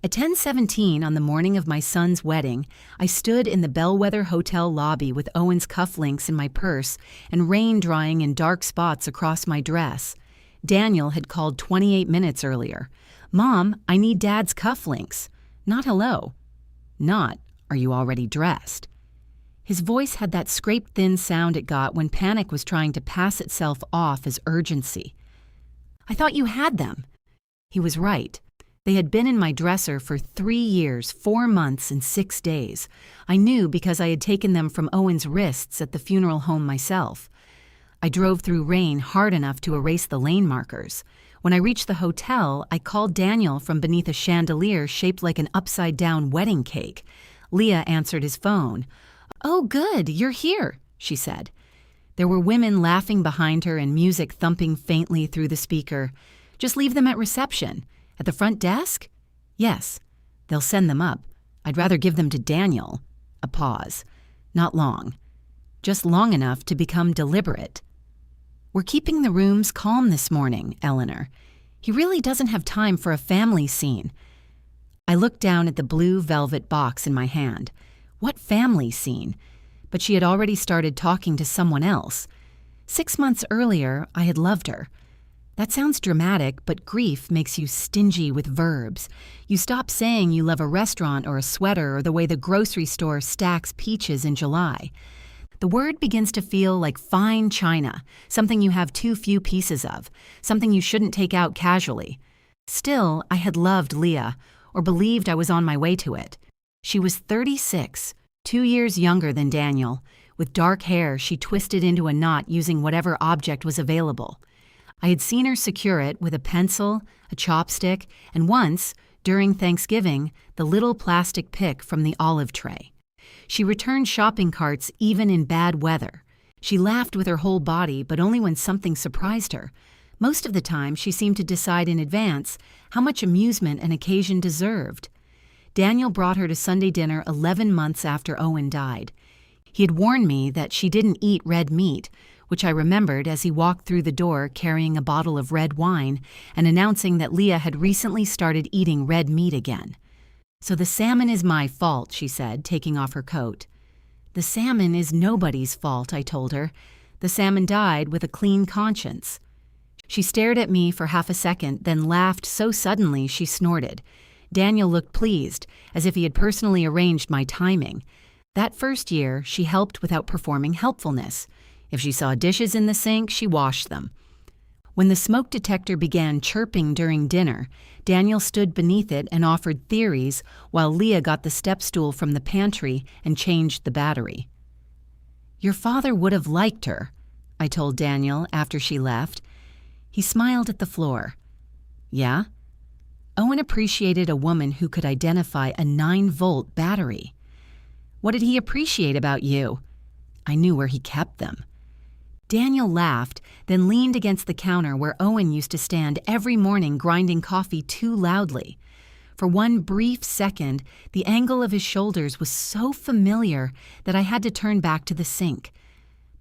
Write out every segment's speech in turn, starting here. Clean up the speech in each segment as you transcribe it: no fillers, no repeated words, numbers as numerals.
At 10:17 on the morning of my son's wedding, I stood in the Bellwether Hotel lobby with Owen's cufflinks in my purse and rain drying in dark spots across my dress. Daniel had called 28 minutes earlier. "Mom, I need Dad's cufflinks." Not hello. Not, "Are you already dressed?" His voice had that scrape-thin sound it got when panic was trying to pass itself off as urgency. "I thought you had them." He was right. They had been in my dresser for 3 years, 4 months, and 6 days. I knew because I had taken them from Owen's wrists at the funeral home myself. I drove through rain hard enough to erase the lane markers. When I reached the hotel, I called Daniel from beneath a chandelier shaped like an upside-down wedding cake. Leah answered his phone. "Oh, good, you're here," she said. There were women laughing behind her and music thumping faintly through the speaker. "Just leave them at reception." "At the front desk?" "Yes. They'll send them up. I'd rather give them to Daniel." A pause. "Not long. Just long enough to become deliberate." "We're keeping the rooms calm this morning, Eleanor. He really doesn't have time for a family scene." I looked down at the blue velvet box in my hand. What family scene? But she had already started talking to someone else. 6 months earlier, I had loved her. That sounds dramatic, but grief makes you stingy with verbs. You stop saying you love a restaurant or a sweater or the way the grocery store stacks peaches in July. The word begins to feel like fine china, something you have too few pieces of, something you shouldn't take out casually. Still, I had loved Leah, or believed I was on my way to it. She was 36, 2 years younger than Daniel. With dark hair she twisted into a knot using whatever object was available. I had seen her secure it with a pencil, a chopstick, and once, during Thanksgiving, the little plastic pick from the olive tray. She returned shopping carts even in bad weather. She laughed with her whole body, but only when something surprised her. Most of the time, she seemed to decide in advance how much amusement an occasion deserved. Daniel brought her to Sunday dinner 11 months after Owen died. He had warned me that she didn't eat red meat, which I remembered as he walked through the door carrying a bottle of red wine and announcing that Leah had recently started eating red meat again. "So the salmon is my fault," she said, taking off her coat. "The salmon is nobody's fault," I told her. "The salmon died with a clean conscience." She stared at me for half a second, then laughed so suddenly she snorted. Daniel looked pleased, as if he had personally arranged my timing. That first year, she helped without performing helpfulness. If she saw dishes in the sink, she washed them. When the smoke detector began chirping during dinner, Daniel stood beneath it and offered theories while Leah got the step stool from the pantry and changed the battery. "Your father would have liked her," I told Daniel after she left. He smiled at the floor. "Yeah?" Owen appreciated a woman who could identify a 9-volt battery. "What did he appreciate about you?" I knew where he kept them. Daniel laughed, then leaned against the counter where Owen used to stand every morning grinding coffee too loudly. For one brief second, the angle of his shoulders was so familiar that I had to turn back to the sink.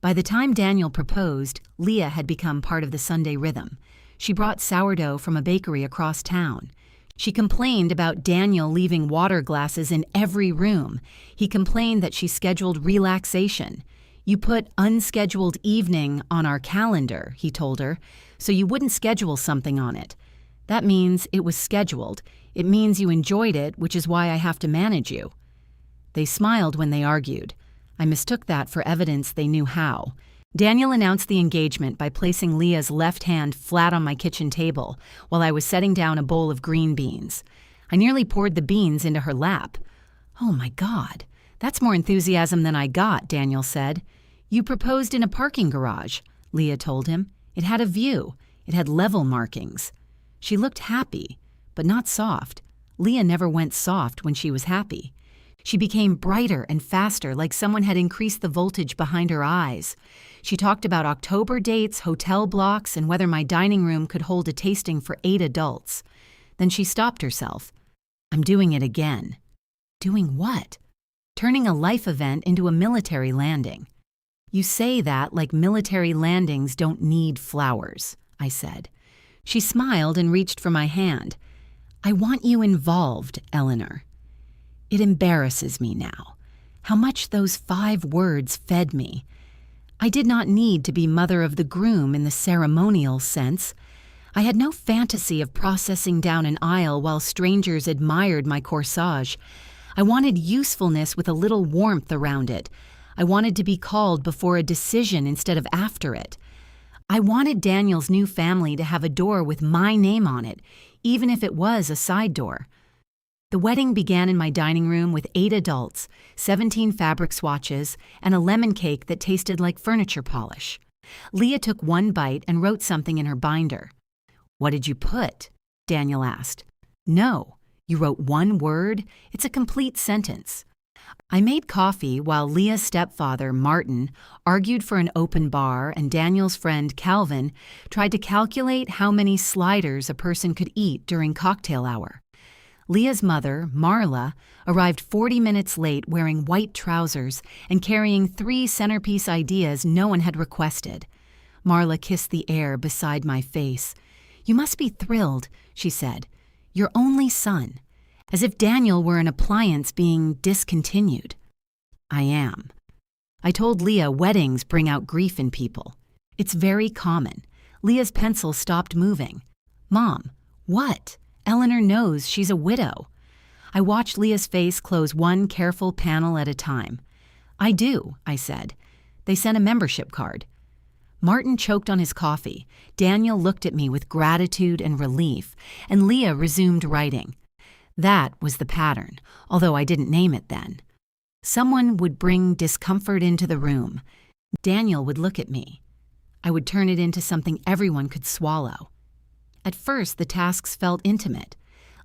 By the time Daniel proposed, Leah had become part of the Sunday rhythm. She brought sourdough from a bakery across town. She complained about Daniel leaving water glasses in every room. He complained that she scheduled relaxation. "You put unscheduled evening on our calendar," he told her, "so you wouldn't schedule something on it. That means it was scheduled. It means you enjoyed it, which is why I have to manage you." They smiled when they argued. I mistook that for evidence they knew how. Daniel announced the engagement by placing Leah's left hand flat on my kitchen table while I was setting down a bowl of green beans. I nearly poured the beans into her lap. "Oh my God, that's more enthusiasm than I got," Daniel said. "You proposed in a parking garage," Leah told him. "It had a view. It had level markings." She looked happy, but not soft. Leah never went soft when she was happy. She became brighter and faster, like someone had increased the voltage behind her eyes. She talked about October dates, hotel blocks, and whether my dining room could hold a tasting for 8 adults. Then she stopped herself. "I'm doing it again." "Doing what?" "Turning a life event into a military landing." "You say that like military landings don't need flowers," I said. She smiled and reached for my hand. I want you involved, Eleanor. It embarrasses me now, how much those 5 words fed me. I did not need to be mother of the groom in the ceremonial sense. I had no fantasy of processing down an aisle while strangers admired my corsage. I wanted usefulness with a little warmth around it. I wanted to be called before a decision instead of after it. I wanted Daniel's new family to have a door with my name on it, even if it was a side door. The wedding began in my dining room with 8 adults, 17 fabric swatches, and a lemon cake that tasted like furniture polish. Leah took one bite and wrote something in her binder. "What did you put?" Daniel asked. "No, you wrote one word. It's a complete sentence." I made coffee while Leah's stepfather, Martin, argued for an open bar, and Daniel's friend, Calvin, tried to calculate how many sliders a person could eat during cocktail hour. Leah's mother, Marla, arrived 40 minutes late wearing white trousers and carrying 3 centerpiece ideas no one had requested. Marla kissed the air beside my face. "You must be thrilled," she said. "Your only son." As if Daniel were an appliance being discontinued. I am. I told Leah weddings bring out grief in people. It's very common. Leah's pencil stopped moving. "Mom, what? Eleanor knows she's a widow." I watched Leah's face close one careful panel at a time. "I do," I said. "They sent a membership card." Martin choked on his coffee. Daniel looked at me with gratitude and relief, and Leah resumed writing. That was the pattern, although I didn't name it then. Someone would bring discomfort into the room. Daniel would look at me. I would turn it into something everyone could swallow. At first, the tasks felt intimate.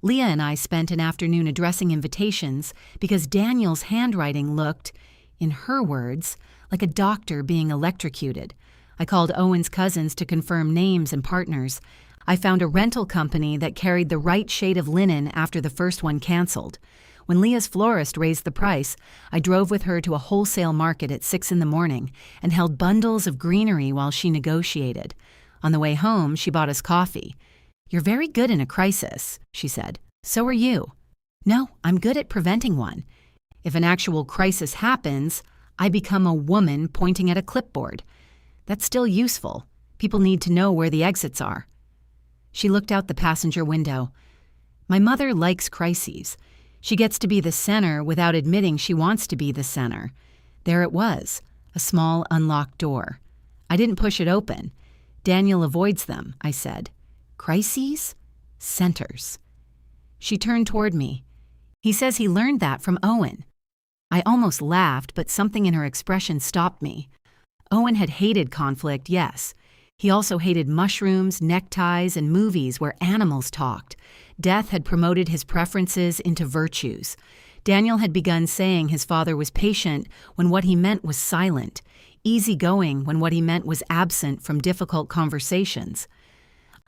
Leah and I spent an afternoon addressing invitations because Daniel's handwriting looked, in her words, like a doctor being electrocuted. I called Owen's cousins to confirm names and partners. I found a rental company that carried the right shade of linen after the first one canceled. When Leah's florist raised the price, I drove with her to a wholesale market at 6 a.m. and held bundles of greenery while she negotiated. On the way home, she bought us coffee. "You're very good in a crisis," she said. "So are you." "No, I'm good at preventing one. If an actual crisis happens, I become a woman pointing at a clipboard. That's still useful. People need to know where the exits are." She looked out the passenger window. "My mother likes crises. She gets to be the center without admitting she wants to be the center." There it was, a small unlocked door. I didn't push it open. "Daniel avoids them," I said. "Crises? Centers." She turned toward me. "He says he learned that from Owen." I almost laughed, but something in her expression stopped me. Owen had hated conflict, yes. He also hated mushrooms, neckties, and movies where animals talked. Death had promoted his preferences into virtues. Daniel had begun saying his father was patient when what he meant was silent, easygoing when what he meant was absent from difficult conversations.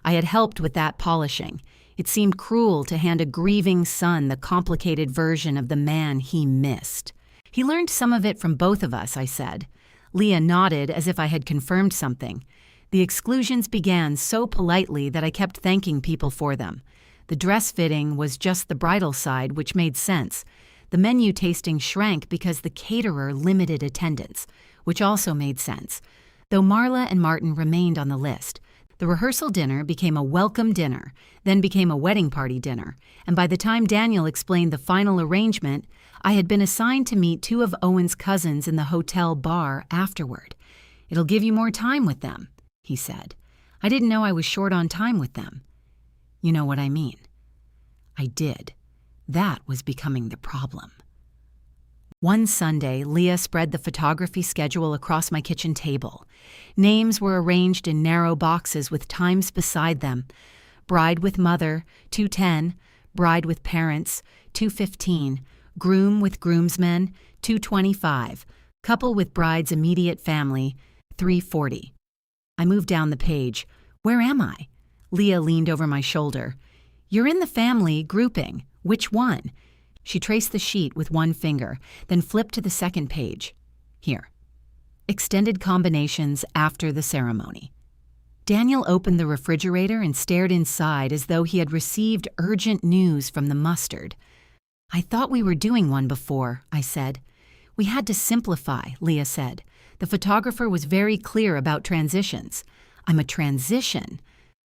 I had helped with that polishing. It seemed cruel to hand a grieving son the complicated version of the man he missed. "He learned some of it from both of us," I said. Leah nodded as if I had confirmed something. The exclusions began so politely that I kept thanking people for them. The dress fitting was just the bridal side, which made sense. The menu tasting shrank because the caterer limited attendance, which also made sense, though Marla and Martin remained on the list. The rehearsal dinner became a welcome dinner, then became a wedding party dinner, and by the time Daniel explained the final arrangement, I had been assigned to meet 2 of Owen's cousins in the hotel bar afterward. "It'll give you more time with them," he said. I didn't know I was short on time with them. You know what I mean. I did. That was becoming the problem. One Sunday, Leah spread the photography schedule across my kitchen table. Names were arranged in narrow boxes with times beside them. Bride with mother, 2:10. Bride with parents, 2:15. Groom with groomsmen, 2:25. Couple with bride's immediate family, 3:40. I moved down the page. "Where am I?" Leah leaned over my shoulder. "You're in the family grouping. Which one?" She traced the sheet with one finger, then flipped to the second page. "Here. Extended combinations after the ceremony." Daniel opened the refrigerator and stared inside as though he had received urgent news from the mustard. "I thought we were doing one before," I said. "We had to simplify," Leah said. "The photographer was very clear about transitions." "I'm a transition."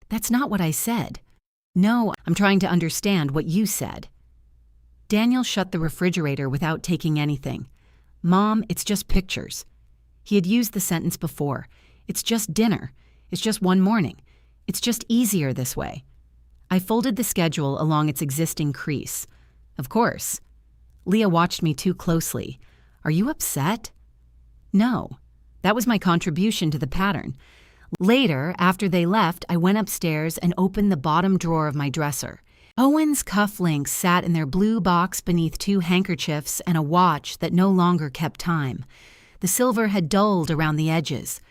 "That's not what I said." "No, I'm trying to understand what you said." Daniel shut the refrigerator without taking anything. "Mom, it's just pictures." He had used the sentence before. "It's just dinner. It's just one morning. It's just easier this way." I folded the schedule along its existing crease. "Of course." Leah watched me too closely. "Are you upset?" "No." That was my contribution to the pattern. Later, after they left, I went upstairs and opened the bottom drawer of my dresser. Owen's cufflinks sat in their blue box beneath 2 handkerchiefs and a watch that no longer kept time. The silver had dulled around the edges.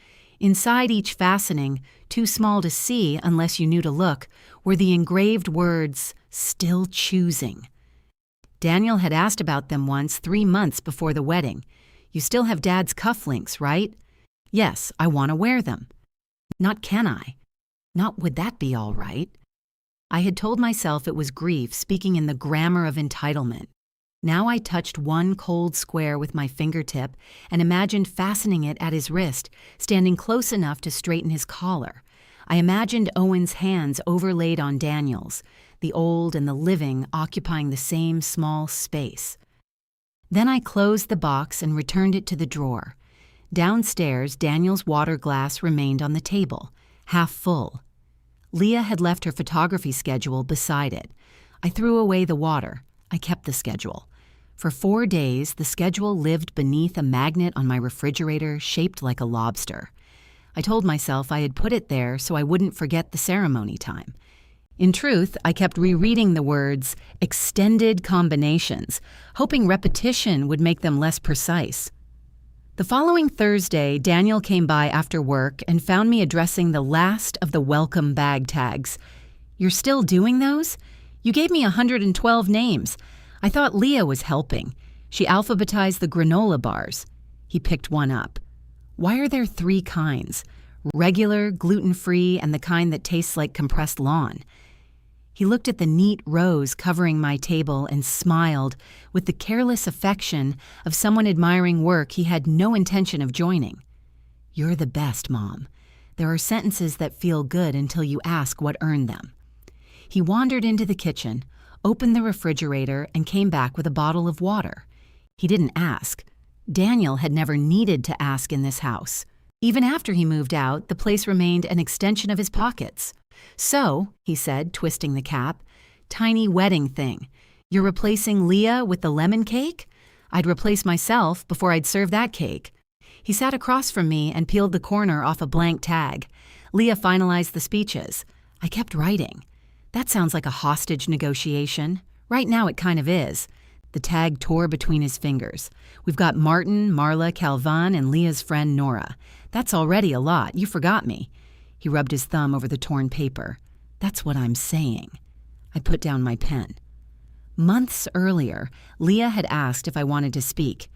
Inside each fastening, too small to see unless you knew to look, were the engraved words, "Still choosing." Daniel had asked about them once 3 months before the wedding. "You still have Dad's cufflinks, right?" "Yes, I want to wear them." "Not can I." "Not would that be all right." I had told myself it was grief speaking in the grammar of entitlement. Now I touched one cold square with my fingertip and imagined fastening it at his wrist, standing close enough to straighten his collar. I imagined Owen's hands overlaid on Daniel's, the old and the living occupying the same small space. Then I closed the box and returned it to the drawer. Downstairs, Daniel's water glass remained on the table, half full. Leah had left her photography schedule beside it. I threw away the water. I kept the schedule. For 4 days, the schedule lived beneath a magnet on my refrigerator shaped like a lobster. I told myself I had put it there so I wouldn't forget the ceremony time. In truth, I kept rereading the words, "extended combinations," hoping repetition would make them less precise. The following Thursday, Daniel came by after work and found me addressing the last of the welcome bag tags. "You're still doing those? You gave me 112 names. I thought Leah was helping. She alphabetized the granola bars." He picked one up. "Why are there 3 kinds? Regular, gluten-free, and the kind that tastes like compressed lawn." He looked at the neat rows covering my table and smiled with the careless affection of someone admiring work he had no intention of joining. "You're the best, Mom. There are sentences that feel good until you ask what earned them." He wandered into the kitchen, opened the refrigerator, and came back with a bottle of water. He didn't ask. Daniel had never needed to ask in this house. Even after he moved out, the place remained an extension of his pockets. "So," he said, twisting the cap, "tiny wedding thing. You're replacing Leah with the lemon cake? I'd replace myself before I'd serve that cake." He sat across from me and peeled the corner off a blank tag. Leah finalized the speeches. I kept writing. "That sounds like a hostage negotiation. Right now it kind of is." The tag tore between his fingers. "We've got Martin, Marla, Calvan, and Leah's friend Nora. That's already a lot. You forgot me." He rubbed his thumb over the torn paper. "That's what I'm saying." I put down my pen. Months earlier, Leah had asked if I wanted to speak.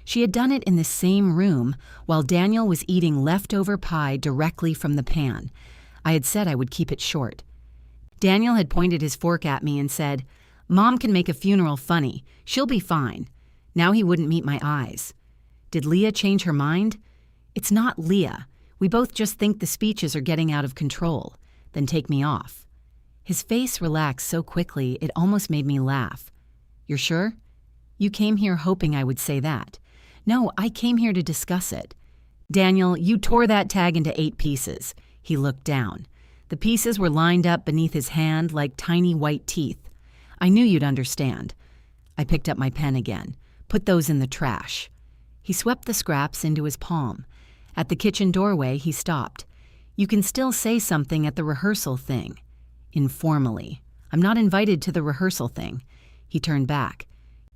She had done it in the same room while Daniel was eating leftover pie directly from the pan. I had said I would keep it short. Daniel had pointed his fork at me and said, "Mom can make a funeral funny. She'll be fine." Now he wouldn't meet my eyes. Did Leah change her mind? It's not Leah. We both just think the speeches are getting out of control. Then take me off. His face relaxed so quickly it almost made me laugh. "You're sure? You came here hoping I would say that." "No, I came here to discuss it." "Daniel, you tore that tag into 8 pieces. He looked down. The pieces were lined up beneath his hand like tiny white teeth. "I knew you'd understand." I picked up my pen again. "Put those in the trash." He swept the scraps into his palm. At the kitchen doorway, he stopped. "You can still say something at the rehearsal thing." Informally. "I'm not invited to the rehearsal thing." He turned back.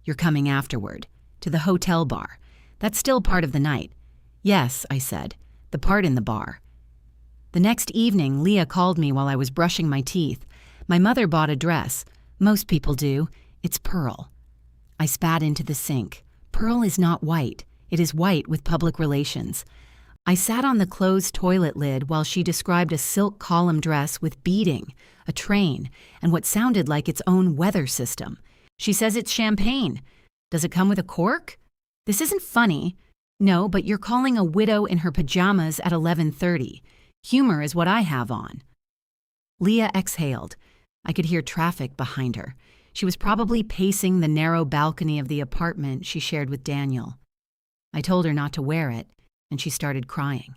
"You're coming afterward. To the hotel bar. That's still part of the night." "Yes," I said. "The part in the bar." The next evening, Leah called me while I was brushing my teeth. My mother bought a dress. Most people do. It's pearl. I spat into the sink. Pearl is not white. It is white with public relations. I sat on the closed toilet lid while she described a silk column dress with beading, a train, and what sounded like its own weather system. She says it's champagne. Does it come with a cork? This isn't funny. No, but you're calling a widow in her pajamas at 11:30. Humor is what I have on. Leah exhaled. I could hear traffic behind her. She was probably pacing the narrow balcony of the apartment she shared with Daniel. I told her not to wear it, and she started crying.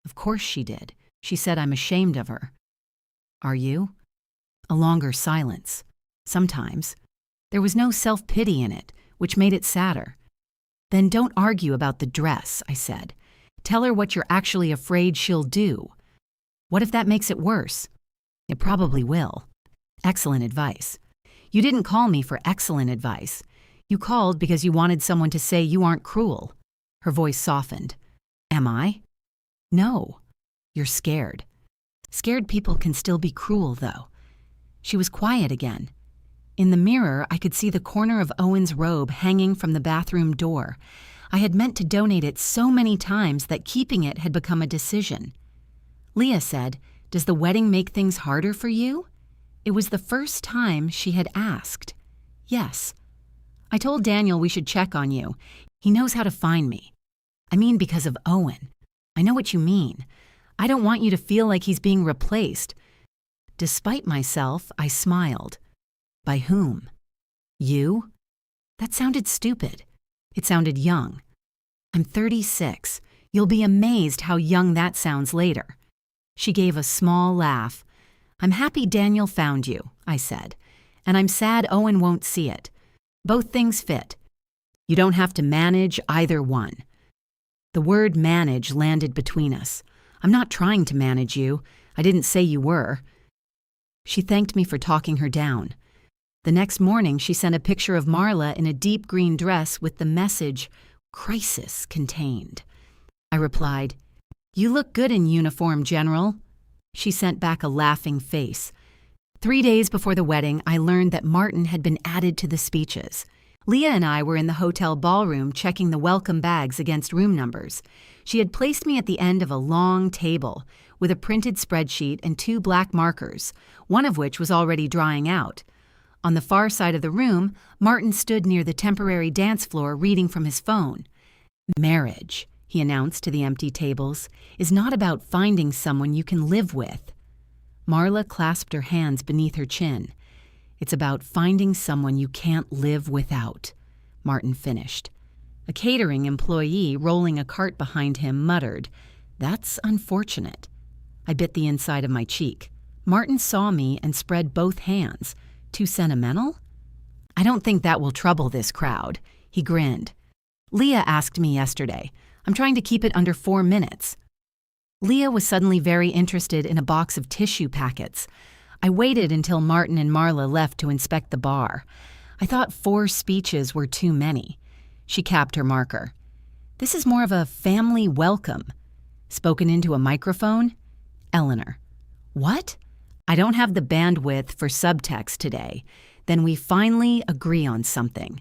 Of course she did. She said I'm ashamed of her. Are you? A longer silence. Sometimes. There was no self-pity in it, which made it sadder. Then don't argue about the dress, I said. Tell her what you're actually afraid she'll do. What if that makes it worse? It probably will. Excellent advice. You didn't call me for excellent advice. You called because you wanted someone to say you aren't cruel. Her voice softened. Am I? No. You're scared. Scared people can still be cruel, though. She was quiet again. In the mirror, I could see the corner of Owen's robe hanging from the bathroom door. I had meant to donate it so many times that keeping it had become a decision. Leah said, "Does the wedding make things harder for you?" It was the first time she had asked. Yes. I told Daniel we should check on you. He knows how to find me. I mean because of Owen. I know what you mean. I don't want you to feel like he's being replaced. Despite myself, I smiled. By whom? You? That sounded stupid. It sounded young. I'm 36. You'll be amazed how young that sounds later. She gave a small laugh. I'm happy Daniel found you, I said, and I'm sad Owen won't see it. Both things fit. You don't have to manage either one. The word manage landed between us. I'm not trying to manage you. I didn't say you were. She thanked me for talking her down. The next morning, she sent a picture of Marla in a deep green dress with the message, "Crisis" contained. I replied, "You look good in uniform, General." She sent back a laughing face. 3 days before the wedding, I learned that Martin had been added to the speeches. Leah and I were in the hotel ballroom checking the welcome bags against room numbers. She had placed me at the end of a long table with a printed spreadsheet and 2 black markers, one of which was already drying out. On the far side of the room, Martin stood near the temporary dance floor reading from his phone. Marriage, he announced to the empty tables, is not about finding someone you can live with. Marla clasped her hands beneath her chin. It's about finding someone you can't live without, Martin finished. A catering employee rolling a cart behind him muttered, "That's unfortunate." I bit the inside of my cheek. Martin saw me and spread both hands. Too sentimental? I don't think that will trouble this crowd. He grinned. Leah asked me yesterday. I'm trying to keep it under 4 minutes. Leah was suddenly very interested in a box of tissue packets. I waited until Martin and Marla left to inspect the bar. I thought 4 speeches were too many. She capped her marker. This is more of a family welcome. Spoken into a microphone? Eleanor. What? I don't have the bandwidth for subtext today. Then we finally agree on something.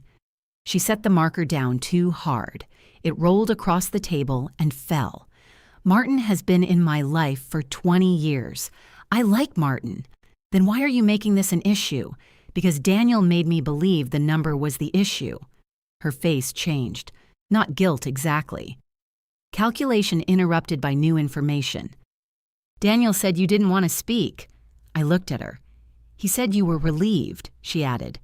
She set the marker down too hard. It rolled across the table and fell. Martin has been in my life for 20 years. I like Martin. Then why are you making this an issue? Because Daniel made me believe the number was the issue. Her face changed. Not guilt exactly. Calculation interrupted by new information. Daniel said you didn't want to speak. I looked at her. He said you were relieved, she added.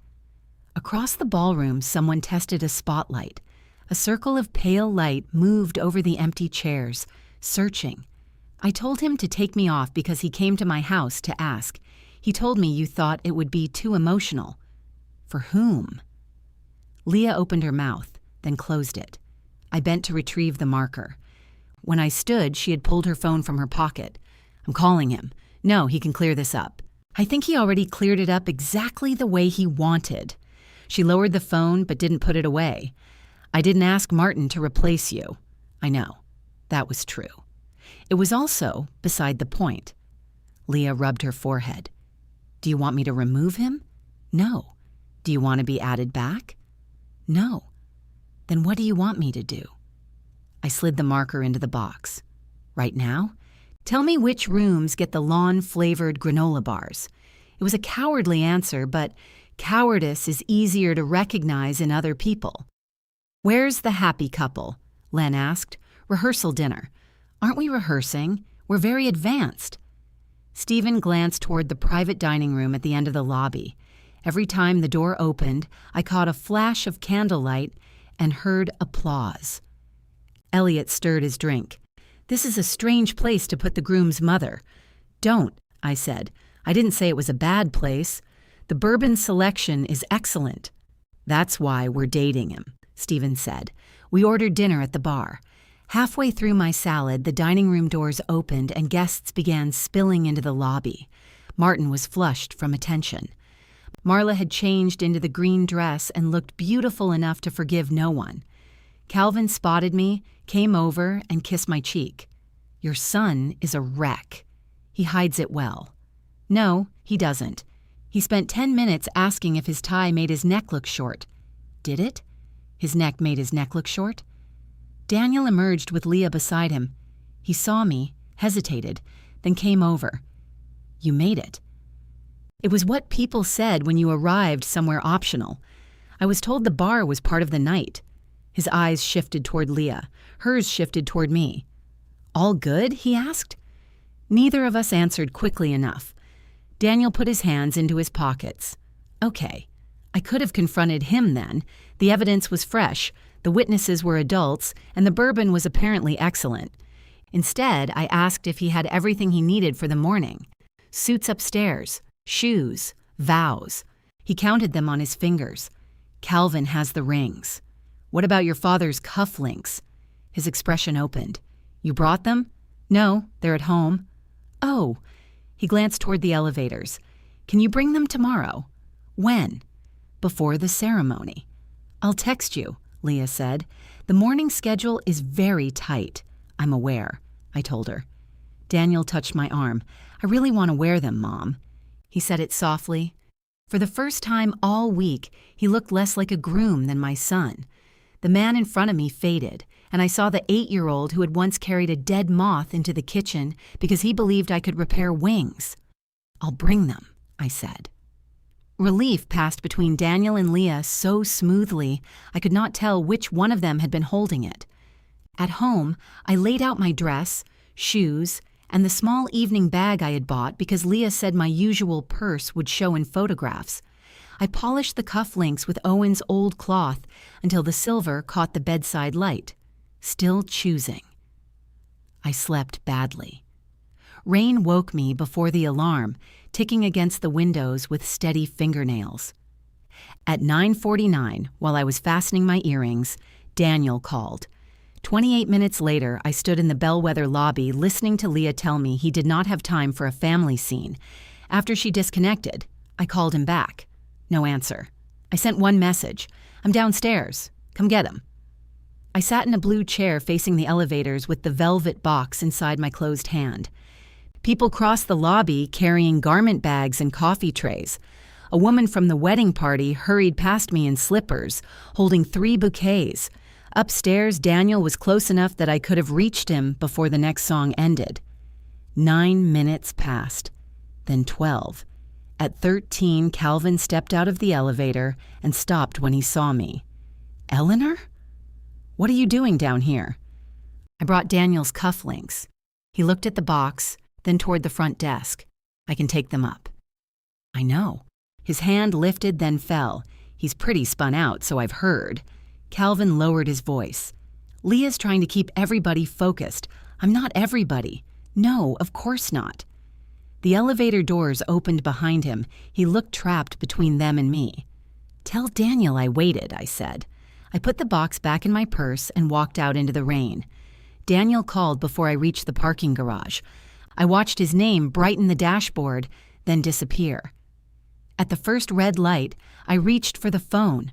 Across the ballroom, someone tested a spotlight. A circle of pale light moved over the empty chairs, searching. I told him to take me off because he came to my house to ask. He told me you thought it would be too emotional. For whom? Leah opened her mouth, then closed it. I bent to retrieve the marker. When I stood, she had pulled her phone from her pocket. I'm calling him. No, he can clear this up. I think he already cleared it up exactly the way he wanted. She lowered the phone but didn't put it away. I didn't ask Martin to replace you. I know. That was true. It was also beside the point. Leah rubbed her forehead. Do you want me to remove him? No. Do you want to be added back? No. Then what do you want me to do? I slid the marker into the box. Right now? Tell me which rooms get the lawn-flavored granola bars. It was a cowardly answer, but cowardice is easier to recognize in other people. Where's the happy couple? Len asked. Rehearsal dinner. Aren't we rehearsing? We're very advanced. Stephen glanced toward the private dining room at the end of the lobby. Every time the door opened, I caught a flash of candlelight and heard applause. Elliot stirred his drink. This is a strange place to put the groom's mother. Don't, I said. I didn't say it was a bad place. The bourbon selection is excellent. That's why we're dating him, Stephen said. We ordered dinner at the bar. Halfway through my salad, the dining room doors opened and guests began spilling into the lobby. Martin was flushed from attention. Marla had changed into the green dress and looked beautiful enough to forgive no one. Calvin spotted me, came over, and kissed my cheek. Your son is a wreck. He hides it well. No, he doesn't. He spent 10 minutes asking if his tie made his neck look short. Did it? His neck made his neck look short? Daniel emerged with Leah beside him. He saw me, hesitated, then came over. You made it. It was what people said when you arrived somewhere optional. I was told the bar was part of the night. His eyes shifted toward Leah. Hers shifted toward me. All good? He asked. Neither of us answered quickly enough. Daniel put his hands into his pockets. Okay. I could have confronted him then. The evidence was fresh, the witnesses were adults, and the bourbon was apparently excellent. Instead, I asked if he had everything he needed for the morning. Suits upstairs, shoes, vows. He counted them on his fingers. Calvin has the rings. What about your father's cufflinks? His expression opened. You brought them? No, they're at home. Oh. He glanced toward the elevators. Can you bring them tomorrow? When? Before the ceremony. I'll text you, Leah said. The morning schedule is very tight. I'm aware, I told her. Daniel touched my arm. I really want to wear them, Mom. He said it softly. For the first time all week, he looked less like a groom than my son. The man in front of me faded, and I saw the 8-year-old who had once carried a dead moth into the kitchen because he believed I could repair wings. I'll bring them, I said. Relief passed between Daniel and Leah so smoothly I could not tell which one of them had been holding it. At home, I laid out my dress, shoes, and the small evening bag I had bought because Leah said my usual purse would show in photographs. I polished the cufflinks with Owen's old cloth until the silver caught the bedside light. Still choosing. I slept badly. Rain woke me before the alarm, ticking against the windows with steady fingernails. At 9:49, while I was fastening my earrings, Daniel called. 28 minutes later, I stood in the bellwether lobby listening to Leah tell me he did not have time for a family scene. After she disconnected, I called him back. No answer. I sent one message. I'm downstairs. Come get him. I sat in a blue chair facing the elevators with the velvet box inside my closed hand. People crossed the lobby carrying garment bags and coffee trays. A woman from the wedding party hurried past me in slippers, holding 3 bouquets. Upstairs, Daniel was close enough that I could have reached him before the next song ended. 9 minutes passed, then 12. At 13, Calvin stepped out of the elevator and stopped when he saw me. Eleanor? What are you doing down here? I brought Daniel's cufflinks. He looked at the box, then toward the front desk. I can take them up. I know. His hand lifted, then fell. He's pretty spun out, so I've heard. Calvin lowered his voice. Leah's trying to keep everybody focused. I'm not everybody. No, of course not. The elevator doors opened behind him. He looked trapped between them and me. Tell Daniel I waited, I said. I put the box back in my purse and walked out into the rain. Daniel called before I reached the parking garage. I watched his name brighten the dashboard, then disappear. At the first red light, I reached for the phone.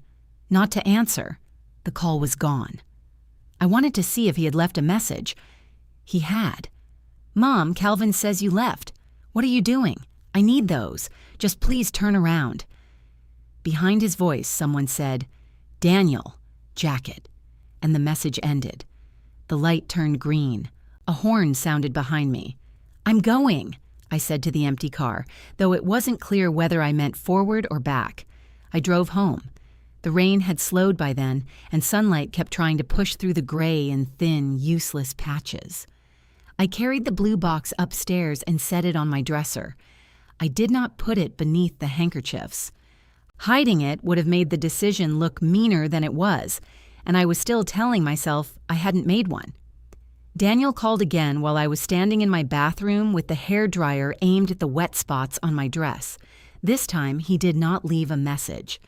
Not to answer. The call was gone. I wanted to see if he had left a message. He had. Mom, Calvin says you left. What are you doing? I need those. Just please turn around. Behind his voice, someone said, Daniel, jacket. And the message ended. The light turned green. A horn sounded behind me. "I'm going," I said to the empty car, though it wasn't clear whether I meant forward or back. I drove home. The rain had slowed by then, and sunlight kept trying to push through the gray in thin, useless patches. I carried the blue box upstairs and set it on my dresser. I did not put it beneath the handkerchiefs. Hiding it would have made the decision look meaner than it was, and I was still telling myself I hadn't made one. Daniel called again while I was standing in my bathroom with the hairdryer aimed at the wet spots on my dress. This time, he did not leave a message.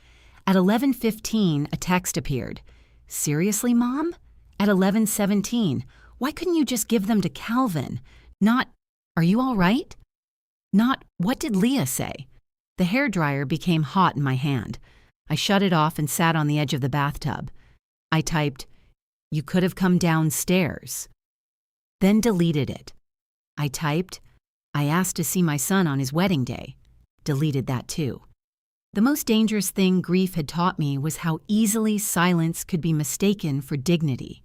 At 11:15, a text appeared. "Seriously, Mom?" At 11:17, "Why couldn't you just give them to Calvin?" Not, "Are you all right?" Not, "What did Leah say?" The hairdryer became hot in my hand. I shut it off and sat on the edge of the bathtub. I typed, "You could have come downstairs." Then deleted it. I typed, "I asked to see my son on his wedding day." Deleted that too. The most dangerous thing grief had taught me was how easily silence could be mistaken for dignity.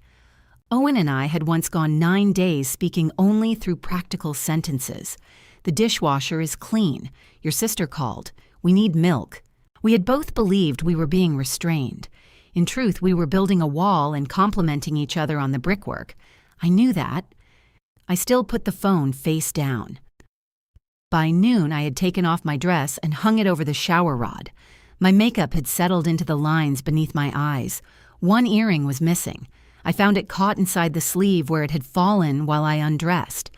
Owen and I had once gone 9 days speaking only through practical sentences. "The dishwasher is clean. Your sister called. We need milk." We had both believed we were being restrained. In truth, we were building a wall and complimenting each other on the brickwork. I knew that. I still put the phone face down. By noon, I had taken off my dress and hung it over the shower rod. My makeup had settled into the lines beneath my eyes. One earring was missing. I found it caught inside the sleeve where it had fallen while I undressed.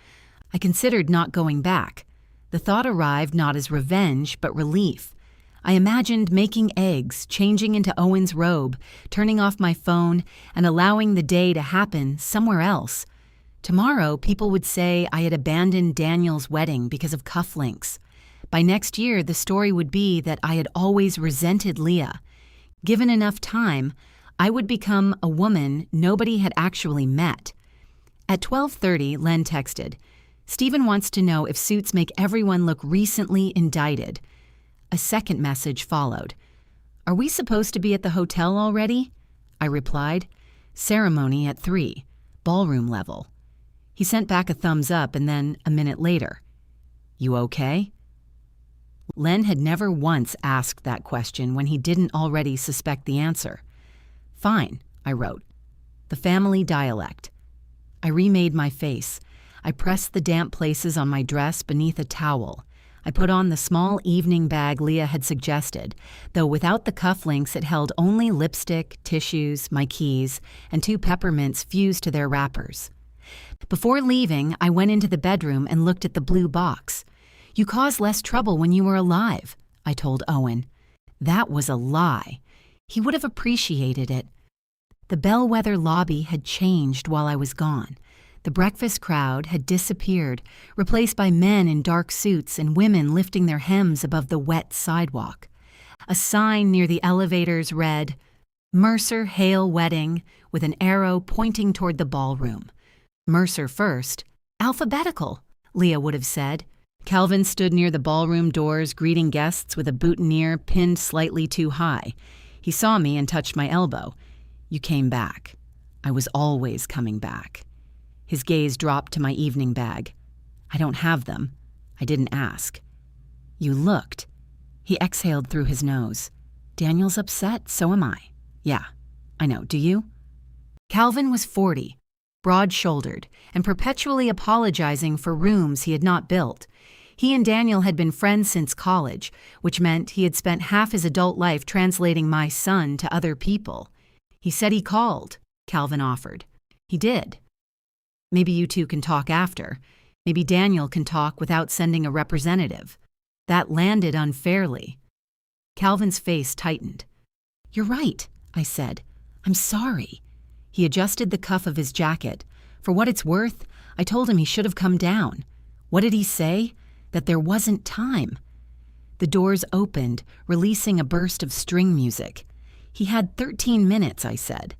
I considered not going back. The thought arrived not as revenge, but relief. I imagined making eggs, changing into Owen's robe, turning off my phone, and allowing the day to happen somewhere else. Tomorrow, people would say I had abandoned Daniel's wedding because of cufflinks. By next year, the story would be that I had always resented Leah. Given enough time, I would become a woman nobody had actually met. At 12:30, Len texted, "Stephen wants to know if suits make everyone look recently indicted." A second message followed. "Are we supposed to be at the hotel already?" I replied, "Ceremony at 3, ballroom level." He sent back a thumbs up and then, a minute later, "You okay?" Len had never once asked that question when he didn't already suspect the answer. "Fine," I wrote. The family dialect. I remade my face. I pressed the damp places on my dress beneath a towel. I put on the small evening bag Leah had suggested, though without the cufflinks it held only lipstick, tissues, my keys, and 2 peppermints fused to their wrappers. Before leaving, I went into the bedroom and looked at the blue box. "You caused less trouble when you were alive," I told Owen. That was a lie. He would have appreciated it. The bellwether lobby had changed while I was gone. The breakfast crowd had disappeared, replaced by men in dark suits and women lifting their hems above the wet sidewalk. A sign near the elevators read, "Mercer Hale Wedding," with an arrow pointing toward the ballroom. Mercer first. Alphabetical, Leah would have said. Calvin stood near the ballroom doors, greeting guests with a boutonniere pinned slightly too high. He saw me and touched my elbow. "You came back." I was always coming back. His gaze dropped to my evening bag. "I don't have them. I didn't ask." "You looked." He exhaled through his nose. "Daniel's upset, so am I." "Yeah, I know. Do you?" Calvin was 40, broad-shouldered, and perpetually apologizing for rooms he had not built. He and Daniel had been friends since college, which meant he had spent half his adult life translating my son to other people. "He said he called," Calvin offered. "He did. Maybe you two can talk after. Maybe Daniel can talk without sending a representative." That landed unfairly. Calvin's face tightened. "You're right," I said. "I'm sorry." He adjusted the cuff of his jacket. For what it's worth, I told him he should have come down. What did he say? That there wasn't time. The doors opened, releasing a burst of string music. He had 13 minutes, I said.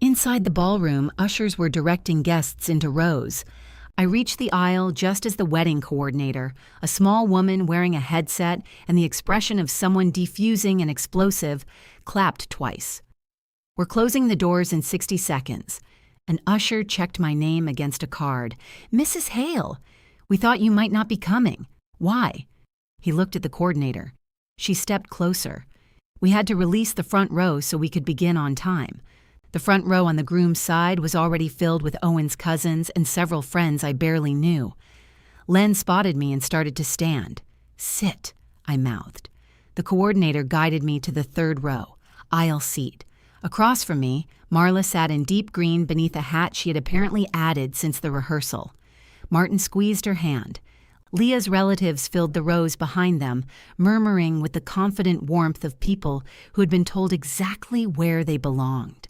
Inside the ballroom, ushers were directing guests into rows. I reached the aisle just as the wedding coordinator, a small woman wearing a headset and the expression of someone defusing an explosive, clapped twice. "We're closing the doors in 60 seconds. An usher checked my name against a card. "Mrs. Hale, we thought you might not be coming. Why?" He looked at the coordinator. She stepped closer. We had to release the front row so we could begin on time. The front row on the groom's side was already filled with Owen's cousins and several friends I barely knew. Len spotted me and started to stand. "Sit," I mouthed. The coordinator guided me to the third row, aisle seat. Across from me, Marla sat in deep green beneath a hat she had apparently added since the rehearsal. Martin squeezed her hand. Leah's relatives filled the rows behind them, murmuring with the confident warmth of people who had been told exactly where they belonged.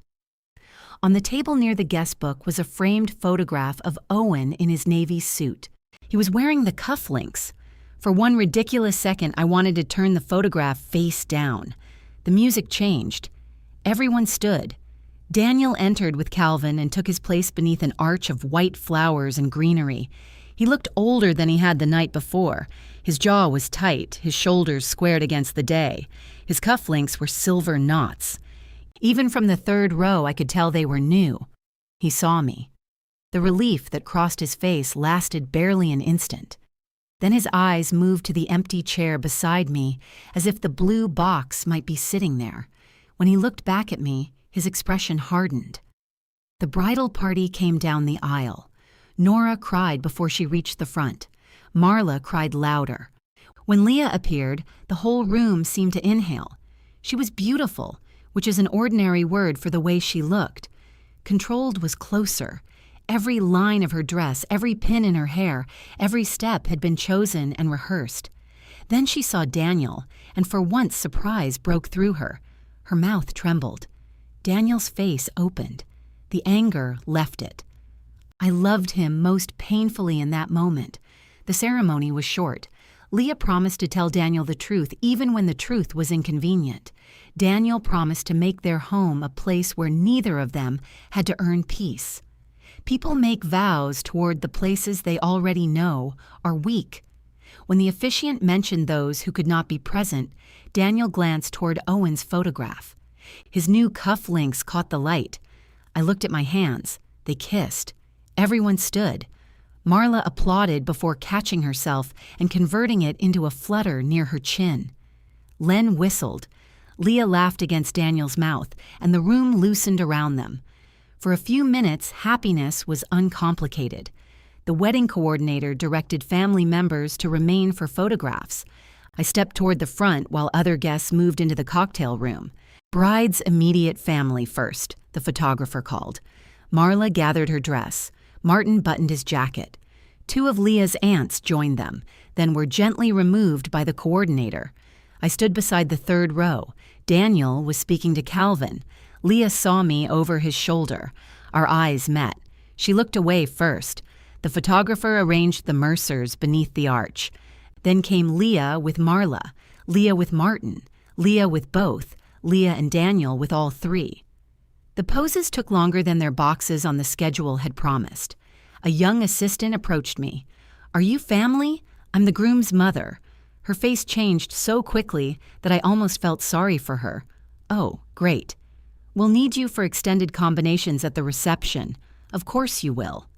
On the table near the guest book was a framed photograph of Owen in his Navy suit. He was wearing the cufflinks. For one ridiculous second, I wanted to turn the photograph face down. The music changed. Everyone stood. Daniel entered with Calvin and took his place beneath an arch of white flowers and greenery. He looked older than he had the night before. His jaw was tight, his shoulders squared against the day. His cufflinks were silver knots. Even from the third row, I could tell they were new. He saw me. The relief that crossed his face lasted barely an instant. Then his eyes moved to the empty chair beside me, as if the blue box might be sitting there. When he looked back at me, his expression hardened. The bridal party came down the aisle. Nora cried before she reached the front. Marla cried louder. When Leah appeared, the whole room seemed to inhale. She was beautiful, which is an ordinary word for the way she looked. Controlled was closer. Every line of her dress, every pin in her hair, every step had been chosen and rehearsed. Then she saw Daniel, and for once surprise broke through her. Her mouth trembled. Daniel's face opened. The anger left it. I loved him most painfully in that moment. The ceremony was short. Leah promised to tell Daniel the truth even when the truth was inconvenient. Daniel promised to make their home a place where neither of them had to earn peace. People make vows toward the places they already know are weak. When the officiant mentioned those who could not be present, Daniel glanced toward Owen's photograph. His new cufflinks caught the light. I looked at my hands. They kissed. Everyone stood. Marla applauded before catching herself and converting it into a flutter near her chin. Len whistled. Leah laughed against Daniel's mouth, and the room loosened around them. For a few minutes, happiness was uncomplicated. The wedding coordinator directed family members to remain for photographs. I stepped toward the front while other guests moved into the cocktail room. "Bride's immediate family first," the photographer called. Marla gathered her dress. Martin buttoned his jacket. Two of Leah's aunts joined them, then were gently removed by the coordinator. I stood beside the third row. Daniel was speaking to Calvin. Leah saw me over his shoulder. Our eyes met. She looked away first. The photographer arranged the Mercers beneath the arch. Then came Leah with Marla, Leah with Martin, Leah with both, Leah and Daniel with all three. The poses took longer than their boxes on the schedule had promised. A young assistant approached me. "Are you family? I'm the groom's mother." Her face changed so quickly that I almost felt sorry for her. "Oh, great. We'll need you for extended combinations at the reception." "Of course you will."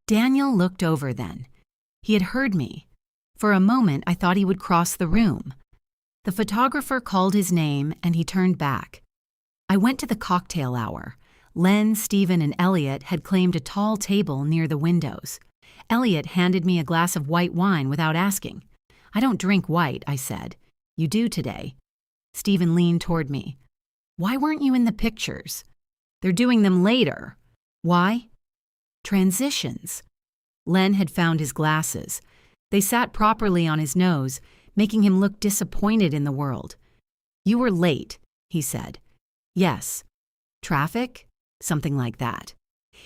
Daniel looked over then. He had heard me. For a moment, I thought he would cross the room. The photographer called his name, and he turned back. I went to the cocktail hour. Len, Stephen, and Elliot had claimed a tall table near the windows. Elliot handed me a glass of white wine without asking. "I don't drink white," I said. "You do today." Stephen leaned toward me. "Why weren't you in the pictures?" "They're doing them later." "Why?" "Transitions." Len had found his glasses. They sat properly on his nose, making him look disappointed in the world. "You were late," he said. "Yes." "Traffic?" Something like that.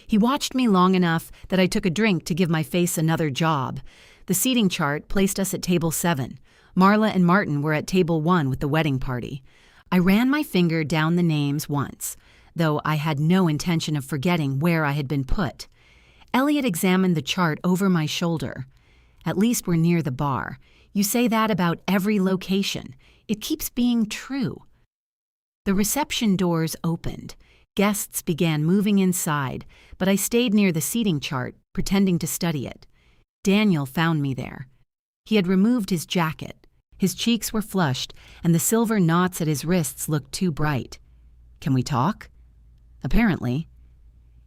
He watched me long enough that I took a drink to give my face another job. The seating chart placed us at table 7. Marla and Martin were at table 1 with the wedding party. I ran my finger down the names once, though I had no intention of forgetting where I had been put. Elliot examined the chart over my shoulder. "At least we're near the bar. You say that about every location. It keeps being true." The reception doors opened. Guests began moving inside, but I stayed near the seating chart, pretending to study it. Daniel found me there. He had removed his jacket. His cheeks were flushed, and the silver knots at his wrists looked too bright. "Can we talk?" "Apparently."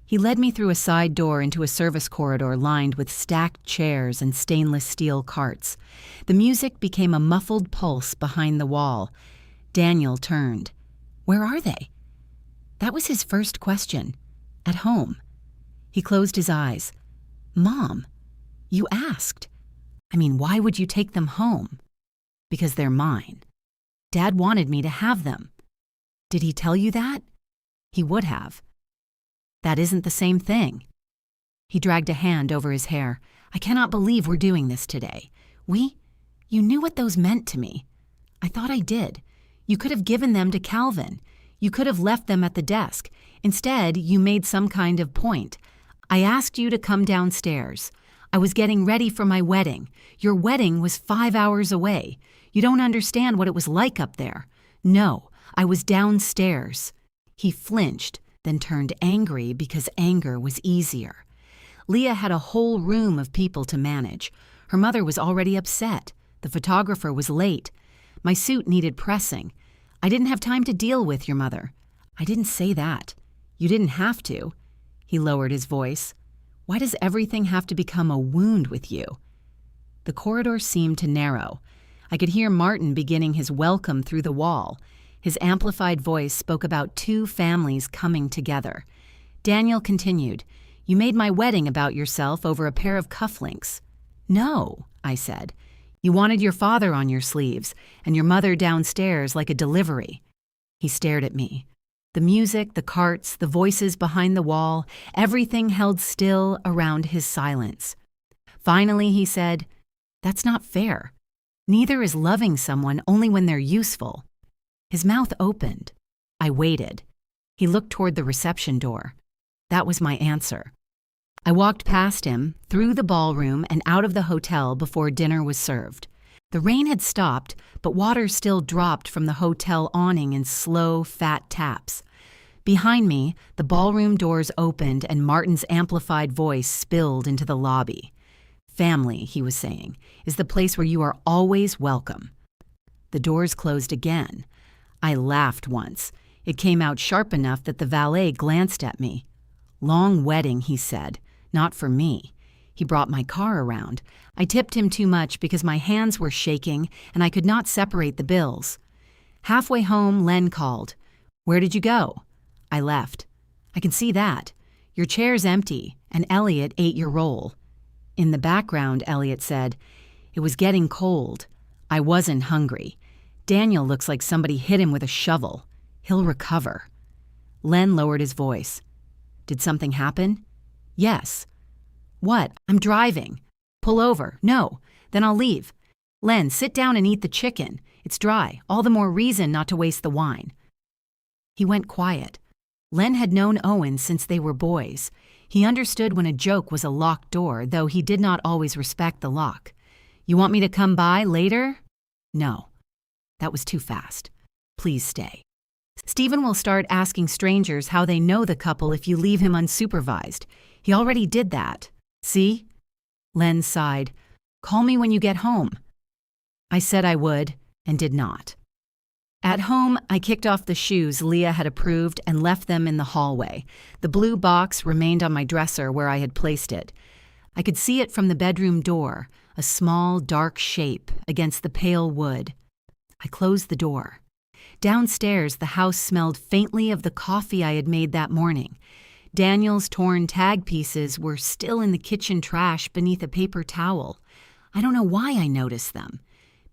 He led me through a side door into a service corridor lined with stacked chairs and stainless steel carts. The music became a muffled pulse behind the wall. Daniel turned. "Where are they?" That was his first question. "At home." He closed his eyes. "Mom, you asked. I mean, why would you take them home?" "Because they're mine. Dad wanted me to have them." "Did he tell you that?" "He would have." "That isn't the same thing." He dragged a hand over his hair. "I cannot believe we're doing this today. You knew what those meant to me." "I thought I did. You could have given them to Calvin. You could have left them at the desk. Instead, you made some kind of point. I asked you to come downstairs. I was getting ready for my wedding. Your wedding was 5 hours away. You don't understand what it was like up there. No, I was downstairs." He flinched, then turned angry because anger was easier. Leah had a whole room of people to manage. Her mother was already upset. The photographer was late. My suit needed pressing. "I didn't have time to deal with your mother." "I didn't say that. You didn't have to." He lowered his voice. "Why does everything have to become a wound with you?" The corridor seemed to narrow. I could hear Martin beginning his welcome through the wall. His amplified voice spoke about two families coming together. Daniel continued, "You made my wedding about yourself over a pair of cufflinks." "No," I said. "You wanted your father on your sleeves, and your mother downstairs like a delivery." He stared at me. The music, the carts, the voices behind the wall, everything held still around his silence. Finally, he said, "That's not fair. Neither is loving someone only when they're useful." His mouth opened. I waited. He looked toward the reception door. That was my answer. I walked past him, through the ballroom and out of the hotel before dinner was served. The rain had stopped, but water still dropped from the hotel awning in slow, fat taps. Behind me, the ballroom doors opened and Martin's amplified voice spilled into the lobby. "Family," he was saying, "is the place where you are always welcome." The doors closed again. I laughed once. It came out sharp enough that the valet glanced at me. "Long wedding," he said. "Not for me." He brought my car around. I tipped him too much because my hands were shaking and I could not separate the bills. Halfway home, Len called. "Where did you go?" I left. "I can see that. Your chair's empty, and Elliot ate your roll." In the background, Elliot said, "It was getting cold. I wasn't hungry. Daniel looks like somebody hit him with a shovel. He'll recover." Len lowered his voice. "Did something happen?" "Yes." "What?" "I'm driving." "Pull over." "No." "Then I'll leave." "Len, sit down and eat the chicken. It's dry. All the more reason not to waste the wine." He went quiet. Len had known Owen since they were boys. He understood when a joke was a locked door, though he did not always respect the lock. "You want me to come by later?" "No." That was too fast. "Please stay. Stephen will start asking strangers how they know the couple if you leave him unsupervised. He already did that. See?" Len sighed. "Call me when you get home." I said I would, and did not. At home, I kicked off the shoes Leah had approved and left them in the hallway. The blue box remained on my dresser where I had placed it. I could see it from the bedroom door, a small, dark shape against the pale wood. I closed the door. Downstairs, the house smelled faintly of the coffee I had made that morning. Daniel's torn tag pieces were still in the kitchen trash beneath a paper towel. I don't know why I noticed them.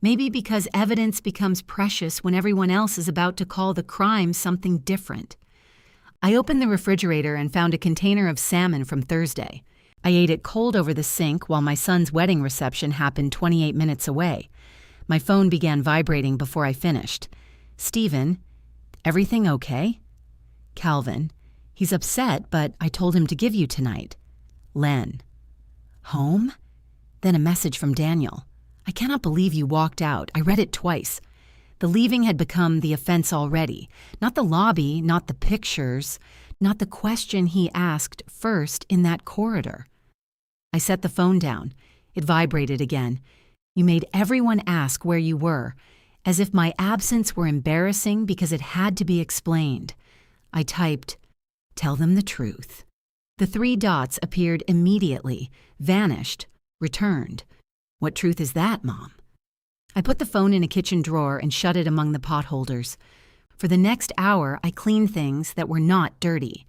Maybe because evidence becomes precious when everyone else is about to call the crime something different. I opened the refrigerator and found a container of salmon from Thursday. I ate it cold over the sink while my son's wedding reception happened 28 minutes away. My phone began vibrating before I finished. "Stephen, everything okay?" "Calvin, he's upset, but I told him to give you tonight." "Len." "Home?" Then a message from Daniel. "I cannot believe you walked out. I read it twice." The leaving had become the offense already. Not the lobby, not the pictures. not the question he asked first in that corridor. I set the phone down. It vibrated again. You made everyone ask where you were, as if my absence were embarrassing because it had to be explained. I typed, "Tell them the truth." The 3 dots appeared immediately, vanished, returned. What truth is that, Mom? I put the phone in a kitchen drawer and shut it among the potholders. For the next hour, I cleaned things that were not dirty.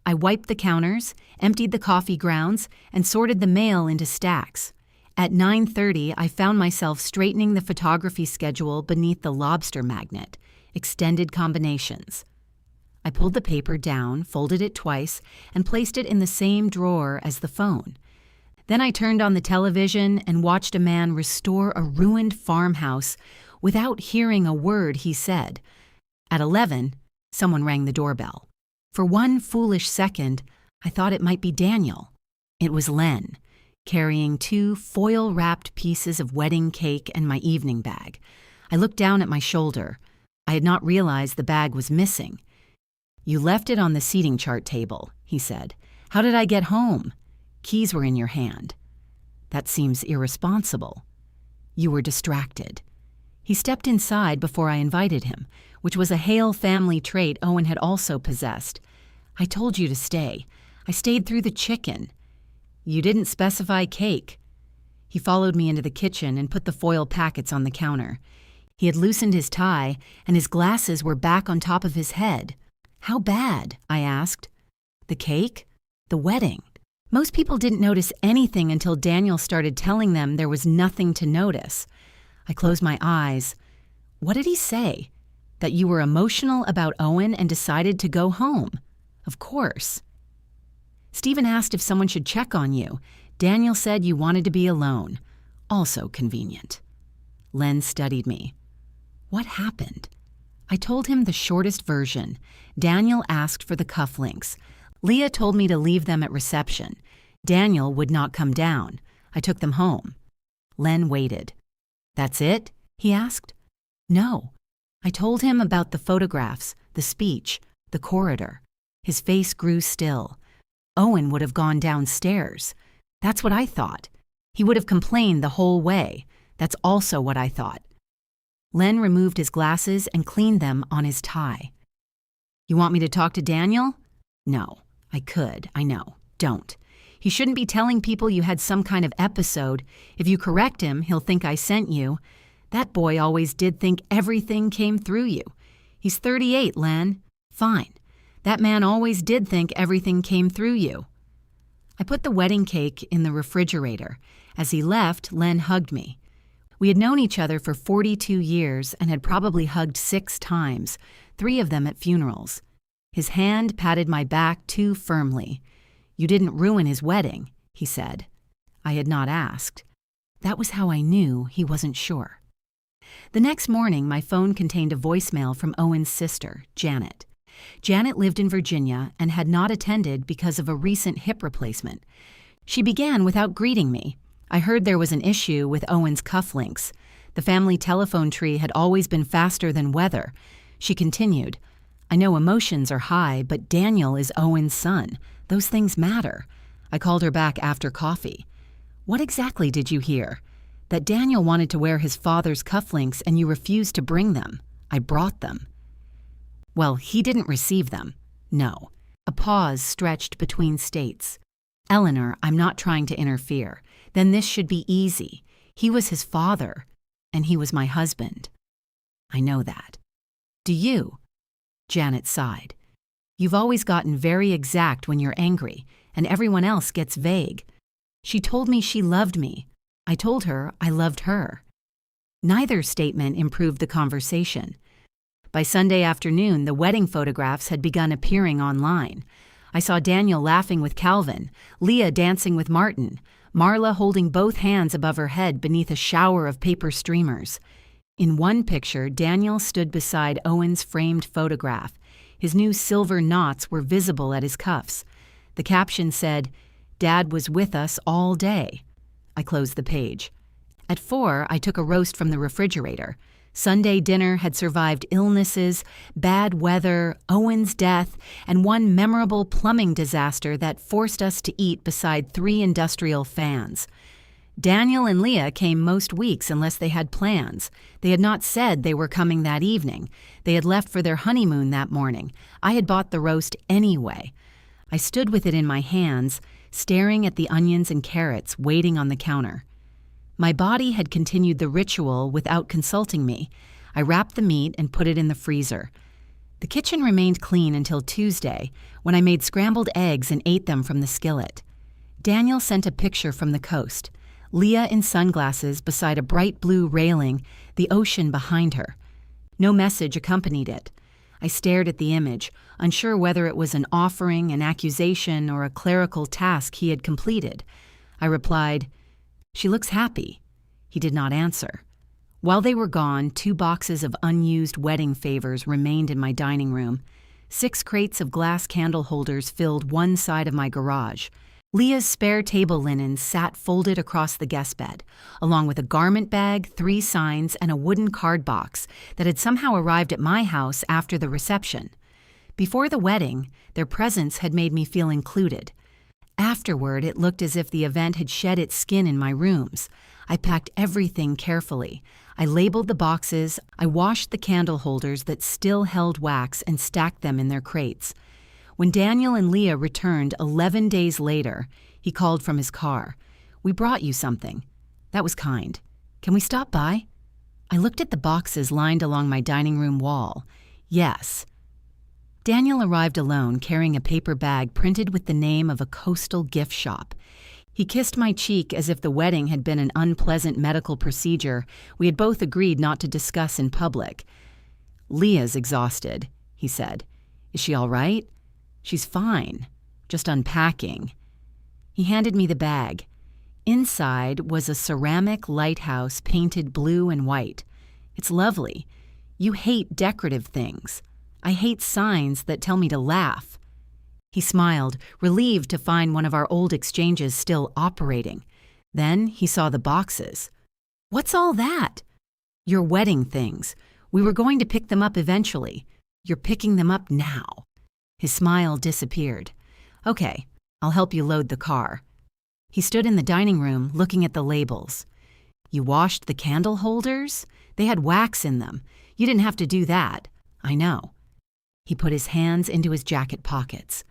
I wiped the counters, emptied the coffee grounds, and sorted the mail into stacks. At 9:30, I found myself straightening the photography schedule beneath the lobster magnet, extended combinations. I pulled the paper down, folded it twice, and placed it in the same drawer as the phone. Then I turned on the television and watched a man restore a ruined farmhouse without hearing a word he said. At 11, someone rang the doorbell. For one foolish second, I thought it might be Daniel. It was Len, carrying 2 foil-wrapped pieces of wedding cake and my evening bag. I looked down at my shoulder. I had not realized the bag was missing. "You left it on the seating chart table," he said. "How did I get home? Keys were in your hand." "That seems irresponsible." "You were distracted." He stepped inside before I invited him, which was a Hale family trait Owen had also possessed. "I told you to stay. I stayed through the chicken." "You didn't specify cake." He followed me into the kitchen and put the foil packets on the counter. He had loosened his tie, and his glasses were back on top of his head. "How bad?" I asked. "The cake? The wedding." Most people didn't notice anything until Daniel started telling them there was nothing to notice. I closed my eyes. "What did he say? That you were emotional about Owen and decided to go home?" "Of course." "Stephen asked if someone should check on you. Daniel said you wanted to be alone. Also convenient." Len studied me. "What happened?" I told him the shortest version. Daniel asked for the cufflinks. Leah told me to leave them at reception. Daniel would not come down. I took them home. Len waited. "That's it?" he asked. "No." I told him about the photographs, the speech, the corridor. His face grew still. Owen would have gone downstairs. That's what I thought. He would have complained the whole way. That's also what I thought. Len removed his glasses and cleaned them on his tie. "You want me to talk to Daniel?" "No. I could, I know. Don't. He shouldn't be telling people you had some kind of episode. If you correct him, he'll think I sent you. That boy always did think everything came through you. He's 38, Len. Fine. That man always did think everything came through you." I put the wedding cake in the refrigerator. As he left, Len hugged me. We had known each other for 42 years and had probably hugged 6 times, 3 of them at funerals. His hand patted my back too firmly. "You didn't ruin his wedding," he said. I had not asked. That was how I knew he wasn't sure. The next morning, my phone contained a voicemail from Owen's sister, Janet. Janet lived in Virginia and had not attended because of a recent hip replacement. She began without greeting me. I heard there was an issue with Owen's cufflinks. The family telephone tree had always been faster than weather. She continued, "I know emotions are high, but Daniel is Owen's son. Those things matter." I called her back after coffee. "What exactly did you hear?" "That Daniel wanted to wear his father's cufflinks and you refused to bring them. I brought them." "Well, he didn't receive them." "No." A pause stretched between states. "Eleanor, I'm not trying to interfere. Then this should be easy. He was his father, and he was my husband." "I know that." "Do you?" Janet sighed. "You've always gotten very exact when you're angry, and everyone else gets vague. She told me she loved me. I told her I loved her." Neither statement improved the conversation. By Sunday afternoon, the wedding photographs had begun appearing online. I saw Daniel laughing with Calvin, Leah dancing with Martin, Marla holding both hands above her head beneath a shower of paper streamers. In one picture, Daniel stood beside Owen's framed photograph. His new silver knots were visible at his cuffs. The caption said, "Dad was with us all day." I closed the page. At 4, I took a roast from the refrigerator. Sunday dinner had survived illnesses, bad weather, Owen's death, and one memorable plumbing disaster that forced us to eat beside 3 industrial fans. Daniel and Leah came most weeks unless they had plans. They had not said they were coming that evening. They had left for their honeymoon that morning. I had bought the roast anyway. I stood with it in my hands, staring at the onions and carrots waiting on the counter. My body had continued the ritual without consulting me. I wrapped the meat and put it in the freezer. The kitchen remained clean until Tuesday, when I made scrambled eggs and ate them from the skillet. Daniel sent a picture from the coast. Leah in sunglasses beside a bright blue railing, the ocean behind her. No message accompanied it. I stared at the image, unsure whether it was an offering, an accusation, or a clerical task he had completed. I replied, "She looks happy." He did not answer. While they were gone, 2 boxes of unused wedding favors remained in my dining room. 6 crates of glass candle holders filled one side of my garage. Leah's spare table linens sat folded across the guest bed, along with a garment bag, 3 signs, and a wooden card box that had somehow arrived at my house after the reception. Before the wedding, their presence had made me feel included. Afterward, it looked as if the event had shed its skin in my rooms. I packed everything carefully. I labeled the boxes, I washed the candle holders that still held wax and stacked them in their crates. When Daniel and Leah returned 11 days later, he called from his car. "We brought you something." "That was kind. Can we stop by?" I looked at the boxes lined along my dining room wall. Yes. Daniel arrived alone, carrying a paper bag printed with the name of a coastal gift shop. He kissed my cheek as if the wedding had been an unpleasant medical procedure we had both agreed not to discuss in public. "Leah's exhausted," he said. "Is she all right?" "She's fine, just unpacking." He handed me the bag. Inside was a ceramic lighthouse painted blue and white. "It's lovely. You hate decorative things. I hate signs that tell me to laugh." He smiled, relieved to find one of our old exchanges still operating. Then he saw the boxes. "What's all that?" "Your wedding things. We were going to pick them up eventually. You're picking them up now." His smile disappeared. "Okay, I'll help you load the car." He stood in the dining room looking at the labels. "You washed the candle holders? They had wax in them. You didn't have to do that." "I know." He put his hands into his jacket pockets.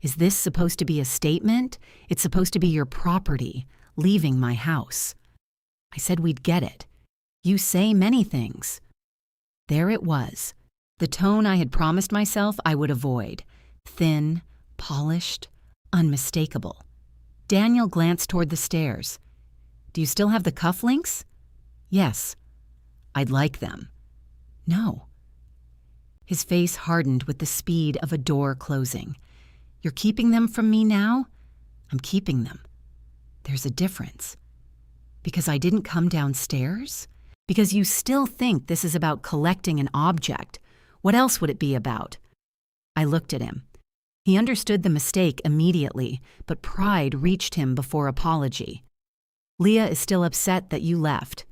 "Is this supposed to be a statement? It's supposed to be your property, leaving my house." I said we'd get it. "You say many things." There it was, the tone I had promised myself I would avoid. Thin, polished, unmistakable. Daniel glanced toward the stairs. "Do you still have the cufflinks?" "Yes." "I'd like them." "No." His face hardened with the speed of a door closing. "You're keeping them from me now?" "I'm keeping them." "There's a difference." "Because I didn't come downstairs? Because you still think this is about collecting an object? What else would it be about?" I looked at him. He understood the mistake immediately, but pride reached him before apology. "Leah is still upset that you left."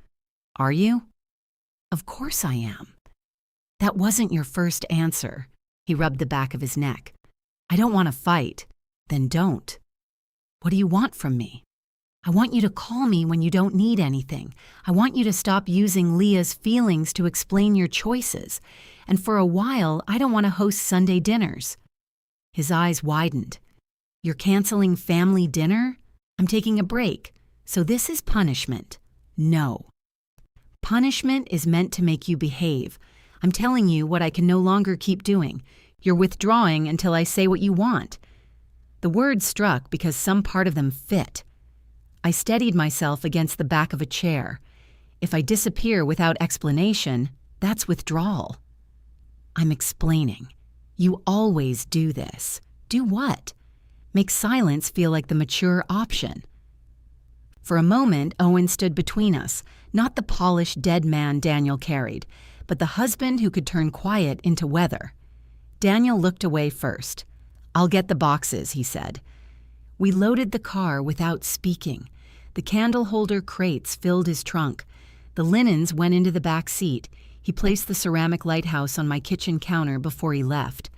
"Are you?" "Of course I am." "That wasn't your first answer." He rubbed the back of his neck. "I don't want to fight." "Then don't." "What do you want from me?" "I want you to call me when you don't need anything. I want you to stop using Leah's feelings to explain your choices. And for a while, I don't want to host Sunday dinners." His eyes widened. "You're canceling family dinner?" "I'm taking a break. So this is punishment." "No." "Punishment is meant to make you behave. I'm telling you what I can no longer keep doing. You're withdrawing until I say what you want." The words struck because some part of them fit. I steadied myself against the back of a chair. If I disappear without explanation, that's withdrawal. "I'm explaining. You always do this." "Do what?" "Make silence feel like the mature option." For a moment, Owen stood between us, not the polished dead man Daniel carried, but the husband who could turn quiet into weather. Daniel looked away first. "I'll get the boxes," he said. We loaded the car without speaking. The candle holder crates filled his trunk. The linens went into the back seat. He placed the ceramic lighthouse on my kitchen counter before he left.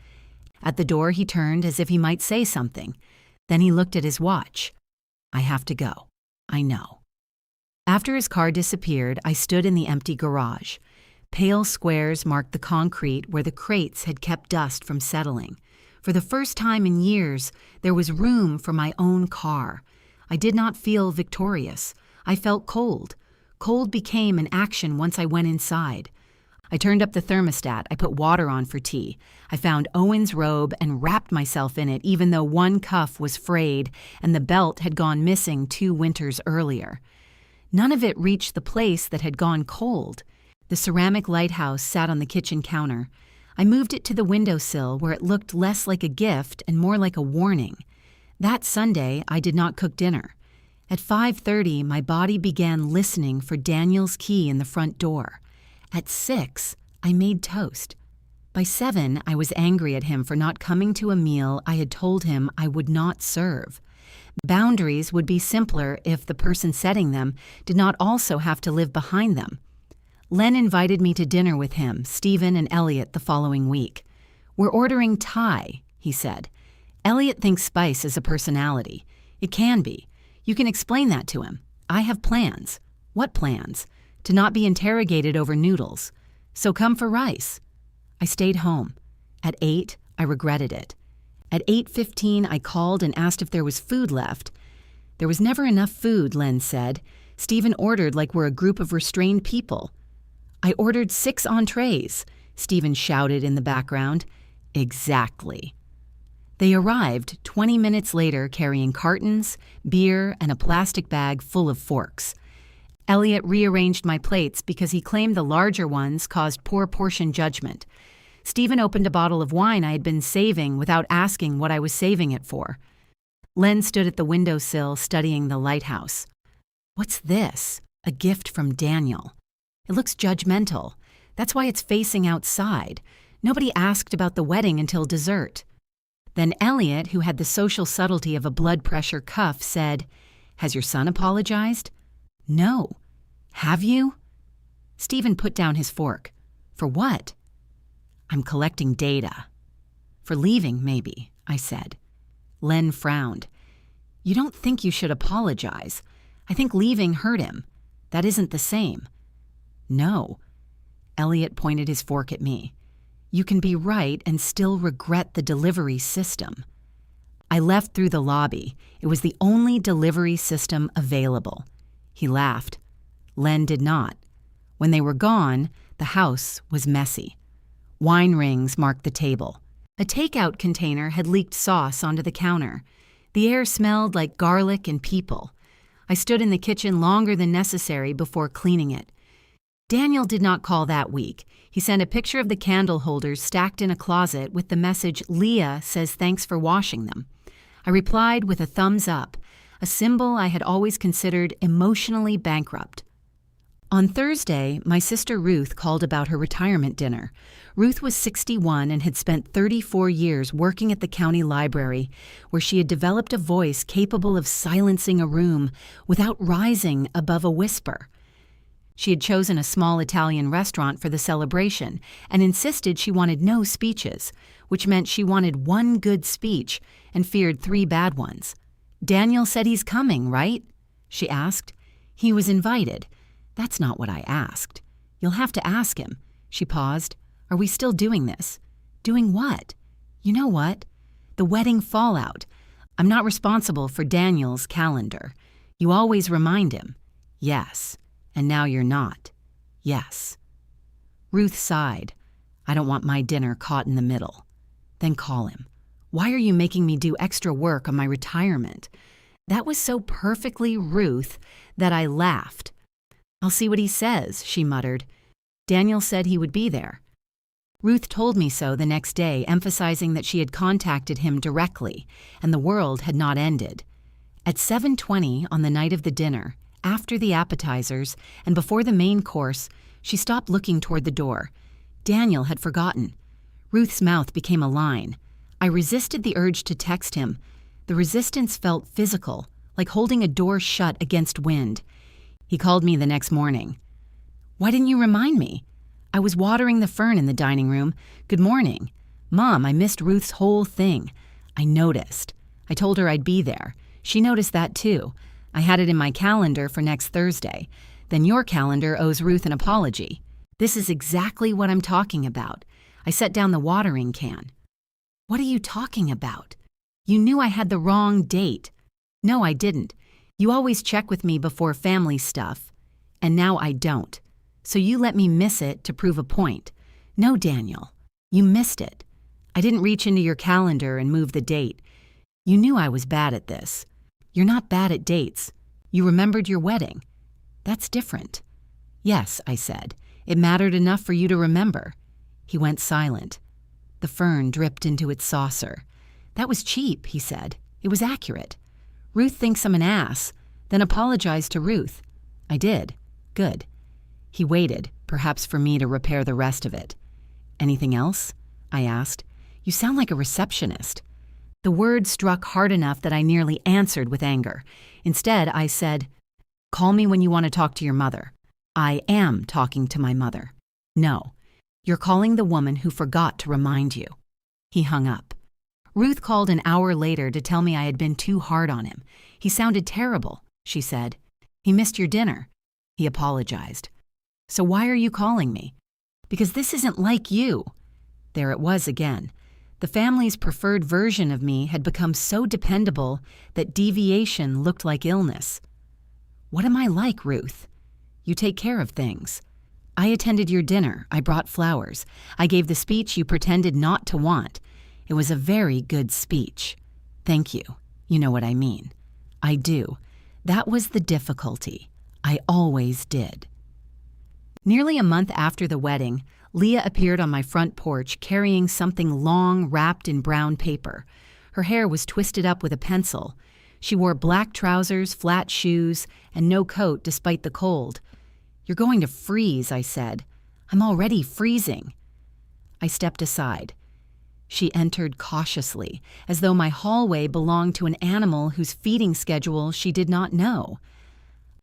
At the door, he turned as if he might say something. Then he looked at his watch. I have to go. I know. After his car disappeared, I stood in the empty garage. Pale squares marked the concrete where the crates had kept dust from settling. For the first time in years, there was room for my own car. I did not feel victorious. I felt cold. Cold became an action once I went inside. I turned up the thermostat. I put water on for tea. I found Owen's robe and wrapped myself in it, even though one cuff was frayed and the belt had gone missing 2 winters earlier. None of it reached the place that had gone cold. The ceramic lighthouse sat on the kitchen counter. I moved it to the windowsill where it looked less like a gift and more like a warning. That Sunday, I did not cook dinner. At 5:30, my body began listening for Daniel's key in the front door. At 6, I made toast. By 7, I was angry at him for not coming to a meal I had told him I would not serve. Boundaries would be simpler if the person setting them did not also have to live behind them. Len invited me to dinner with him, Stephen, and Elliot the following week. We're ordering Thai, he said. Elliot thinks spice is a personality. It can be. You can explain that to him. I have plans. What plans? To not be interrogated over noodles. So come for rice. I stayed home. At 8, I regretted it. At 8:15, I called and asked if there was food left. There was never enough food, Len said. Stephen ordered like we're a group of restrained people. I ordered 6 entrees, Stephen shouted in the background. Exactly. They arrived 20 minutes later carrying cartons, beer, and a plastic bag full of forks. Elliot rearranged my plates because he claimed the larger ones caused poor portion judgment. Stephen opened a bottle of wine I had been saving without asking what I was saving it for. Len stood at the windowsill studying the lighthouse. What's this? A gift from Daniel. It looks judgmental. That's why it's facing outside. Nobody asked about the wedding until dessert. Then Elliot, who had the social subtlety of a blood pressure cuff, said, Has your son apologized? No. Have you? Stephen put down his fork. For what? I'm collecting data. For leaving, maybe, I said. Len frowned. You don't think you should apologize. I think leaving hurt him. That isn't the same. No. Elliot pointed his fork at me. You can be right and still regret the delivery system. I left through the lobby. It was the only delivery system available. He laughed. Len did not. When they were gone, the house was messy. Wine rings marked the table. A takeout container had leaked sauce onto the counter. The air smelled like garlic and people. I stood in the kitchen longer than necessary before cleaning it. Daniel did not call that week. He sent a picture of the candle holders stacked in a closet with the message, Leah says thanks for washing them. I replied with a thumbs up, a symbol I had always considered emotionally bankrupt. On Thursday, my sister Ruth called about her retirement dinner. Ruth was 61 and had spent 34 years working at the county library, where she had developed a voice capable of silencing a room without rising above a whisper. She had chosen a small Italian restaurant for the celebration and insisted she wanted no speeches, which meant she wanted 1 good speech and feared 3 bad ones. Daniel said he's coming, right? She asked. He was invited. That's not what I asked. You'll have to ask him. She paused. Are we still doing this? Doing what? You know what? The wedding fallout. I'm not responsible for Daniel's calendar. You always remind him. Yes. And now you're not. Yes. Ruth sighed. I don't want my dinner caught in the middle. Then call him. Why are you making me do extra work on my retirement? That was so perfectly Ruth that I laughed. I'll see what he says, she muttered. Daniel said he would be there. Ruth told me so the next day, emphasizing that she had contacted him directly, and the world had not ended. At 7:20 on the night of the dinner, after the appetizers and before the main course, she stopped looking toward the door. Daniel had forgotten. Ruth's mouth became a line. I resisted the urge to text him. The resistance felt physical, like holding a door shut against wind. He called me the next morning. Why didn't you remind me? I was watering the fern in the dining room. Good morning. Mom, I missed Ruth's whole thing. I noticed. I told her I'd be there. She noticed that too. I had it in my calendar for next Thursday. Then your calendar owes Ruth an apology. This is exactly what I'm talking about. I set down the watering can. What are you talking about? You knew I had the wrong date. No, I didn't. You always check with me before family stuff. And now I don't. So you let me miss it to prove a point. No, Daniel. You missed it. I didn't reach into your calendar and move the date. You knew I was bad at this. You're not bad at dates. You remembered your wedding. That's different. Yes, I said. It mattered enough for you to remember. He went silent. The fern dripped into its saucer. That was cheap, he said. It was accurate. Ruth thinks I'm an ass. Then apologize to Ruth. I did. Good. He waited, perhaps for me to repair the rest of it. Anything else? I asked. You sound like a receptionist. The word struck hard enough that I nearly answered with anger. Instead, I said, call me when you want to talk to your mother. I am talking to my mother. No, you're calling the woman who forgot to remind you. He hung up. Ruth called an hour later to tell me I had been too hard on him. He sounded terrible, she said. He missed your dinner. He apologized. So why are you calling me? Because this isn't like you. There it was again. The family's preferred version of me had become so dependable that deviation looked like illness. What am I like, Ruth? You take care of things. I attended your dinner. I brought flowers. I gave the speech you pretended not to want. It was a very good speech. Thank you. You know what I mean. I do. That was the difficulty. I always did. Nearly a month after the wedding, Leah appeared on my front porch carrying something long wrapped in brown paper. Her hair was twisted up with a pencil. She wore black trousers, flat shoes, and no coat despite the cold. You're going to freeze, I said. I'm already freezing. I stepped aside. She entered cautiously, as though my hallway belonged to an animal whose feeding schedule she did not know.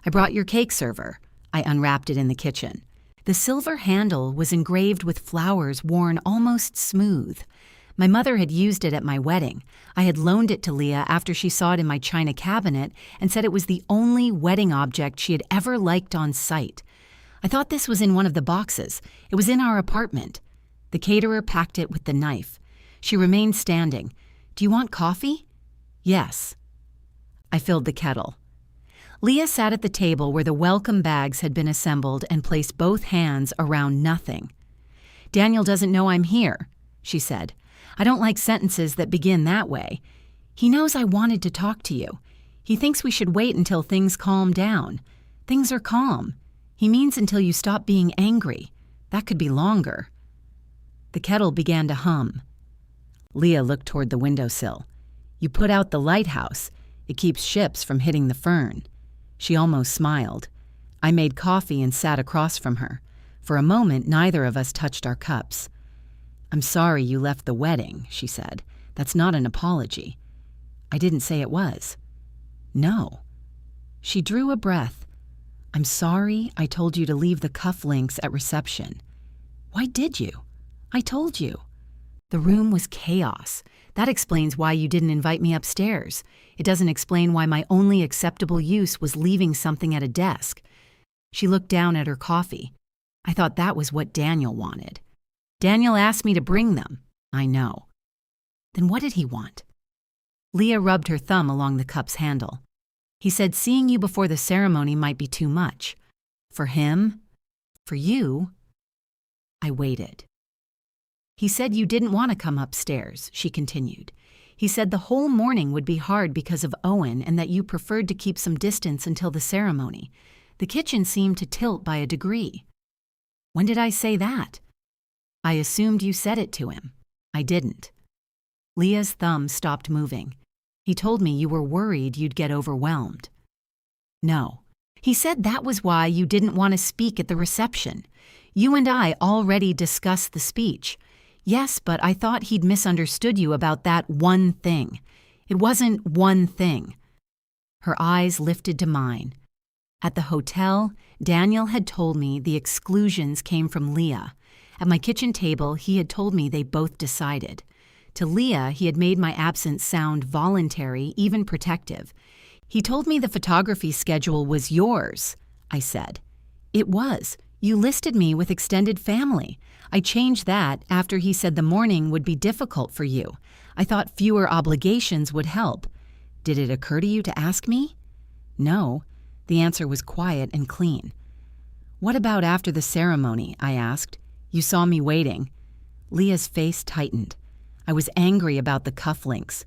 I brought your cake server. I unwrapped it in the kitchen. The silver handle was engraved with flowers worn almost smooth. My mother had used it at my wedding. I had loaned it to Leah after she saw it in my china cabinet and said it was the only wedding object she had ever liked on sight. I thought this was in one of the boxes. It was in our apartment. The caterer packed it with the knife. She remained standing. Do you want coffee? Yes. I filled the kettle. Leah sat at the table where the welcome bags had been assembled and placed both hands around nothing. Daniel doesn't know I'm here, she said. I don't like sentences that begin that way. He knows I wanted to talk to you. He thinks we should wait until things calm down. Things are calm. He means until you stop being angry. That could be longer. The kettle began to hum. Leah looked toward the windowsill. You put out the lighthouse. It keeps ships from hitting the fern. She almost smiled. I made coffee and sat across from her. For a moment, neither of us touched our cups. I'm sorry you left the wedding, she said. That's not an apology. I didn't say it was. No. She drew a breath. I'm sorry I told you to leave the cufflinks at reception. Why did you? I told you. The room was chaos. That explains why you didn't invite me upstairs. It doesn't explain why my only acceptable use was leaving something at a desk. She looked down at her coffee. I thought that was what Daniel wanted. Daniel asked me to bring them. I know. Then what did he want? Leah rubbed her thumb along the cup's handle. He said seeing you before the ceremony might be too much. For him? For you? I waited. He said you didn't want to come upstairs, she continued. He said the whole morning would be hard because of Owen and that you preferred to keep some distance until the ceremony. The kitchen seemed to tilt by a degree. When did I say that? I assumed you said it to him. I didn't. Leah's thumb stopped moving. He told me you were worried you'd get overwhelmed. No. He said that was why you didn't want to speak at the reception. You and I already discussed the speech. Yes, but I thought he'd misunderstood you about that one thing. It wasn't one thing. Her eyes lifted to mine. At the hotel, Daniel had told me the exclusions came from Leah. At my kitchen table, he had told me they both decided. To Leah, he had made my absence sound voluntary, even protective. He told me the photography schedule was yours, I said. It was. You listed me with extended family. I changed that after he said the morning would be difficult for you. I thought fewer obligations would help. Did it occur to you to ask me? No. The answer was quiet and clean. What about after the ceremony? I asked. You saw me waiting. Leah's face tightened. I was angry about the cufflinks.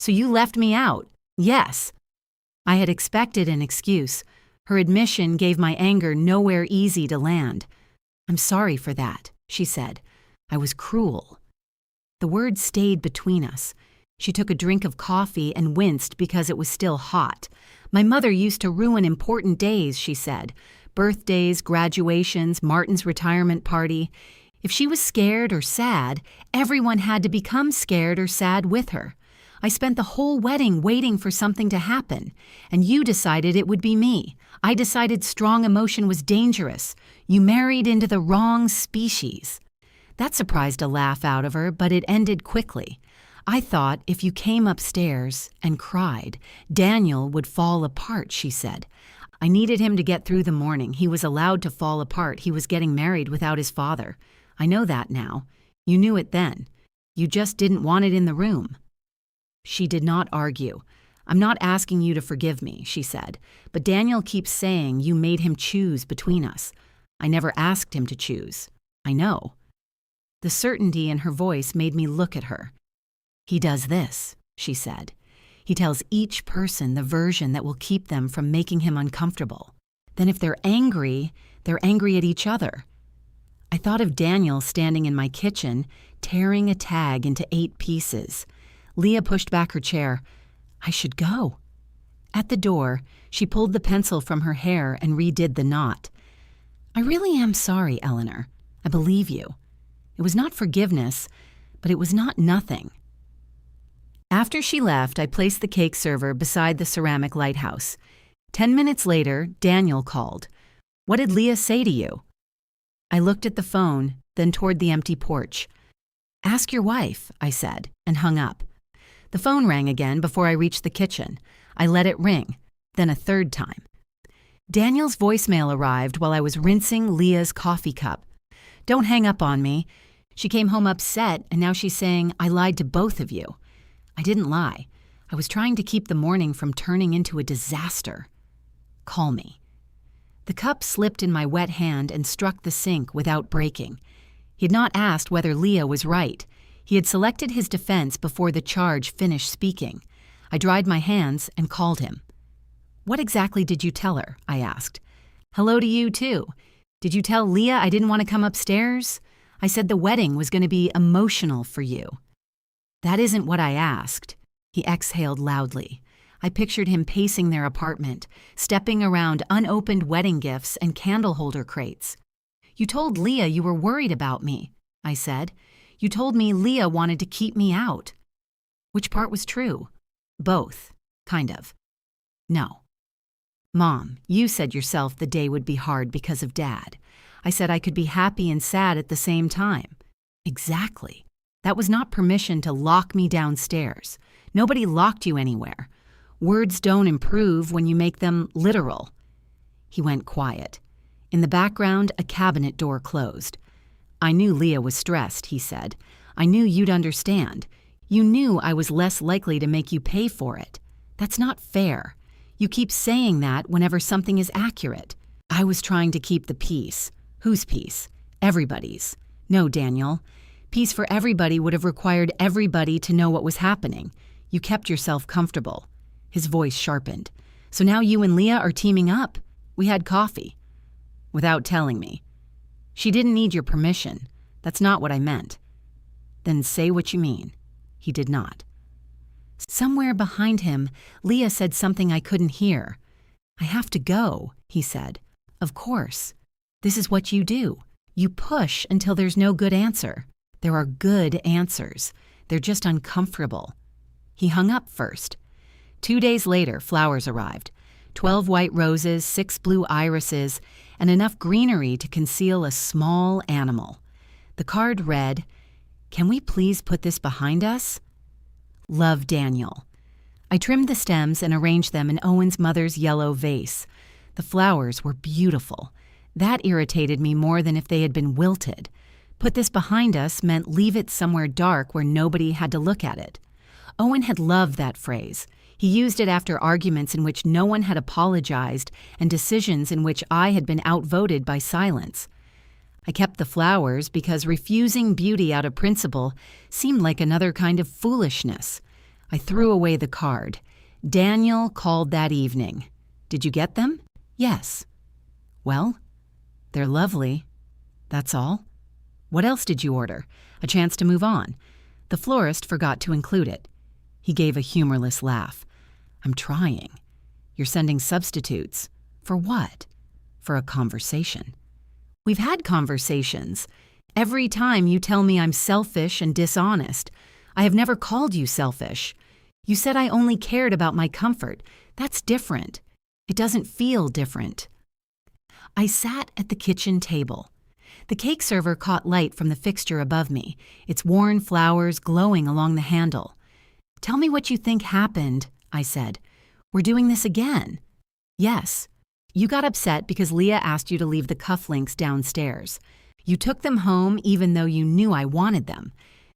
So you left me out? Yes. I had expected an excuse. Her admission gave my anger nowhere easy to land. I'm sorry for that, she said. I was cruel. The words stayed between us. She took a drink of coffee and winced because it was still hot. My mother used to ruin important days, she said. Birthdays, graduations, Martin's retirement party. If she was scared or sad, everyone had to become scared or sad with her. I spent the whole wedding waiting for something to happen, and you decided it would be me. I decided strong emotion was dangerous. You married into the wrong species. That surprised a laugh out of her, but it ended quickly. I thought if you came upstairs and cried, Daniel would fall apart, she said. I needed him to get through the morning. He was allowed to fall apart. He was getting married without his father. I know that now. You knew it then. You just didn't want it in the room. She did not argue. I'm not asking you to forgive me, she said, but Daniel keeps saying you made him choose between us. I never asked him to choose. I know. The certainty in her voice made me look at her. He does this, she said. He tells each person the version that will keep them from making him uncomfortable. Then if they're angry at each other. I thought of Daniel standing in my kitchen, tearing a tag into 8 pieces. Leah pushed back her chair. I should go. At the door, she pulled the pencil from her hair and redid the knot. I really am sorry, Eleanor. I believe you. It was not forgiveness, but it was not nothing. After she left, I placed the cake server beside the ceramic lighthouse. 10 minutes later, Daniel called. What did Leah say to you? I looked at the phone, then toward the empty porch. Ask your wife, I said, and hung up. The phone rang again before I reached the kitchen. I let it ring, then a third time. Daniel's voicemail arrived while I was rinsing Leah's coffee cup. Don't hang up on me. She came home upset, and now she's saying I lied to both of you. I didn't lie. I was trying to keep the morning from turning into a disaster. Call me. The cup slipped in my wet hand and struck the sink without breaking. He had not asked whether Leah was right. He had selected his defense before the charge finished speaking. I dried my hands and called him. What exactly did you tell her? I asked. Hello to you, too. Did you tell Leah I didn't want to come upstairs? I said the wedding was going to be emotional for you. That isn't what I asked. He exhaled loudly. I pictured him pacing their apartment, stepping around unopened wedding gifts and candle holder crates. You told Leah you were worried about me, I said. You told me Leah wanted to keep me out. Which part was true? Both, kind of. No. Mom, you said yourself the day would be hard because of Dad. I said I could be happy and sad at the same time. Exactly. That was not permission to lock me downstairs. Nobody locked you anywhere. Words don't improve when you make them literal. He went quiet. In the background, a cabinet door closed. I knew Leah was stressed, he said. I knew you'd understand. You knew I was less likely to make you pay for it. That's not fair. You keep saying that whenever something is accurate. I was trying to keep the peace. Whose peace? Everybody's. No, Daniel. Peace for everybody would have required everybody to know what was happening. You kept yourself comfortable. His voice sharpened. So now you and Leah are teaming up. We had coffee. Without telling me. She didn't need your permission. That's not what I meant. Then say what you mean. He did not. Somewhere behind him, Leah said something I couldn't hear. I have to go, he said. Of course. This is what you do. You push until there's no good answer. There are good answers. They're just uncomfortable. He hung up first. 2 days later, flowers arrived. 12 white roses, 6 blue irises, and enough greenery to conceal a small animal. The card read, "Can we please put this behind us? Love, Daniel." I trimmed the stems and arranged them in Owen's mother's yellow vase. The flowers were beautiful. That irritated me more than if they had been wilted. Put this behind us meant leave it somewhere dark where nobody had to look at it. Owen had loved that phrase. He used it after arguments in which no one had apologized and decisions in which I had been outvoted by silence. I kept the flowers because refusing beauty out of principle seemed like another kind of foolishness. I threw away the card. Daniel called that evening. "Did you get them?" "Yes." "Well, they're lovely. That's all." "What else did you order?" A chance to move on. The florist forgot to include it. He gave a humorless laugh. "I'm trying. You're sending substitutes. For what?" "For a conversation." "We've had conversations. Every time you tell me I'm selfish and dishonest. I have never called you selfish. You said I only cared about my comfort. That's different. It doesn't feel different." I sat at the kitchen table. The cake server caught light from the fixture above me, its worn flowers glowing along the handle. "Tell me what you think happened," I said. "We're doing this again." "Yes. You got upset because Leah asked you to leave the cufflinks downstairs. You took them home even though you knew I wanted them.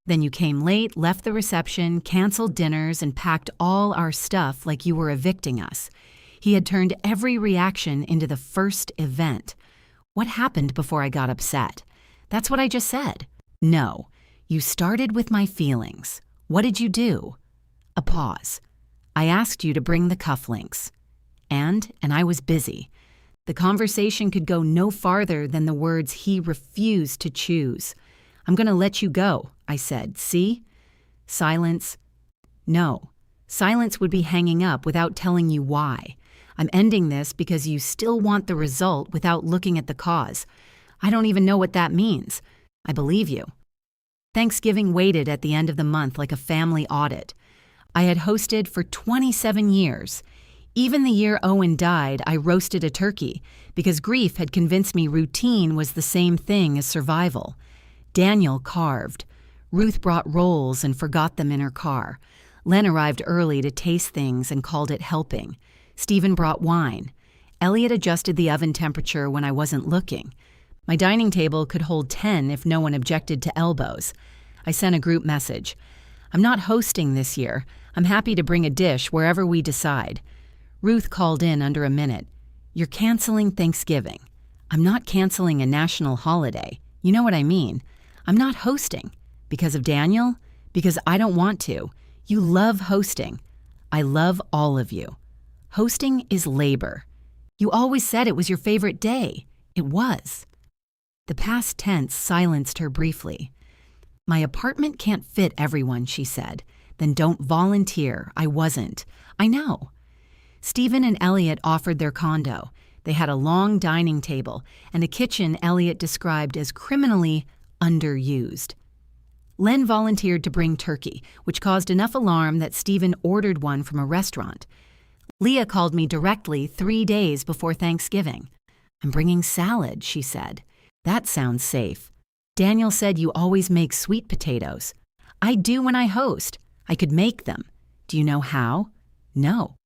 Then you came late, left the reception, canceled dinners, and packed all our stuff like you were evicting us." He had turned every reaction into the first event. "What happened before I got upset?" "That's what I just said." "No. You started with my feelings. What did you do?" A pause. "I asked you to bring the cufflinks. And I was busy." The conversation could go no farther than the words he refused to choose. "I'm going to let you go," I said. "See?" Silence. "No. Silence would be hanging up without telling you why. I'm ending this because you still want the result without looking at the cause. I don't even know what that means." I believe you. Thanksgiving waited at the end of the month like a family audit. I had hosted for 27 years. Even the year Owen died, I roasted a turkey because grief had convinced me routine was the same thing as survival. Daniel carved. Ruth brought rolls and forgot them in her car. Len arrived early to taste things and called it helping. Stephen brought wine. Elliot adjusted the oven temperature when I wasn't looking. My dining table could hold 10 if no one objected to elbows. I sent a group message. "I'm not hosting this year. I'm happy to bring a dish wherever we decide." Ruth called in under a minute. "You're canceling Thanksgiving." "I'm not canceling a national holiday. You know what I mean. I'm not hosting." "Because of Daniel?" "Because I don't want to. You love hosting." "I love all of you." "Hosting is labor." "You always said it was your favorite day." "It was." The past tense silenced her briefly. "My apartment can't fit everyone," she said. "Then don't volunteer. I wasn't." "I know." Stephen and Elliot offered their condo. They had a long dining table and a kitchen Elliot described as criminally underused. Len volunteered to bring turkey, which caused enough alarm that Stephen ordered one from a restaurant. Leah called me directly 3 days before Thanksgiving. "I'm bringing salad," she said. "That sounds safe." "Daniel said you always make sweet potatoes." "I do when I host. I could make them." "Do you know how?" "No."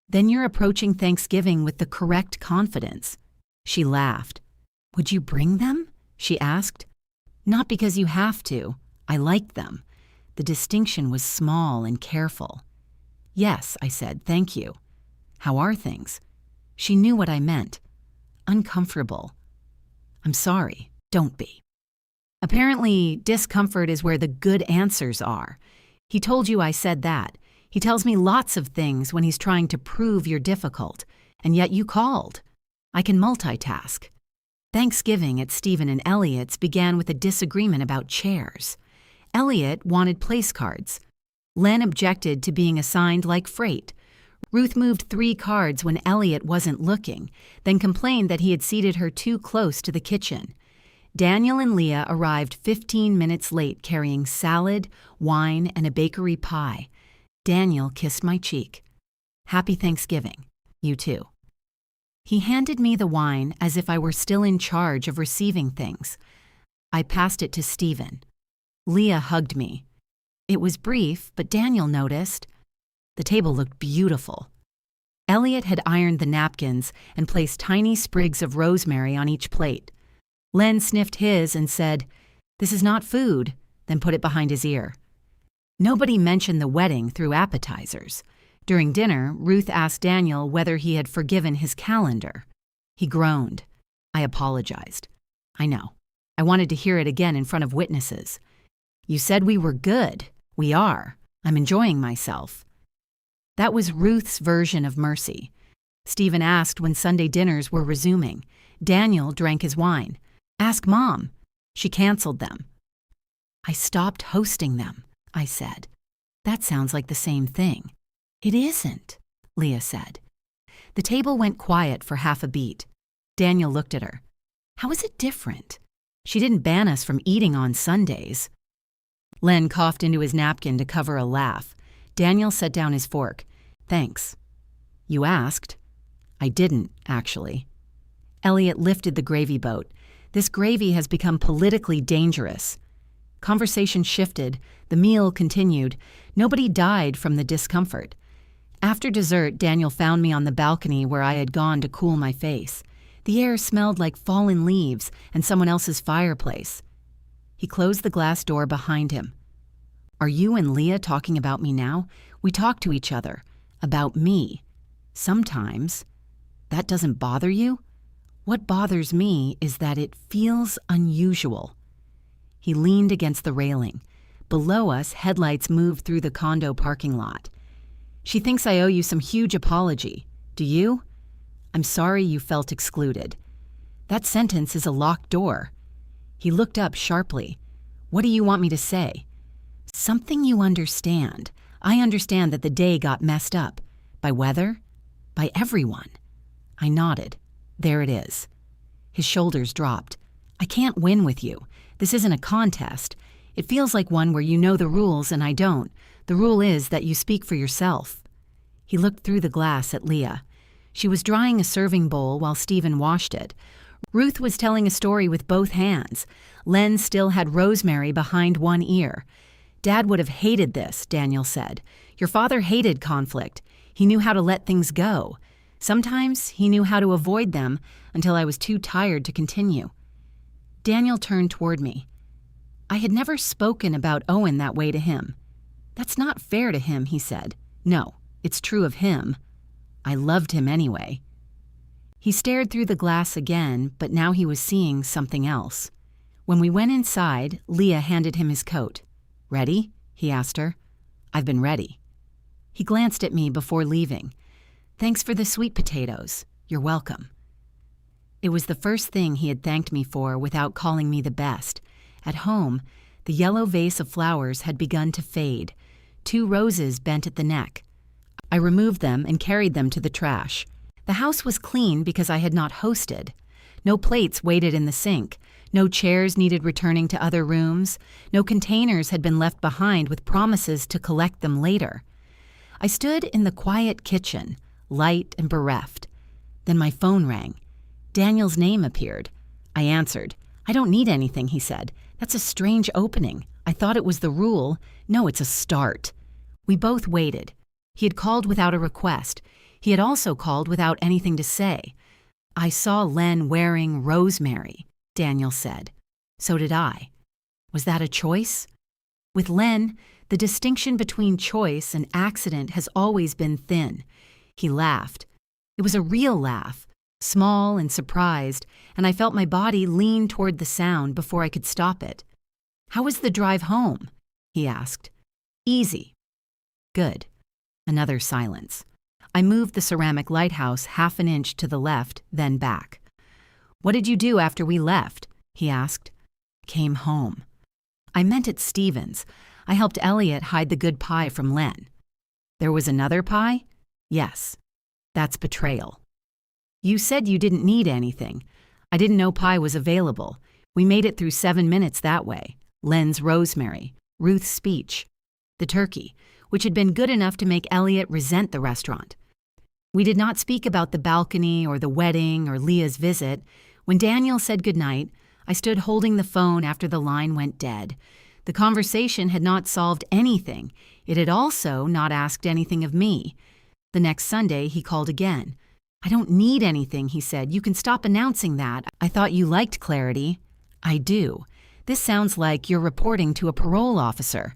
"Then you're approaching Thanksgiving with the correct confidence." She laughed. "Would you bring them?" she asked. "Not because you have to. I like them." The distinction was small and careful. "Yes," I said, "thank you." "How are things?" She knew what I meant. Uncomfortable. "I'm sorry. Don't be." Apparently, discomfort is where the good answers are. He told you I said that. He tells me lots of things when he's trying to prove you're difficult, and yet you called. I can multitask. Thanksgiving at Stephen and Elliot's began with a disagreement about chairs. Elliot wanted place cards. Len objected to being assigned like freight. Ruth moved 3 cards when Elliot wasn't looking, then complained that he had seated her too close to the kitchen. Daniel and Leah arrived 15 minutes late carrying salad, wine, and a bakery pie. Daniel kissed my cheek. "Happy Thanksgiving." "You too." He handed me the wine as if I were still in charge of receiving things. I passed it to Stephen. Leah hugged me. It was brief, but Daniel noticed. The table looked beautiful. Elliot had ironed the napkins and placed tiny sprigs of rosemary on each plate. Len sniffed his and said, "This is not food," then put it behind his ear. Nobody mentioned the wedding through appetizers. During dinner, Ruth asked Daniel whether he had forgiven his calendar. He groaned. I apologized. I know. I wanted to hear it again in front of witnesses. You said we were good. We are. I'm enjoying myself. That was Ruth's version of mercy. Stephen asked when Sunday dinners were resuming. Daniel drank his wine. Ask Mom. She canceled them. I stopped hosting them, I said. That sounds like the same thing. It isn't, Leah said. The table went quiet for half a beat. Daniel looked at her. How is it different? She didn't ban us from eating on Sundays. Len coughed into his napkin to cover a laugh. Daniel set down his fork. Thanks. You asked? I didn't, actually. Elliot lifted the gravy boat. This gravy has become politically dangerous. Conversation shifted. The meal continued. Nobody died from the discomfort. After dessert, Daniel found me on the balcony where I had gone to cool my face. The air smelled like fallen leaves and someone else's fireplace. He closed the glass door behind him. Are you and Leah talking about me now? We talk to each other. About me. Sometimes. That doesn't bother you? What bothers me is that it feels unusual. He leaned against the railing. Below us, headlights moved through the condo parking lot. She thinks I owe you some huge apology. Do you? I'm sorry you felt excluded. That sentence is a locked door. He looked up sharply. What do you want me to say? Something you understand. I understand that the day got messed up. By weather? By everyone. I nodded. There it is. His shoulders dropped. I can't win with you. This isn't a contest. It feels like one where you know the rules and I don't. The rule is that you speak for yourself. He looked through the glass at Leah. She was drying a serving bowl while Stephen washed it. Ruth was telling a story with both hands. Len still had rosemary behind one ear. Dad would have hated this, Daniel said. Your father hated conflict. He knew how to let things go. Sometimes he knew how to avoid them until I was too tired to continue. Daniel turned toward me. I had never spoken about Owen that way to him. That's not fair to him, he said. No, it's true of him. I loved him anyway. He stared through the glass again, but now he was seeing something else. When we went inside, Leah handed him his coat. Ready? He asked her. I've been ready. He glanced at me before leaving. Thanks for the sweet potatoes. You're welcome. It was the first thing he had thanked me for without calling me the best. At home, the yellow vase of flowers had begun to fade. 2 roses bent at the neck. I removed them and carried them to the trash. The house was clean because I had not hosted. No plates waited in the sink. No chairs needed returning to other rooms. No containers had been left behind with promises to collect them later. I stood in the quiet kitchen, light and bereft. Then my phone rang. Daniel's name appeared. I answered. I don't need anything, he said. That's a strange opening. I thought it was the rule. No, it's a start. We both waited. He had called without a request. He had also called without anything to say. I saw Len wearing rosemary, Daniel said. So did I. Was that a choice? With Len, the distinction between choice and accident has always been thin. He laughed. It was a real laugh, small and surprised, and I felt my body lean toward the sound before I could stop it. How was the drive home? He asked. Easy. Good. Another silence. I moved the ceramic lighthouse half an inch to the left, then back. What did you do after we left? He asked. Came home. I meant at Stephen's. I helped Elliot hide the good pie from Len. There was another pie? Yes. That's betrayal. You said you didn't need anything. I didn't know pie was available. We made it through 7 minutes that way. Len's rosemary, Ruth's speech, the turkey, which had been good enough to make Elliot resent the restaurant. We did not speak about the balcony or the wedding or Leah's visit. When Daniel said goodnight, I stood holding the phone after the line went dead. The conversation had not solved anything. It had also not asked anything of me. The next Sunday, he called again. "I don't need anything," he said. "You can stop announcing that. I thought you liked clarity." "I do. This sounds like you're reporting to a parole officer."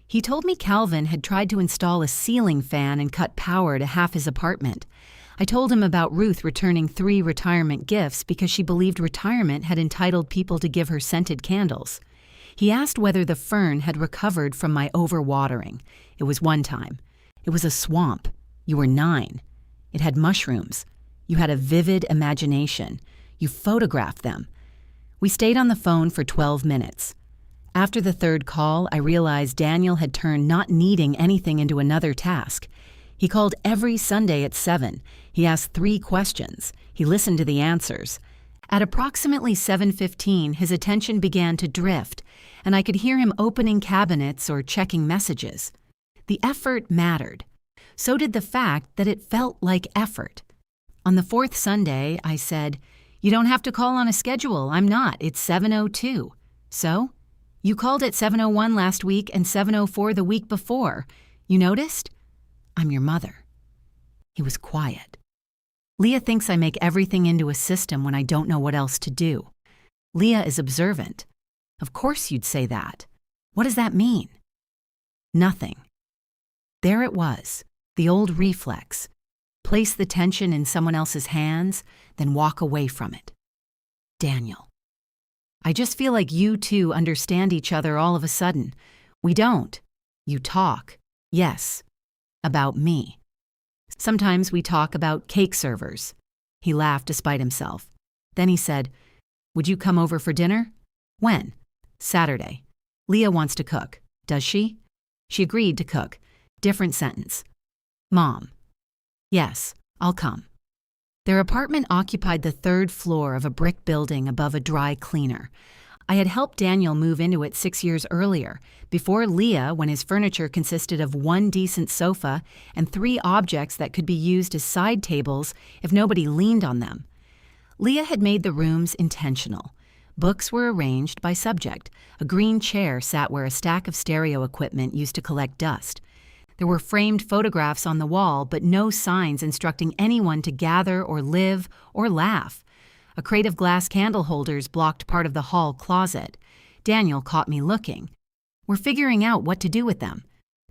He told me Calvin had tried to install a ceiling fan and cut power to half his apartment. I told him about Ruth returning 3 retirement gifts because she believed retirement had entitled people to give her scented candles. He asked whether the fern had recovered from my overwatering. It was one time. It was a swamp. You were 9. It had mushrooms. You had a vivid imagination. You photographed them. We stayed on the phone for 12 minutes. After the 3rd call, I realized Daniel had turned not needing anything into another task. He called every Sunday at 7. He asked 3 questions. He listened to the answers. At approximately 7:15, his attention began to drift, and I could hear him opening cabinets or checking messages. The effort mattered. So did the fact that it felt like effort. On the 4th Sunday, I said, "You don't have to call on a schedule. I'm not. It's 7:02. "So? You called at 7:01 last week and 7:04 the week before. You noticed? I'm your mother." He was quiet. Leah thinks I make everything into a system when I don't know what else to do. Leah is observant. Of course you'd say that. What does that mean? Nothing. There it was, the old reflex. Place the tension in someone else's hands, then walk away from it. Daniel. I just feel like you two understand each other all of a sudden. We don't. You talk, yes, about me. Sometimes we talk about cake servers. He laughed despite himself. Then he said, "Would you come over for dinner?" "When?" "Saturday. Leah wants to cook." "Does she?" "She agreed to cook." Different sentence. "Mom." "Yes, I'll come." Their apartment occupied the 3rd floor of a brick building above a dry cleaner. I had helped Daniel move into it 6 years earlier, before Leah, when his furniture consisted of 1 decent sofa and 3 objects that could be used as side tables if nobody leaned on them. Leah had made the rooms intentional. Books were arranged by subject. A green chair sat where a stack of stereo equipment used to collect dust. There were framed photographs on the wall, but no signs instructing anyone to gather or live or laugh. A crate of glass candle holders blocked part of the hall closet. Daniel caught me looking. "We're figuring out what to do with them."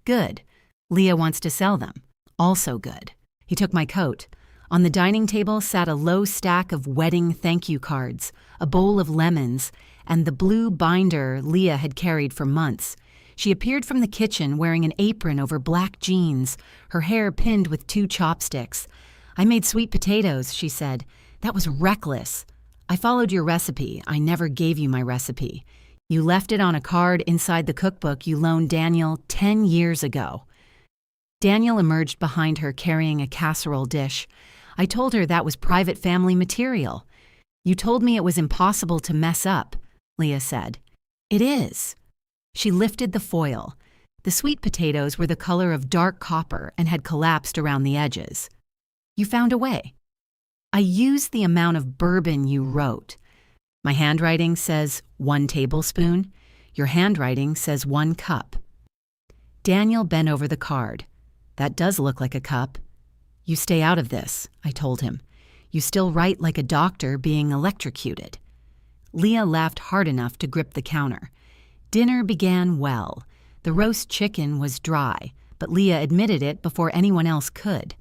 "Good. Leah wants to sell them." "Also good." He took my coat. On the dining table sat a low stack of wedding thank you cards, a bowl of lemons, and the blue binder Leah had carried for months. She appeared from the kitchen wearing an apron over black jeans, her hair pinned with 2 chopsticks. "I made sweet potatoes," she said. "That was reckless. I followed your recipe. I never gave you my recipe. You left it on a card inside the cookbook you loaned Daniel 10 years ago." Daniel emerged behind her carrying a casserole dish. I told her that was private family material. "You told me it was impossible to mess up," Leah said. "It is." She lifted the foil. The sweet potatoes were the color of dark copper and had collapsed around the edges. "You found a way." "I used the amount of bourbon you wrote. My handwriting says 1 tablespoon. Your handwriting says 1 cup. Daniel bent over the card. "That does look like a cup." "You stay out of this," I told him. "You still write like a doctor being electrocuted." Leah laughed hard enough to grip the counter. Dinner began well. The roast chicken was dry, but Leah admitted it before anyone else could.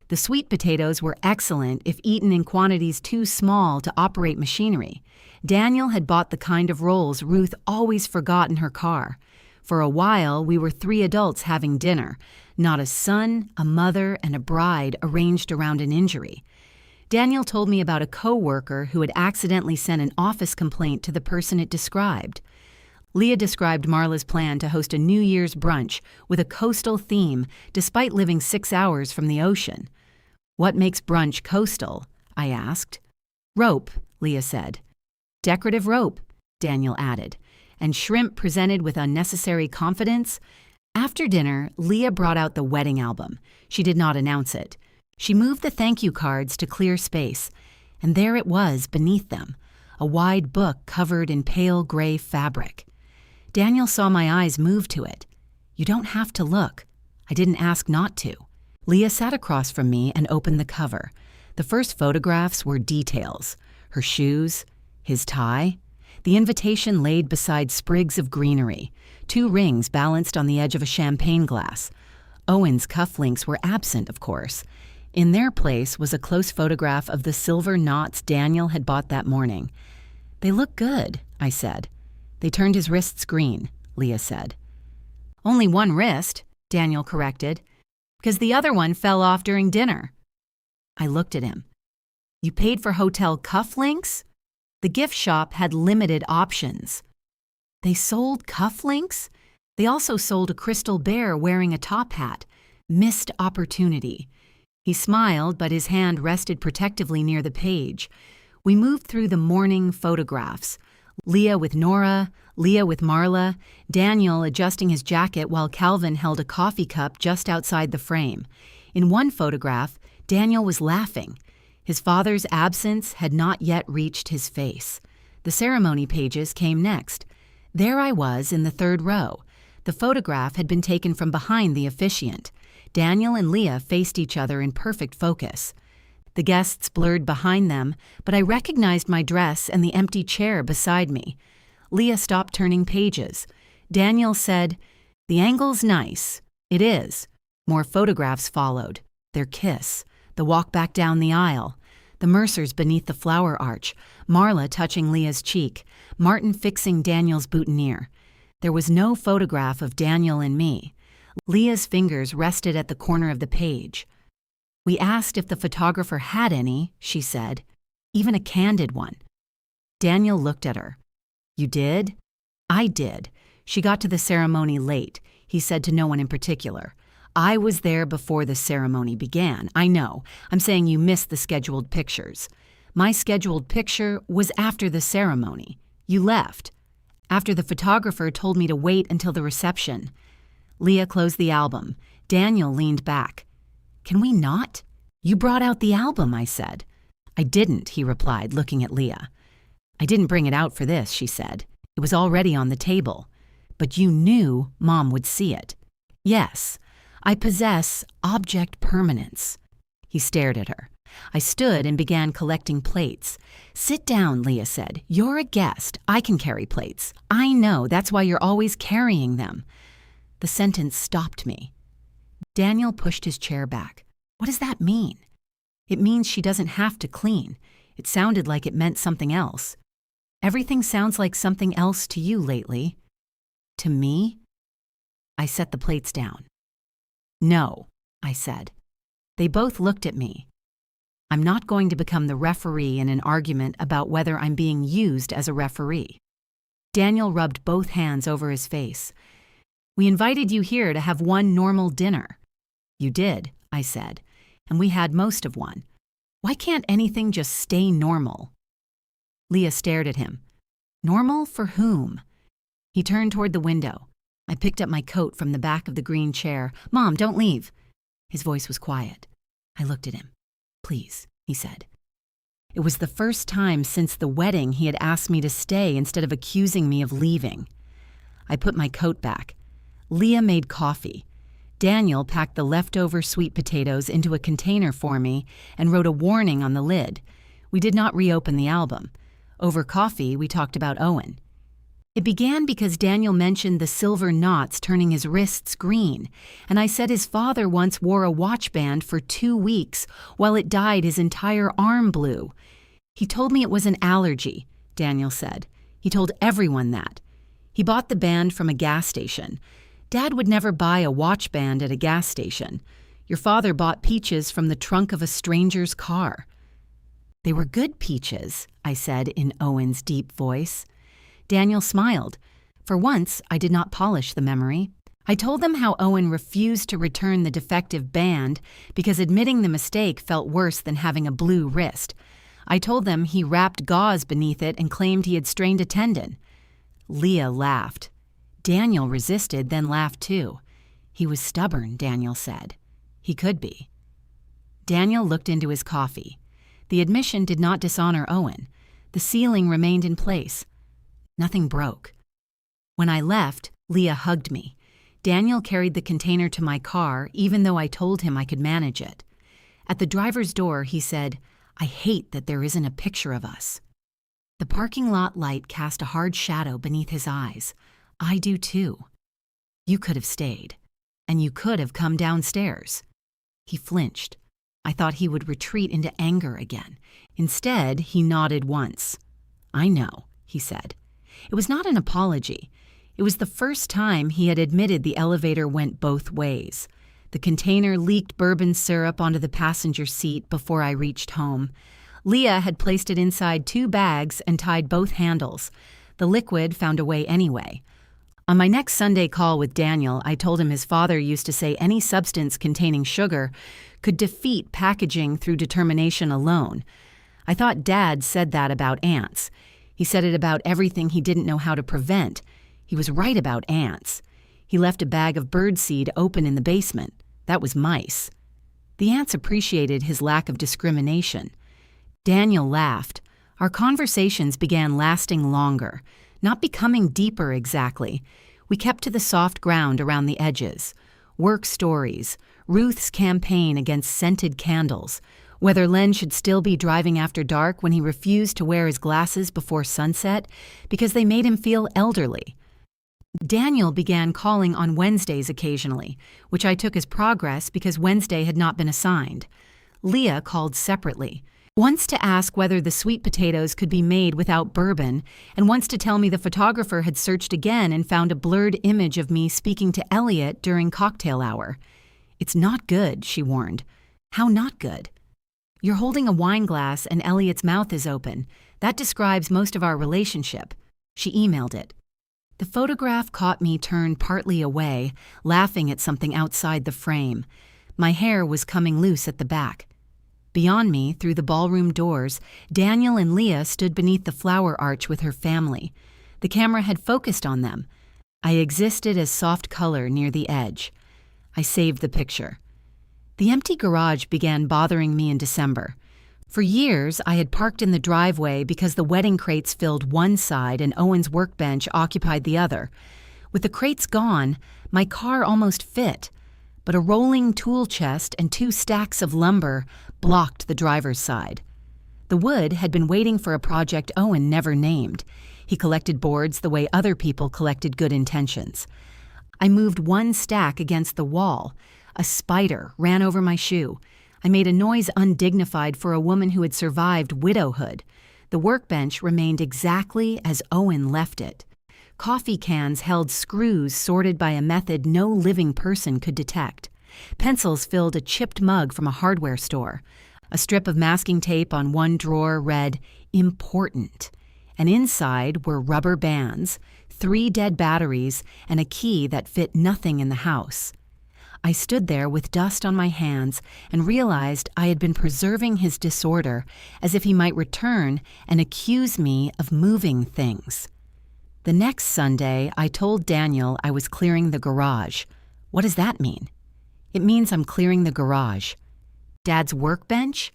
The sweet potatoes were excellent if eaten in quantities too small to operate machinery. Daniel had bought the kind of rolls Ruth always forgot in her car. For a while, we were 3 adults having dinner, not a son, a mother, and a bride arranged around an injury. Daniel told me about a co-worker who had accidentally sent an office complaint to the person it described. Leah described Marla's plan to host a New Year's brunch with a coastal theme despite living 6 hours from the ocean. "What makes brunch coastal?" I asked. "Rope," Leah said. "Decorative rope," Daniel added, and shrimp presented with unnecessary confidence. After dinner, Leah brought out the wedding album. She did not announce it. She moved the thank you cards to clear space, and there it was beneath them, a wide book covered in pale gray fabric. Daniel saw my eyes move to it. You don't have to look. I didn't ask not to. Leah sat across from me and opened the cover. The first photographs were details. Her shoes, his tie, the invitation laid beside sprigs of greenery, 2 rings balanced on the edge of a champagne glass. Owen's cufflinks were absent, of course. In their place was a close photograph of the silver knots Daniel had bought that morning. "They look good," I said. "They turned his wrists green," Leah said. "Only one wrist," Daniel corrected, "because the other one fell off during dinner." I looked at him. "You paid for hotel cufflinks?" The gift shop had limited options. They sold cufflinks? They also sold a crystal bear wearing a top hat. Missed opportunity. He smiled, but his hand rested protectively near the page. We moved through the morning photographs. Leah with Nora, Leah with Marla, Daniel adjusting his jacket while Calvin held a coffee cup just outside the frame. In one photograph, Daniel was laughing. His father's absence had not yet reached his face. The ceremony pages came next. There I was in the 3rd row. The photograph had been taken from behind the officiant. Daniel and Leah faced each other in perfect focus. The guests blurred behind them, but I recognized my dress and the empty chair beside me. Leah stopped turning pages. Daniel said, "The angle's nice." "It is." More photographs followed. Their kiss. The walk back down the aisle. The Mercers beneath the flower arch. Marla touching Leah's cheek. Martin fixing Daniel's boutonniere. There was no photograph of Daniel and me. Leah's fingers rested at the corner of the page. "We asked if the photographer had any," she said. "Even a candid one." Daniel looked at her. "You did?" "I did. She got to the ceremony late," he said to no one in particular. "I was there before the ceremony began. I know. I'm saying you missed the scheduled pictures. My scheduled picture was after the ceremony. You left. After the photographer told me to wait until the reception." Leah closed the album. Daniel leaned back. "Can we not?" "You brought out the album," I said. "I didn't," he replied, looking at Leah. "I didn't bring it out for this," she said. "It was already on the table. But you knew Mom would see it." "Yes. I possess object permanence." He stared at her. I stood and began collecting plates. "Sit down," Leah said. "You're a guest. I can carry plates. I know. That's why you're always carrying them." The sentence stopped me. Daniel pushed his chair back. "What does that mean?" "It means she doesn't have to clean." It sounded like it meant something else. "Everything sounds like something else to you lately." "To me?" I set the plates down. "No," I said. They both looked at me. I'm not going to become the referee in an argument about whether I'm being used as a referee. Daniel rubbed both hands over his face. "We invited you here to have one normal dinner." "You did," I said, "and we had most of one. Why can't anything just stay normal?" Leah stared at him. "Normal for whom?" He turned toward the window. I picked up my coat from the back of the green chair. "Mom, don't leave." His voice was quiet. I looked at him. "Please," he said. It was the first time since the wedding he had asked me to stay instead of accusing me of leaving. I put my coat back. Leah made coffee. Daniel packed the leftover sweet potatoes into a container for me and wrote a warning on the lid. We did not reopen the album. Over coffee, we talked about Owen. It began because Daniel mentioned the silver knots turning his wrists green, and I said his father once wore a watch band for 2 weeks while it dyed his entire arm blue. "He told me it was an allergy," Daniel said. "He told everyone that. He bought the band from a gas station. Dad would never buy a watch band at a gas station. Your father bought peaches from the trunk of a stranger's car." "They were good peaches," I said in Owen's deep voice. Daniel smiled. For once, I did not polish the memory. I told them how Owen refused to return the defective band because admitting the mistake felt worse than having a blue wrist. I told them he wrapped gauze beneath it and claimed he had strained a tendon. Leah laughed. Daniel resisted, then laughed too. "He was stubborn," Daniel said. "He could be." Daniel looked into his coffee. The admission did not dishonor Owen. The ceiling remained in place. Nothing broke. When I left, Leah hugged me. Daniel carried the container to my car, even though I told him I could manage it. At the driver's door, he said, "I hate that there isn't a picture of us." The parking lot light cast a hard shadow beneath his eyes. I do too. You could have stayed. And you could have come downstairs. He flinched. I thought he would retreat into anger again. Instead, he nodded once. "I know," he said. It was not an apology. It was the first time he had admitted the elevator went both ways. The container leaked bourbon syrup onto the passenger seat before I reached home. Leah had placed it inside 2 bags and tied both handles. The liquid found a way anyway. On my next Sunday call with Daniel, I told him his father used to say any substance containing sugar could defeat packaging through determination alone. I thought Dad said that about ants. He said it about everything he didn't know how to prevent. He was right about ants. He left a bag of birdseed open in the basement. That was mice. The ants appreciated his lack of discrimination. Daniel laughed. Our conversations began lasting longer, not becoming deeper exactly. We kept to the soft ground around the edges. Work stories, Ruth's campaign against scented candles, whether Len should still be driving after dark when he refused to wear his glasses before sunset because they made him feel elderly. Daniel began calling on Wednesdays occasionally, which I took as progress because Wednesday had not been assigned. Leah called separately, once to ask whether the sweet potatoes could be made without bourbon, and once to tell me the photographer had searched again and found a blurred image of me speaking to Elliot during cocktail hour. "It's not good," she warned. "How not good?" "You're holding a wine glass and Elliot's mouth is open. That describes most of our relationship." She emailed it. The photograph caught me turned partly away, laughing at something outside the frame. My hair was coming loose at the back. Beyond me, through the ballroom doors, Daniel and Leah stood beneath the flower arch with her family. The camera had focused on them. I existed as soft color near the edge. I saved the picture. The empty garage began bothering me in December. For years, I had parked in the driveway because the wedding crates filled one side and Owen's workbench occupied the other. With the crates gone, my car almost fit, but a rolling tool chest and 2 stacks of lumber blocked the driver's side. The wood had been waiting for a project Owen never named. He collected boards the way other people collected good intentions. I moved 1 stack against the wall. A spider ran over my shoe. I made a noise undignified for a woman who had survived widowhood. The workbench remained exactly as Owen left it. Coffee cans held screws sorted by a method no living person could detect. Pencils filled a chipped mug from a hardware store. A strip of masking tape on one drawer read, "Important." And inside were rubber bands, 3 dead batteries, and a key that fit nothing in the house. I stood there with dust on my hands and realized I had been preserving his disorder as if he might return and accuse me of moving things. The next Sunday, I told Daniel I was clearing the garage. What does that mean? It means I'm clearing the garage. Dad's workbench?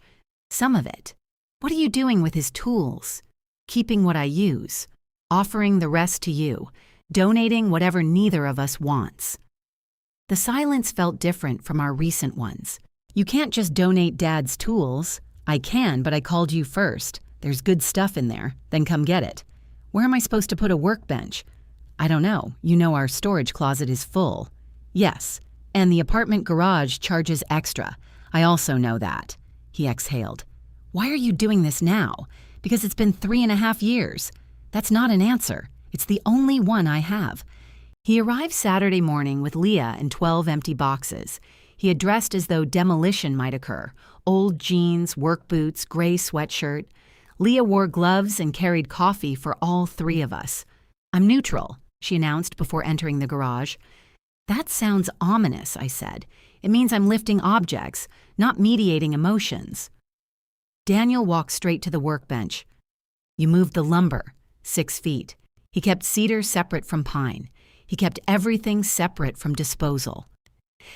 Some of it. What are you doing with his tools? Keeping what I use. Offering the rest to you. Donating whatever neither of us wants. The silence felt different from our recent ones. "You can't just donate Dad's tools." "I can, but I called you first. There's good stuff in there. Then come get it." "Where am I supposed to put a workbench?" "I don't know. You know our storage closet is full." "Yes, and the apartment garage charges extra. I also know that." He exhaled. "Why are you doing this now?" "Because it's been 3.5 years. That's not an answer. It's the only one I have." He arrived Saturday morning with Leah and 12 empty boxes. He had dressed as though demolition might occur. Old jeans, work boots, gray sweatshirt. Leah wore gloves and carried coffee for all 3 of us. "I'm neutral," she announced before entering the garage. "That sounds ominous," I said. "It means I'm lifting objects, not mediating emotions." Daniel walked straight to the workbench. "You moved the lumber, 6 feet. He kept cedar separate from pine. He kept everything separate from disposal."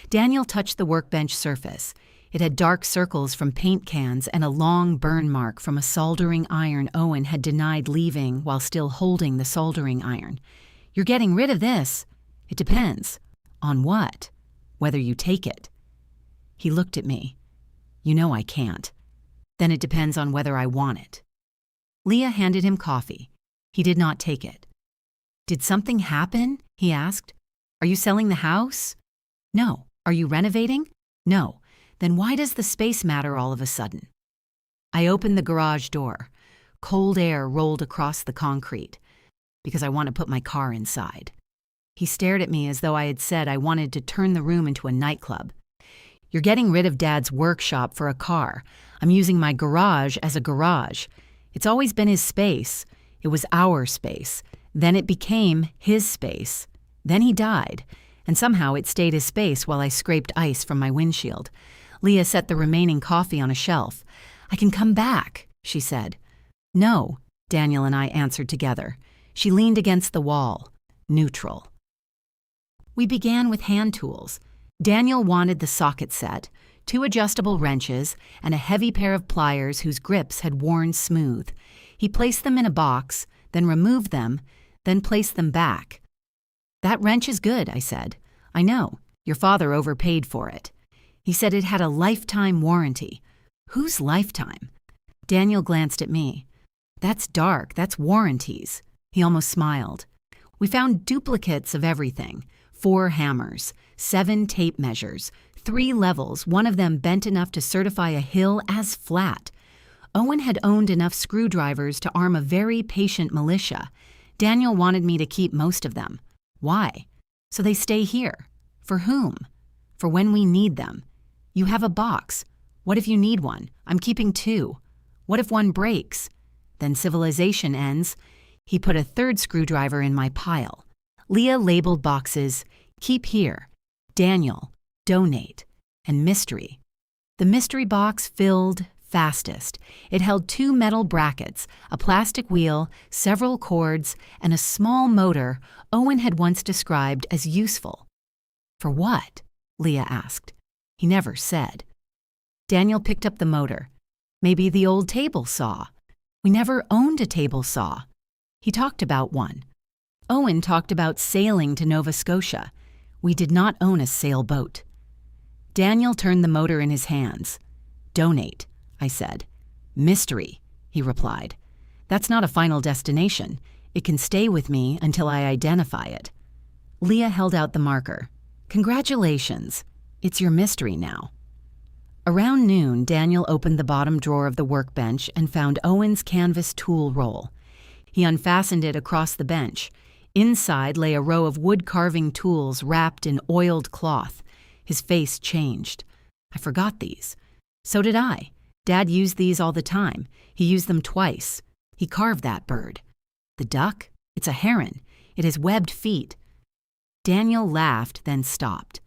Daniel touched the workbench surface. It had dark circles from paint cans and a long burn mark from a soldering iron Owen had denied leaving while still holding the soldering iron. "You're getting rid of this." "It depends." "On what?" "Whether you take it." He looked at me. "You know I can't." "Then it depends on whether I want it." Leah handed him coffee. He did not take it. "Did something happen?" he asked. "Are you selling the house?" "No." "Are you renovating?" "No." "Then why does the space matter all of a sudden?" I opened the garage door. Cold air rolled across the concrete. "Because I want to put my car inside." He stared at me as though I had said I wanted to turn the room into a nightclub. "You're getting rid of Dad's workshop for a car. I'm using my garage as a garage. It's always been his space. It was our space. Then it became his space. Then he died, and somehow it stayed his space while I scraped ice from my windshield." Leah set the remaining coffee on a shelf. "I can come back," she said. "No," Daniel and I answered together. She leaned against the wall, neutral. We began with hand tools. Daniel wanted the socket set, 2 adjustable wrenches, and a heavy pair of pliers whose grips had worn smooth. He placed them in a box, then removed them, then placed them back. "That wrench is good," I said. "I know. Your father overpaid for it." He said it had a lifetime warranty. "Whose lifetime?" Daniel glanced at me. "That's dark. That's warranties." He almost smiled. We found duplicates of everything. 4 hammers, 7 tape measures, 3 levels, one of them bent enough to certify a hill as flat. Owen had owned enough screwdrivers to arm a very patient militia. Daniel wanted me to keep most of them. Why? So they stay here. For whom? For when we need them. You have a box. What if you need one? I'm keeping 2. What if one breaks? Then civilization ends. He put a 3rd screwdriver in my pile. Leah labeled boxes, "Keep here," Daniel, "Donate," and "Mystery." The mystery box filled fastest. It held 2 metal brackets, a plastic wheel, several cords, and a small motor Owen had once described as useful. "For what?" Leah asked. He never said. Daniel picked up the motor. "Maybe the old table saw. We never owned a table saw." He talked about one. Owen talked about sailing to Nova Scotia. We did not own a sailboat. Daniel turned the motor in his hands. "Donate," I said. "Mystery," he replied. "That's not a final destination. It can stay with me until I identify it." Leah held out the marker. "Congratulations. It's your mystery now." Around noon, Daniel opened the bottom drawer of the workbench and found Owen's canvas tool roll. He unfastened it across the bench. Inside lay a row of wood-carving tools wrapped in oiled cloth. His face changed. "I forgot these." "So did I. Dad used these all the time. He used them twice. He carved that bird." "The duck? It's a heron. It has webbed feet." Daniel laughed, then stopped.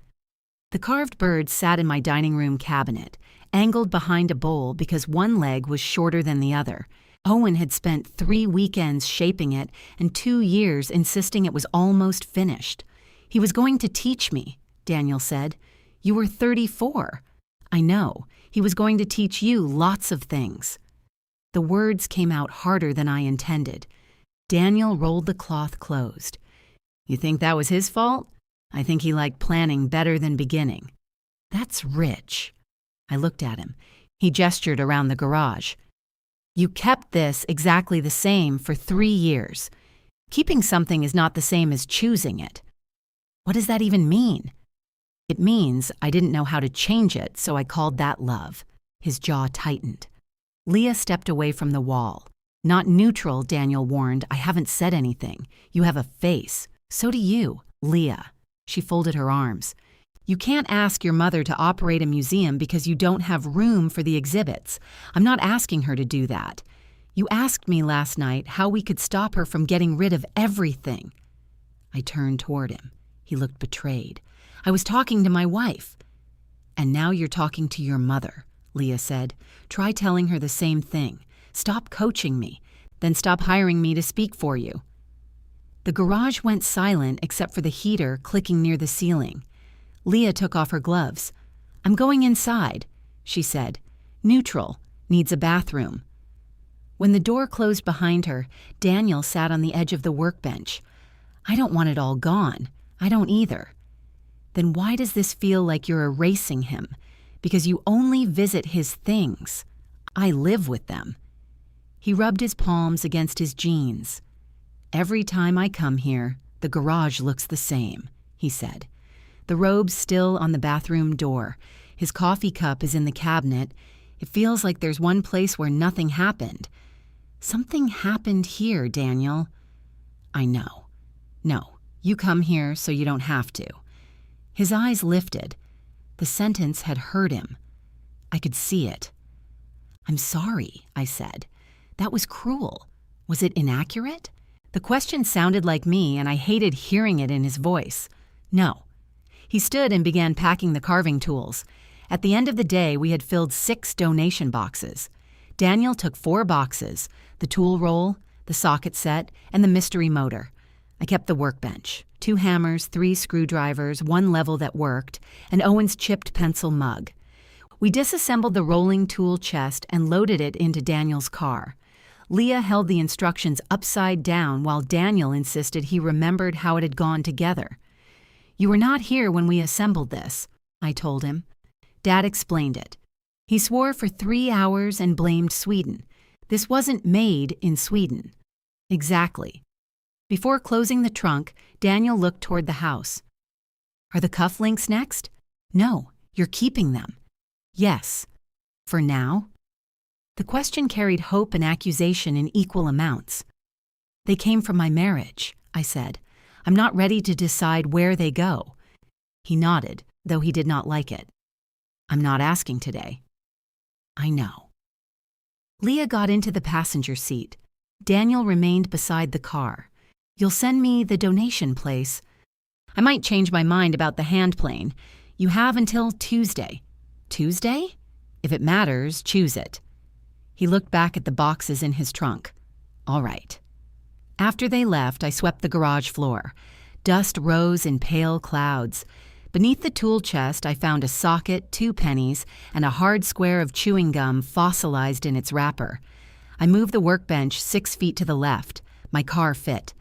The carved bird sat in my dining room cabinet, angled behind a bowl because one leg was shorter than the other. Owen had spent 3 weekends shaping it and 2 years insisting it was almost finished. "He was going to teach me," Daniel said. "You were 34. "I know. He was going to teach you lots of things." The words came out harder than I intended. Daniel rolled the cloth closed. "You think that was his fault?" "I think he liked planning better than beginning." "That's rich." I looked at him. He gestured around the garage. "You kept this exactly the same for 3 years. Keeping something is not the same as choosing it." "What does that even mean?" "It means I didn't know how to change it, so I called that love." His jaw tightened. Leah stepped away from the wall. "Not neutral," Daniel warned. "I haven't said anything. You have a face. So do you, Leah." She folded her arms. "You can't ask your mother to operate a museum because you don't have room for the exhibits. I'm not asking her to do that. You asked me last night how we could stop her from getting rid of everything." I turned toward him. He looked betrayed. "I was talking to my wife." "And now you're talking to your mother," Leah said. "Try telling her the same thing. Stop coaching me. Then stop hiring me to speak for you." The garage went silent except for the heater clicking near the ceiling. Leah took off her gloves. "I'm going inside." she said. Neutral. Needs a bathroom. When the door closed behind her, Daniel sat on the edge of the workbench. I don't want it all gone. I don't either. Then why does this feel like you're erasing him? Because you only visit his things. I live with them. He rubbed his palms against his jeans. Every time I come here, the garage looks the same, he said. The robe's still on the bathroom door. His coffee cup is in the cabinet. It feels like there's one place where nothing happened. Something happened here, Daniel. I know. No, you come here so you don't have to. His eyes lifted. The sentence had hurt him. I could see it. I'm sorry, I said. That was cruel. Was it inaccurate? The question sounded like me, and I hated hearing it in his voice. No. He stood and began packing the carving tools. At the end of the day, we had filled 6 donation boxes. Daniel took 4 boxes, the tool roll, the socket set, and the mystery motor. I kept the workbench, 2 hammers, 3 screwdrivers, 1 level that worked, and Owen's chipped pencil mug. We disassembled the rolling tool chest and loaded it into Daniel's car. Leah held the instructions upside down while Daniel insisted he remembered how it had gone together. You were not here when we assembled this, I told him. Dad explained it. He swore for 3 hours and blamed Sweden. This wasn't made in Sweden. Exactly. Before closing the trunk, Daniel looked toward the house. Are the cufflinks next? No, you're keeping them. Yes. For now? The question carried hope and accusation in equal amounts. They came from my marriage, I said. I'm not ready to decide where they go. He nodded, though he did not like it. I'm not asking today. I know. Leah got into the passenger seat. Daniel remained beside the car. You'll send me the donation place. I might change my mind about the hand plane. You have until Tuesday. Tuesday? If it matters, choose it. He looked back at the boxes in his trunk. All right. After they left, I swept the garage floor. Dust rose in pale clouds. Beneath the tool chest, I found a socket, 2 pennies, and a hard square of chewing gum fossilized in its wrapper. I moved the workbench 6 feet to the left. My car fit.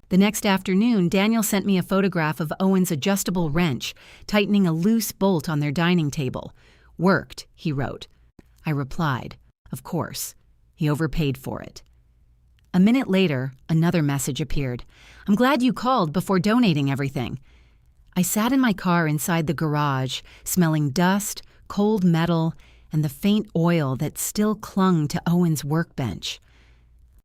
The next afternoon, Daniel sent me a photograph of Owen's adjustable wrench, tightening a loose bolt on their dining table. Worked, he wrote. I replied, of course. He overpaid for it. A minute later, another message appeared. I'm glad you called before donating everything. I sat in my car inside the garage, smelling dust, cold metal, and the faint oil that still clung to Owen's workbench.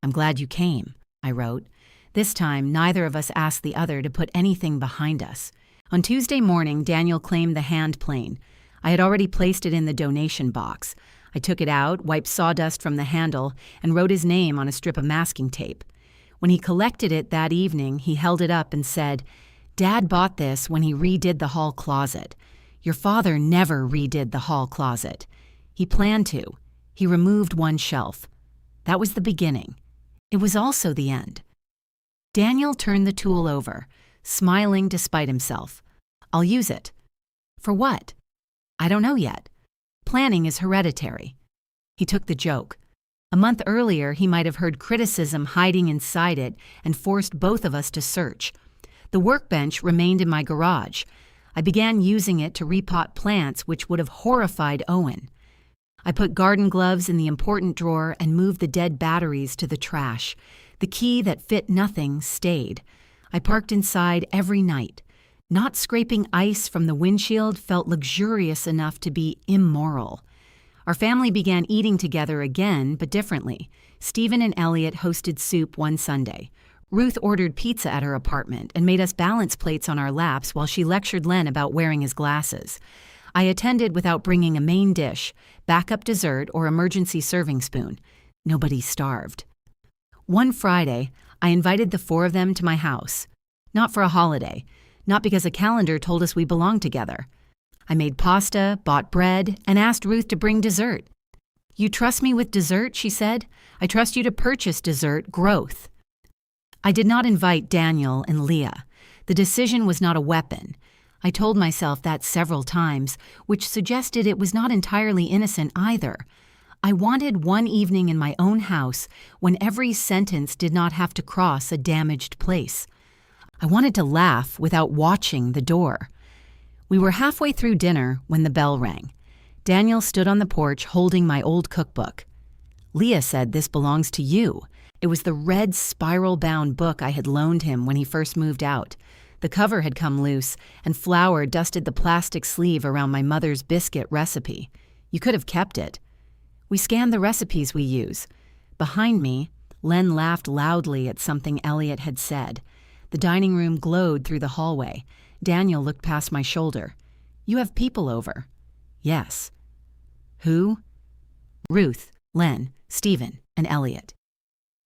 I'm glad you came, I wrote. This time, neither of us asked the other to put anything behind us. On Tuesday morning, Daniel claimed the hand plane. I had already placed it in the donation box. I took it out, wiped sawdust from the handle, and wrote his name on a strip of masking tape. When he collected it that evening, he held it up and said, Dad bought this when he redid the hall closet. Your father never redid the hall closet. He planned to. He removed 1 shelf. That was the beginning. It was also the end. Daniel turned the tool over, smiling despite himself. I'll use it. For what? I don't know yet. Planning is hereditary. He took the joke. A month earlier, he might have heard criticism hiding inside it and forced both of us to search. The workbench remained in my garage. I began using it to repot plants which would have horrified Owen. I put garden gloves in the important drawer and moved the dead batteries to the trash. The key that fit nothing stayed. I parked inside every night. Not scraping ice from the windshield felt luxurious enough to be immoral. Our family began eating together again, but differently. Stephen and Elliot hosted soup one Sunday. Ruth ordered pizza at her apartment and made us balance plates on our laps while she lectured Len about wearing his glasses. I attended without bringing a main dish, backup dessert, or emergency serving spoon. Nobody starved. One Friday, I invited the 4 of them to my house. Not for a holiday, not because a calendar told us we belonged together. I made pasta, bought bread, and asked Ruth to bring dessert. You trust me with dessert, she said. I trust you to purchase dessert, growth. I did not invite Daniel and Leah. The decision was not a weapon. I told myself that several times, which suggested it was not entirely innocent either. I wanted one evening in my own house when every sentence did not have to cross a damaged place. I wanted to laugh without watching the door. We were halfway through dinner when the bell rang. Daniel stood on the porch holding my old cookbook. "Leah said this belongs to you." It was the red spiral-bound book I had loaned him when he first moved out. The cover had come loose, and flour dusted the plastic sleeve around my mother's biscuit recipe. You could have kept it. We scanned the recipes we use. Behind me, Len laughed loudly at something Elliot had said. The dining room glowed through the hallway. Daniel looked past my shoulder. "You have people over." "Yes." "Who?" "Ruth, Len, Stephen, and Elliot."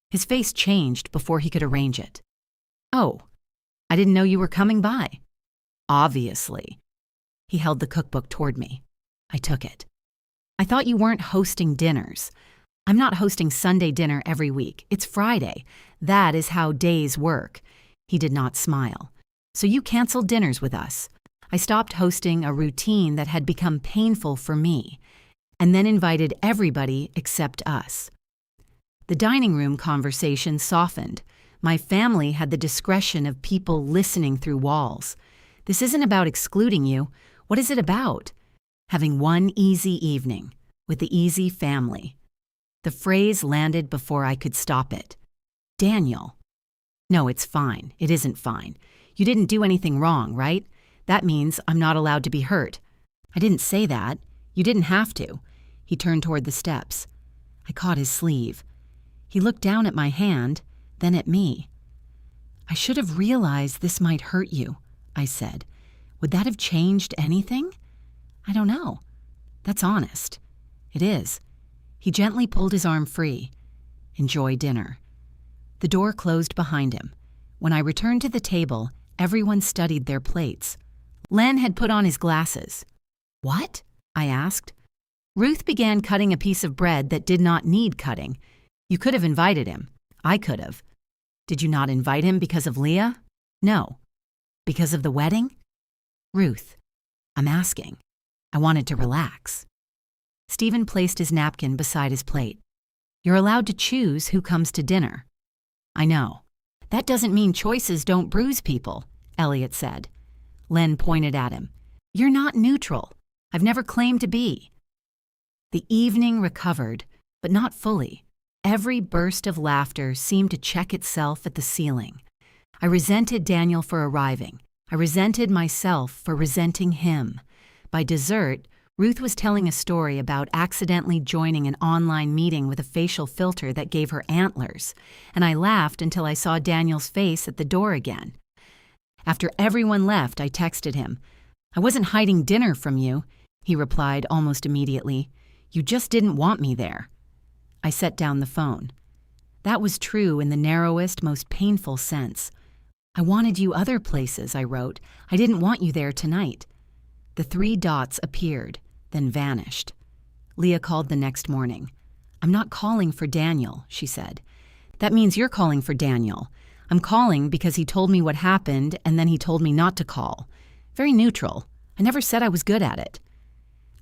His face changed before he could arrange it. "Oh, I didn't know you were coming by." "Obviously." He held the cookbook toward me. I took it. "I thought you weren't hosting dinners." "I'm not hosting Sunday dinner every week. It's Friday. That is how days work." He did not smile. "So you canceled dinners with us." I stopped hosting a routine that had become painful for me, and then invited everybody except us. The dining room conversation softened. My family had the discretion of people listening through walls. "This isn't about excluding you. What is it about?" "Having one easy evening with the easy family." The phrase landed before I could stop it. "Daniel." "No, it's fine. It isn't fine. You didn't do anything wrong, right? That means I'm not allowed to be hurt." "I didn't say that. You didn't have to." He turned toward the steps. I caught his sleeve. He looked down at my hand, then at me. "I should have realized this might hurt you," I said. "Would that have changed anything?" "I don't know." "That's honest." "It is." He gently pulled his arm free. "Enjoy dinner." The door closed behind him. When I returned to the table, everyone studied their plates. Len had put on his glasses. "What?" I asked. Ruth began cutting a piece of bread that did not need cutting. "You could have invited him." "I could have." "Did you not invite him because of Leah?" "No." "Because of the wedding?" "Ruth, I'm asking. I wanted to relax." Stephen placed his napkin beside his plate. "You're allowed to choose who comes to dinner." "I know. That doesn't mean choices don't bruise people," Elliot said. Len pointed at him. "You're not neutral. I've never claimed to be." The evening recovered, but not fully. Every burst of laughter seemed to check itself at the ceiling. I resented Daniel for arriving. I resented myself for resenting him. By dessert, Ruth was telling a story about accidentally joining an online meeting with a facial filter that gave her antlers, and I laughed until I saw Daniel's face at the door again. After everyone left, I texted him. "I wasn't hiding dinner from you," he replied almost immediately. "You just didn't want me there." I set down the phone. That was true in the narrowest, most painful sense. "I wanted you other places," I wrote. "I didn't want you there tonight." The 3 dots appeared, then vanished. Leah called the next morning. "I'm not calling for Daniel," she said. "That means you're calling for Daniel. I'm calling because he told me what happened and then he told me not to call. Very neutral. I never said I was good at it."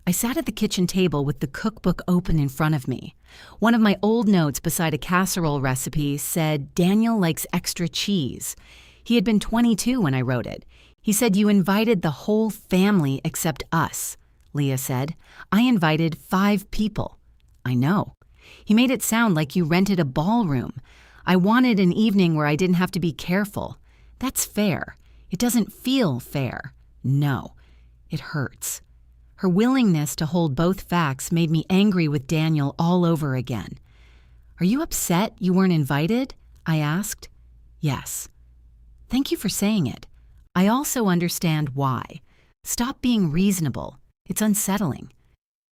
I sat at the kitchen table with the cookbook open in front of me. One of my old notes beside a casserole recipe said, "Daniel likes extra cheese." He had been 22 when I wrote it. He said, "You invited the whole family except us." Leah said, "I invited 5 people." "I know." He made it sound like you rented a ballroom. "I wanted an evening where I didn't have to be careful." "That's fair." "It doesn't feel fair." "No, it hurts." Her willingness to hold both facts made me angry with Daniel all over again. "Are you upset you weren't invited?" I asked. "Yes." "Thank you for saying it. I also understand why. Stop being reasonable. It's unsettling."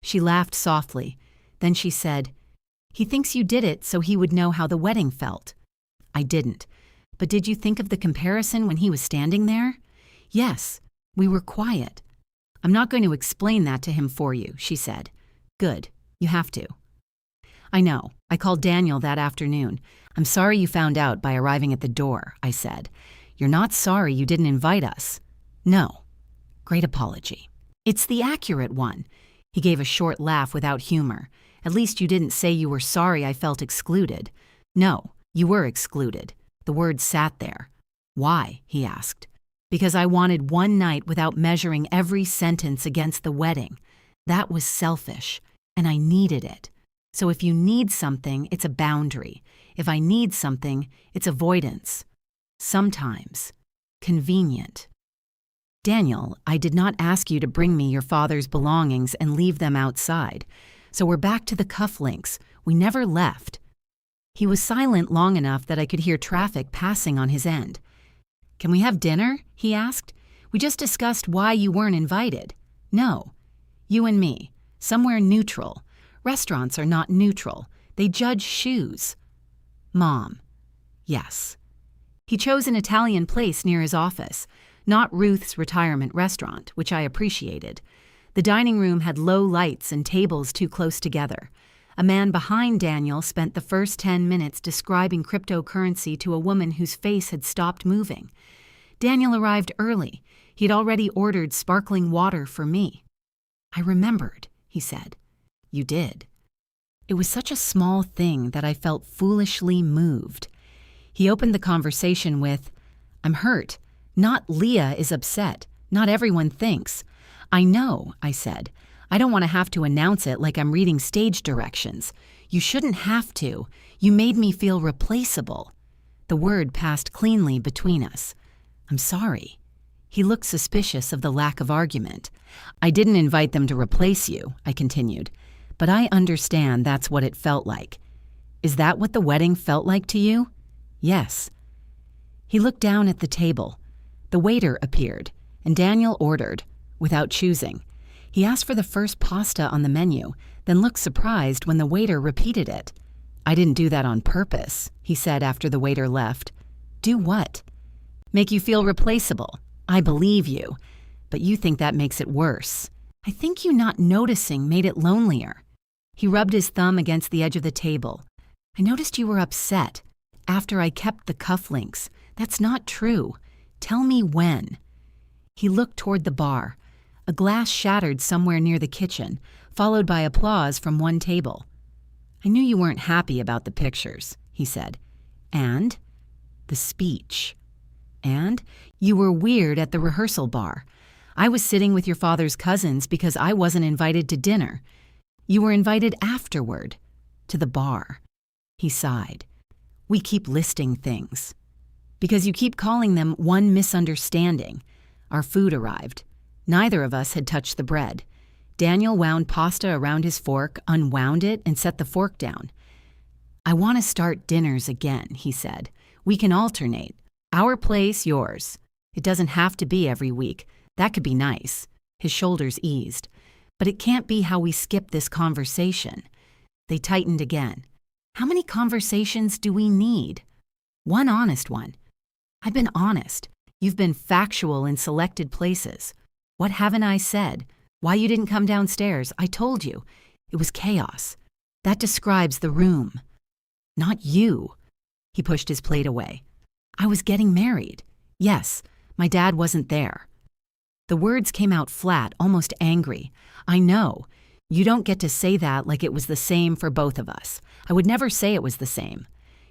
She laughed softly. Then she said, "He thinks you did it so he would know how the wedding felt." "I didn't. But did you think of the comparison when he was standing there?" "Yes. We were quiet." "I'm not going to explain that to him for you," she said. "Good. You have to." "I know. I called Daniel that afternoon. I'm sorry you found out by arriving at the door," I said. "You're not sorry you didn't invite us." "No." Great apology. It's the accurate one. He gave a short laugh without humor. At least you didn't say you were sorry I felt excluded. No, you were excluded. The words sat there. Why? He asked. Because I wanted one night without measuring every sentence against the wedding. That was selfish, and I needed it. So if you need something, it's a boundary. If I need something, it's avoidance. Sometimes. Convenient. Daniel, I did not ask you to bring me your father's belongings and leave them outside. So we're back to the cufflinks. We never left. He was silent long enough that I could hear traffic passing on his end. Can we have dinner? He asked. We just discussed why you weren't invited. No. You and me. Somewhere neutral. Restaurants are not neutral. They judge shoes. Mom. Yes. He chose an Italian place near his office, not Ruth's retirement restaurant, which I appreciated. The dining room had low lights and tables too close together. A man behind Daniel spent the first 10 minutes describing cryptocurrency to a woman whose face had stopped moving. Daniel arrived early. He had already ordered sparkling water for me. I remembered, he said. You did. It was such a small thing that I felt foolishly moved. He opened the conversation with, I'm hurt. Not Leah is upset. Not everyone thinks. I know, I said. I don't want to have to announce it like I'm reading stage directions. You shouldn't have to. You made me feel replaceable. The word passed cleanly between us. I'm sorry. He looked suspicious of the lack of argument. I didn't invite them to replace you, I continued. But I understand that's what it felt like. Is that what the wedding felt like to you? Yes. He looked down at the table. The waiter appeared, and Daniel ordered, without choosing. He asked for the first pasta on the menu, then looked surprised when the waiter repeated it. I didn't do that on purpose, he said after the waiter left. Do what? Make you feel replaceable. I believe you. But you think that makes it worse. I think you not noticing made it lonelier. He rubbed his thumb against the edge of the table. I noticed you were upset. After I kept the cufflinks. That's not true. Tell me when. He looked toward the bar. A glass shattered somewhere near the kitchen, followed by applause from one table. I knew you weren't happy about the pictures, he said. And? The speech. And? You were weird at the rehearsal bar. I was sitting with your father's cousins because I wasn't invited to dinner. You were invited afterward, to the bar. He sighed. We keep listing things. Because you keep calling them one misunderstanding. Our food arrived. Neither of us had touched the bread. Daniel wound pasta around his fork, unwound it, and set the fork down. I want to start dinners again, he said. We can alternate. Our place, yours. It doesn't have to be every week. That could be nice. His shoulders eased. But it can't be how we skip this conversation. They tightened again. How many conversations do we need? One honest one. I've been honest. You've been factual in selected places. What haven't I said? Why you didn't come downstairs? I told you. It was chaos. That describes the room. Not you. He pushed his plate away. I was getting married. Yes, my dad wasn't there. The words came out flat, almost angry. I know. You don't get to say that like it was the same for both of us. I would never say it was the same.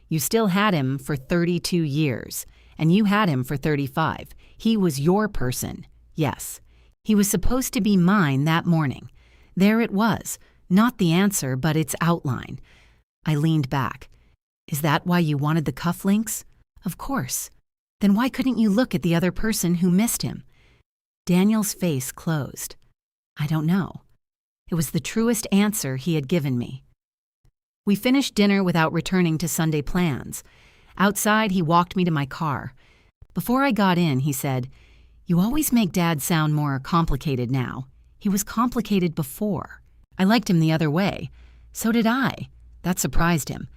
You still had him for 32 years, and you had him for 35. He was your person, yes. He was supposed to be mine that morning. There it was, not the answer, but its outline. I leaned back. Is that why you wanted the cufflinks? Of course. Then why couldn't you look at the other person who missed him? Daniel's face closed. I don't know. It was the truest answer he had given me. We finished dinner without returning to Sunday plans. Outside, he walked me to my car. Before I got in, he said, You always make Dad sound more complicated now. He was complicated before. I liked him the other way. So did I. That surprised him.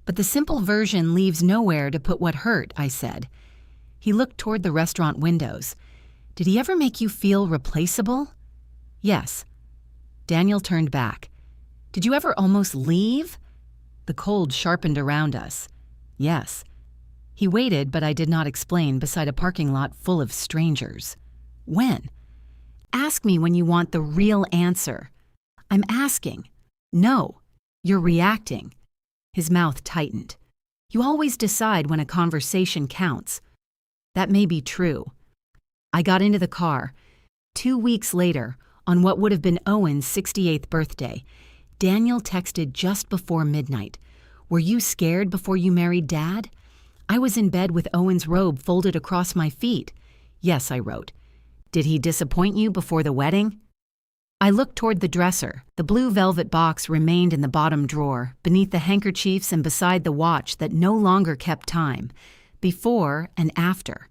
But the simple version leaves nowhere to put what hurt, I said. He looked toward the restaurant windows. Did he ever make you feel replaceable? Yes. Daniel turned back. Did you ever almost leave? The cold sharpened around us. Yes. He waited, but I did not explain, beside a parking lot full of strangers. When? Ask me when you want the real answer. I'm asking. No, you're reacting. His mouth tightened. You always decide when a conversation counts. That may be true. I got into the car. 2 weeks later, on what would have been Owen's 68th birthday, Daniel texted just before midnight. Were you scared before you married Dad? I was in bed with Owen's robe folded across my feet. Yes, I wrote. Did he disappoint you before the wedding? I looked toward the dresser. The blue velvet box remained in the bottom drawer, beneath the handkerchiefs and beside the watch that no longer kept time, before and after.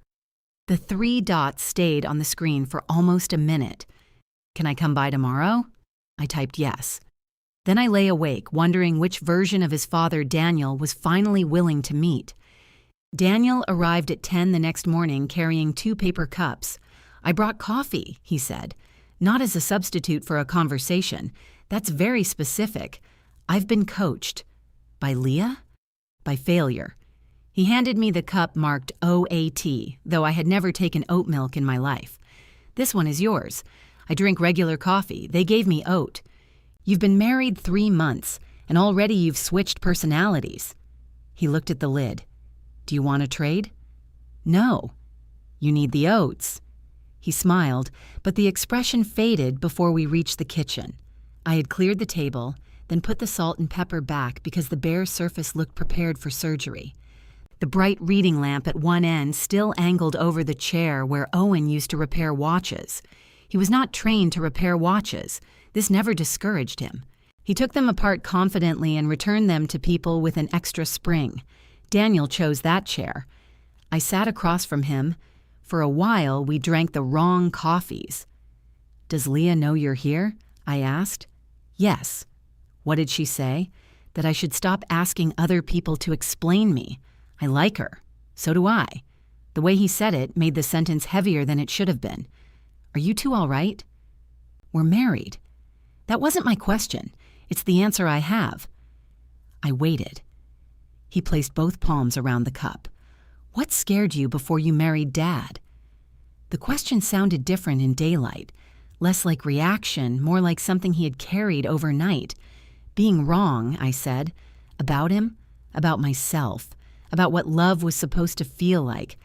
The 3 dots stayed on the screen for almost a minute. Can I come by tomorrow? I typed yes. Then I lay awake, wondering which version of his father Daniel was finally willing to meet. Daniel arrived at 10 the next morning carrying 2 paper cups. I brought coffee, he said. Not as a substitute for a conversation. That's very specific. I've been coached. By Leah? By failure. He handed me the cup marked OAT, though I had never taken oat milk in my life. This one is yours. I drink regular coffee. They gave me oat. You've been married 3 months, and already you've switched personalities. He looked at the lid. Do you want to trade? No. You need the oats. He smiled, but the expression faded before we reached the kitchen. I had cleared the table, then put the salt and pepper back because the bare surface looked prepared for surgery. The bright reading lamp at one end still angled over the chair where Owen used to repair watches. He was not trained to repair watches. This never discouraged him. He took them apart confidently and returned them to people with an extra spring. Daniel chose that chair. I sat across from him. For a while, we drank the wrong coffees. Does Leah know you're here? I asked. Yes. What did she say? That I should stop asking other people to explain me. I like her. So do I. The way he said it made the sentence heavier than it should have been. Are you two all right? We're married. That wasn't my question. It's the answer I have. I waited. He placed both palms around the cup. What scared you before you married Dad? The question sounded different in daylight, less like reaction, more like something he had carried overnight. Being wrong, I said. About him, about myself, about what love was supposed to feel like,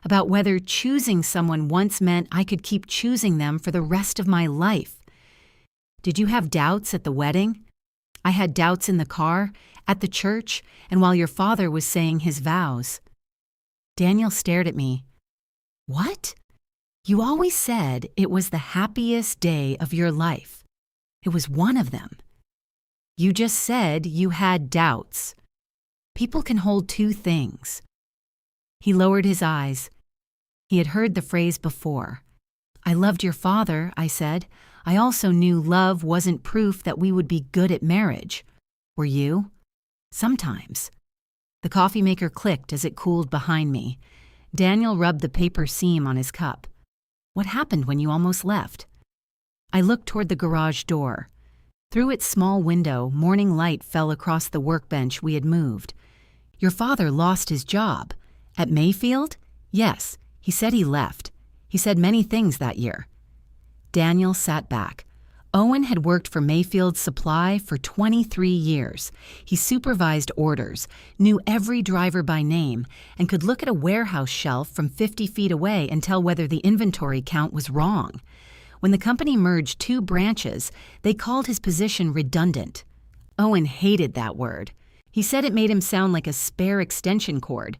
about whether choosing someone once meant I could keep choosing them for the rest of my life. Did you have doubts at the wedding? I had doubts in the car, at the church, and while your father was saying his vows. Daniel stared at me. What? You always said it was the happiest day of your life. It was one of them. You just said you had doubts. People can hold 2 things. He lowered his eyes. He had heard the phrase before. I loved your father, I said. I also knew love wasn't proof that we would be good at marriage. Were you? Sometimes. The coffee maker clicked as it cooled behind me. Daniel rubbed the paper seam on his cup. What happened when you almost left? I looked toward the garage door. Through its small window, morning light fell across the workbench we had moved. Your father lost his job. At Mayfield? Yes, he said he left. He said many things that year. Daniel sat back. Owen had worked for Mayfield Supply for 23 years. He supervised orders, knew every driver by name, and could look at a warehouse shelf from 50 feet away and tell whether the inventory count was wrong. When the company merged 2 branches, they called his position redundant. Owen hated that word. He said it made him sound like a spare extension cord.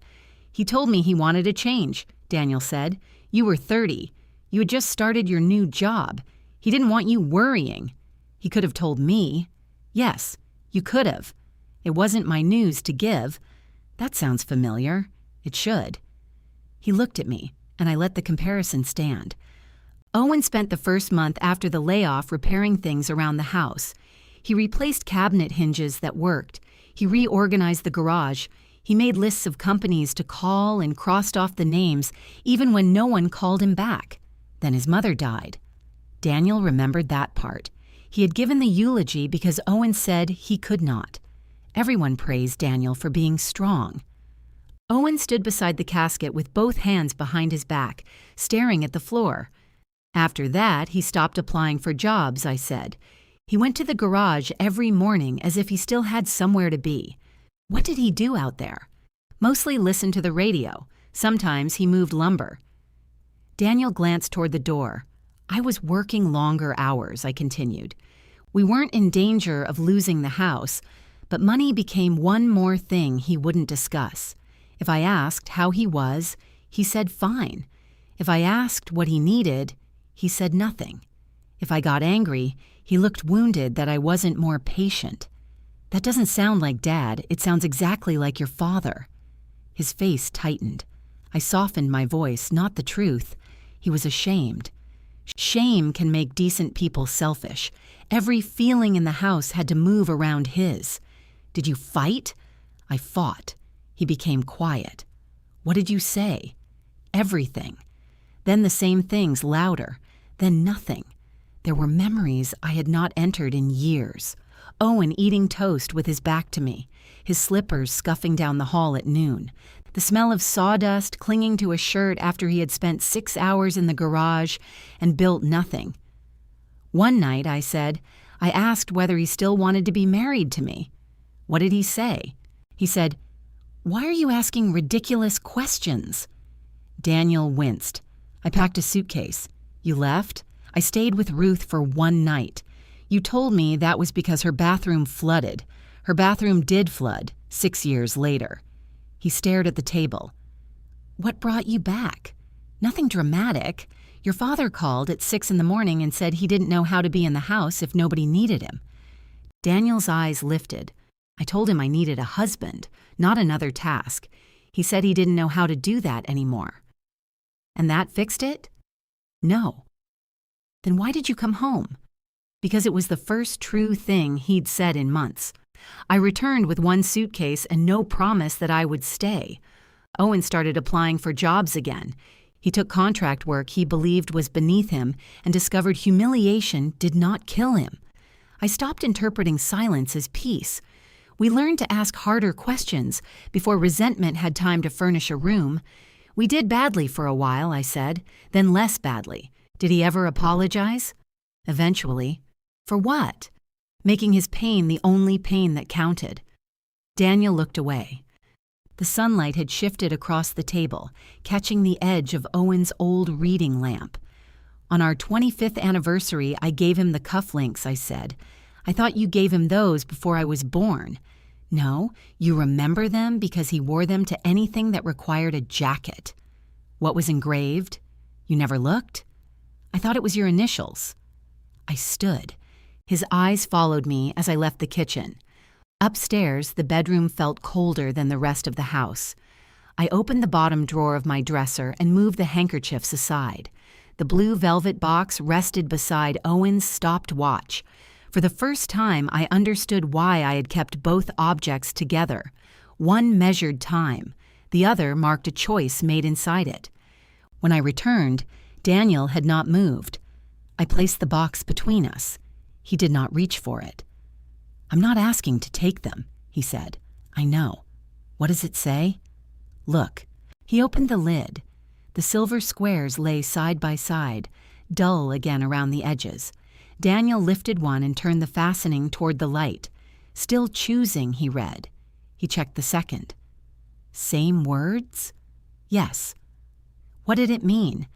He told me he wanted a change, Daniel said. You were 30. You had just started your new job. He didn't want you worrying. He could have told me. Yes, you could have. It wasn't my news to give. That sounds familiar. It should. He looked at me, and I let the comparison stand. Owen spent the first month after the layoff repairing things around the house. He replaced cabinet hinges that worked. He reorganized the garage. He made lists of companies to call and crossed off the names, even when no one called him back. Then his mother died. Daniel remembered that part. He had given the eulogy because Owen said he could not. Everyone praised Daniel for being strong. Owen stood beside the casket with both hands behind his back, staring at the floor. After that, he stopped applying for jobs, I said. He went to the garage every morning as if he still had somewhere to be. What did he do out there? Mostly listen to the radio. Sometimes he moved lumber. Daniel glanced toward the door. I was working longer hours, I continued. We weren't in danger of losing the house, but money became one more thing he wouldn't discuss. If I asked how he was, he said fine. If I asked what he needed, he said nothing. If I got angry, he looked wounded that I wasn't more patient. That doesn't sound like Dad. It sounds exactly like your father. His face tightened. I softened my voice, not the truth. He was ashamed. Shame can make decent people selfish. Every feeling in the house had to move around his. Did you fight? I fought. He became quiet. What did you say? Everything. Then the same things, louder. Then nothing. There were memories I had not entered in years. Owen eating toast with his back to me, his slippers scuffing down the hall at noon, the smell of sawdust clinging to a shirt after he had spent 6 hours in the garage and built nothing. One night, I said, I asked whether he still wanted to be married to me. What did he say? He said, "Why are you asking ridiculous questions?" Daniel winced. I packed a suitcase. You left? I stayed with Ruth for one night. You told me that was because her bathroom flooded. Her bathroom did flood, 6 years later. He stared at the table. What brought you back? Nothing dramatic. Your father called at 6 in the morning and said he didn't know how to be in the house if nobody needed him. Daniel's eyes lifted. I told him I needed a husband, not another task. He said he didn't know how to do that anymore. And that fixed it? No. Then why did you come home? Because it was the first true thing he'd said in months. I returned with one suitcase and no promise that I would stay. Owen started applying for jobs again. He took contract work he believed was beneath him and discovered humiliation did not kill him. I stopped interpreting silence as peace. We learned to ask harder questions before resentment had time to furnish a room. We did badly for a while, I said, then less badly. Did he ever apologize? Eventually. For what? Making his pain the only pain that counted. Daniel looked away. The sunlight had shifted across the table, catching the edge of Owen's old reading lamp. On our 25th anniversary, I gave him the cufflinks, I said. I thought you gave him those before I was born. No, you remember them because he wore them to anything that required a jacket. What was engraved? You never looked? I thought it was your initials. I stood. His eyes followed me as I left the kitchen. Upstairs, the bedroom felt colder than the rest of the house. I opened the bottom drawer of my dresser and moved the handkerchiefs aside. The blue velvet box rested beside Owen's stopped watch. For the first time, I understood why I had kept both objects together. One measured time. The other marked a choice made inside it. When I returned, Daniel had not moved. I placed the box between us. He did not reach for it. I'm not asking to take them, he said. I know. What does it say? Look. He opened the lid. The silver squares lay side by side, dull again around the edges. Daniel lifted one and turned the fastening toward the light. Still choosing, he read. He checked the second. Same words? Yes. What did it mean?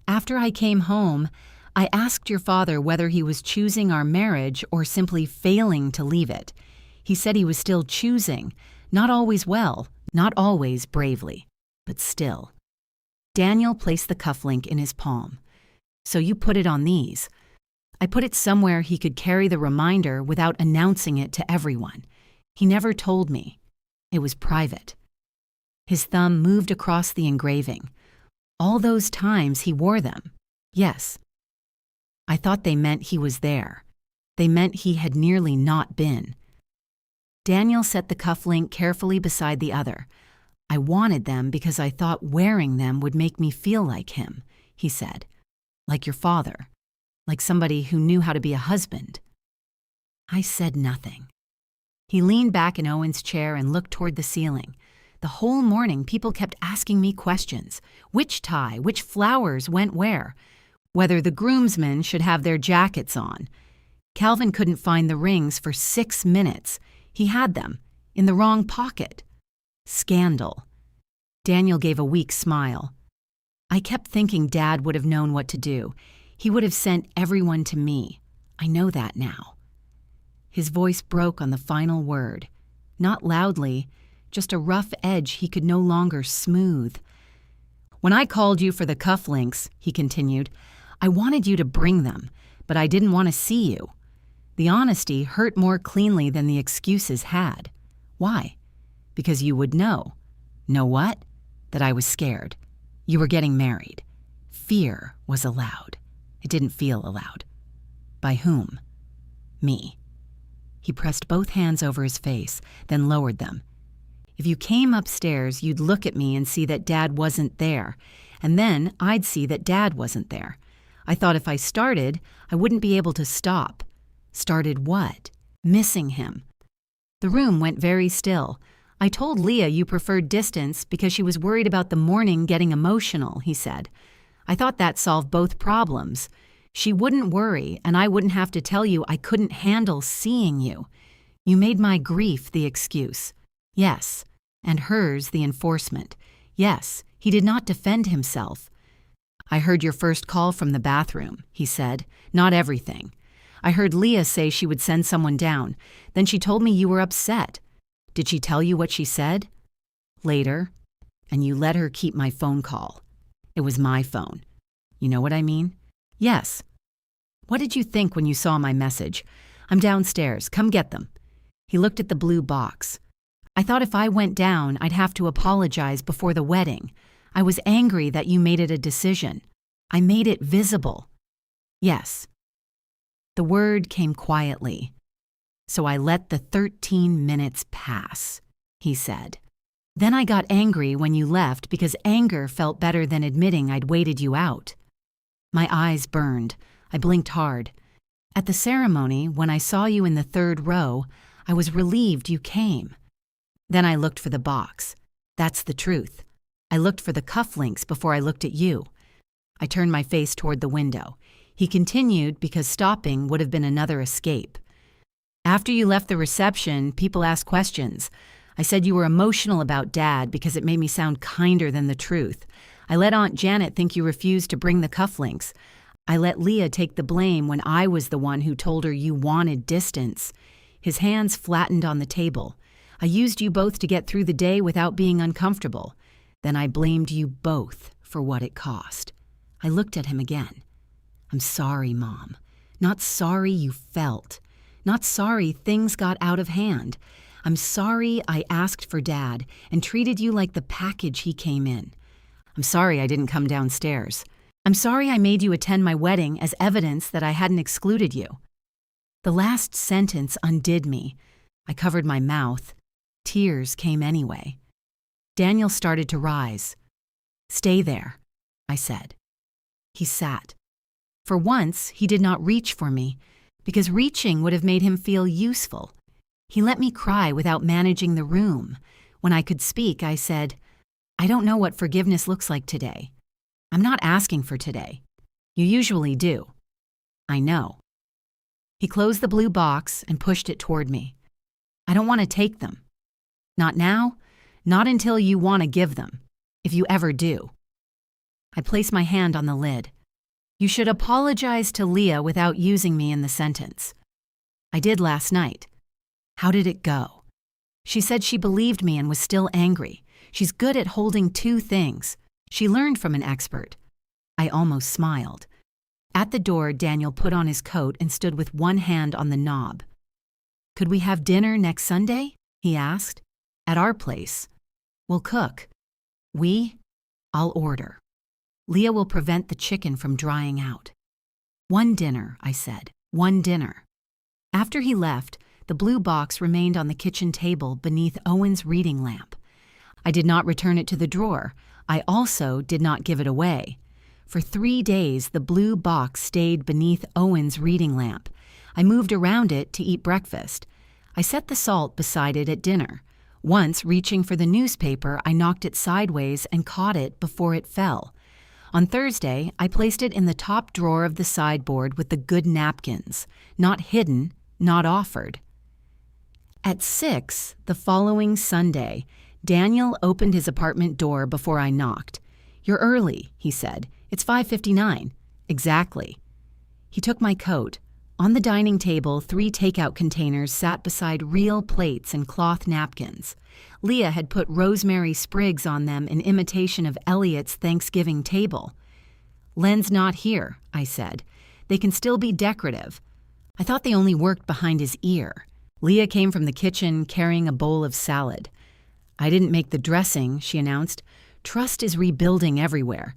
After I came home, I asked your father whether he was choosing our marriage or simply failing to leave it. He said he was still choosing, not always well, not always bravely, but still. Daniel placed the cufflink in his palm. So you put it on these. I put it somewhere he could carry the reminder without announcing it to everyone. He never told me. It was private. His thumb moved across the engraving. All those times he wore them. Yes. I thought they meant he was there. They meant he had nearly not been. Daniel set the cufflink carefully beside the other. I wanted them because I thought wearing them would make me feel like him, he said. Like your father. Like somebody who knew how to be a husband. I said nothing. He leaned back in Owen's chair and looked toward the ceiling. The whole morning, people kept asking me questions. Which tie, which flowers went where? whether the groomsmen should have their jackets on. Calvin couldn't find the rings for 6 minutes. He had them, in the wrong pocket. Scandal. Daniel gave a weak smile. I kept thinking Dad would have known what to do. He would have sent everyone to me. I know that now. His voice broke on the final word. Not loudly, just a rough edge he could no longer smooth. When I called you for the cufflinks, he continued, I wanted you to bring them, but I didn't want to see you. The honesty hurt more cleanly than the excuses had. Why? Because you would know. Know what? That I was scared. You were getting married. Fear was allowed. It didn't feel allowed. By whom? Me. He pressed both hands over his face, then lowered them. If you came upstairs, you'd look at me and see that Dad wasn't there, and then I'd see that Dad wasn't there. I thought if I started, I wouldn't be able to stop. Started what? Missing him. The room went very still. I told Leah you preferred distance because she was worried about the morning getting emotional, he said. I thought that solved both problems. She wouldn't worry, and I wouldn't have to tell you I couldn't handle seeing you. You made my grief the excuse. Yes, and hers the enforcement. Yes, he did not defend himself. I heard your first call from the bathroom, he said. Not everything. I heard Leah say she would send someone down. Then she told me you were upset. Did she tell you what she said? Later. And you let her keep my phone call. It was my phone. You know what I mean? Yes. What did you think when you saw my message? I'm downstairs. Come get them. He looked at the blue box. I thought if I went down, I'd have to apologize before the wedding. I was angry that you made it a decision. I made it visible. Yes. The word came quietly. So I let the 13 minutes pass, he said. Then I got angry when you left because anger felt better than admitting I'd waited you out. My eyes burned. I blinked hard. At the ceremony, when I saw you in the 3rd row, I was relieved you came. Then I looked for the box. That's the truth. I looked for the cufflinks before I looked at you. I turned my face toward the window. He continued because stopping would have been another escape. After you left the reception, people asked questions. I said you were emotional about Dad because it made me sound kinder than the truth. I let Aunt Janet think you refused to bring the cufflinks. I let Leah take the blame when I was the one who told her you wanted distance. His hands flattened on the table. I used you both to get through the day without being uncomfortable. Then I blamed you both for what it cost. I looked at him again. I'm sorry, Mom. Not sorry you felt. Not sorry things got out of hand. I'm sorry I asked for Dad and treated you like the package he came in. I'm sorry I didn't come downstairs. I'm sorry I made you attend my wedding as evidence that I hadn't excluded you. The last sentence undid me. I covered my mouth. Tears came anyway. Daniel started to rise. Stay there, I said. He sat. For once, he did not reach for me, because reaching would have made him feel useful. He let me cry without managing the room. When I could speak, I said, I don't know what forgiveness looks like today. I'm not asking for today. You usually do. I know. He closed the blue box and pushed it toward me. I don't want to take them. Not now, not until you want to give them, if you ever do. I placed my hand on the lid. You should apologize to Leah without using me in the sentence. I did last night. How did it go? She said she believed me and was still angry. She's good at holding two things. She learned from an expert. I almost smiled. At the door, Daniel put on his coat and stood with one hand on the knob. Could we have dinner next Sunday? He asked. At our place. We'll cook. We? I'll order. Leah will prevent the chicken from drying out. One dinner, I said. One dinner. After he left, the blue box remained on the kitchen table beneath Owen's reading lamp. I did not return it to the drawer. I also did not give it away. For 3 days, the blue box stayed beneath Owen's reading lamp. I moved around it to eat breakfast. I set the salt beside it at dinner. Once, reaching for the newspaper, I knocked it sideways and caught it before it fell. On Thursday, I placed it in the top drawer of the sideboard with the good napkins, not hidden, not offered. At 6, the following Sunday, Daniel opened his apartment door before I knocked. "You're early," he said. "It's 5:59. "Exactly." He took my coat. On the dining table, 3 takeout containers sat beside real plates and cloth napkins. Leah had put rosemary sprigs on them in imitation of Elliot's Thanksgiving table. "Len's not here," I said. "They can still be decorative." I thought they only worked behind his ear. Leah came from the kitchen carrying a bowl of salad. "I didn't make the dressing," she announced. "Trust is rebuilding everywhere."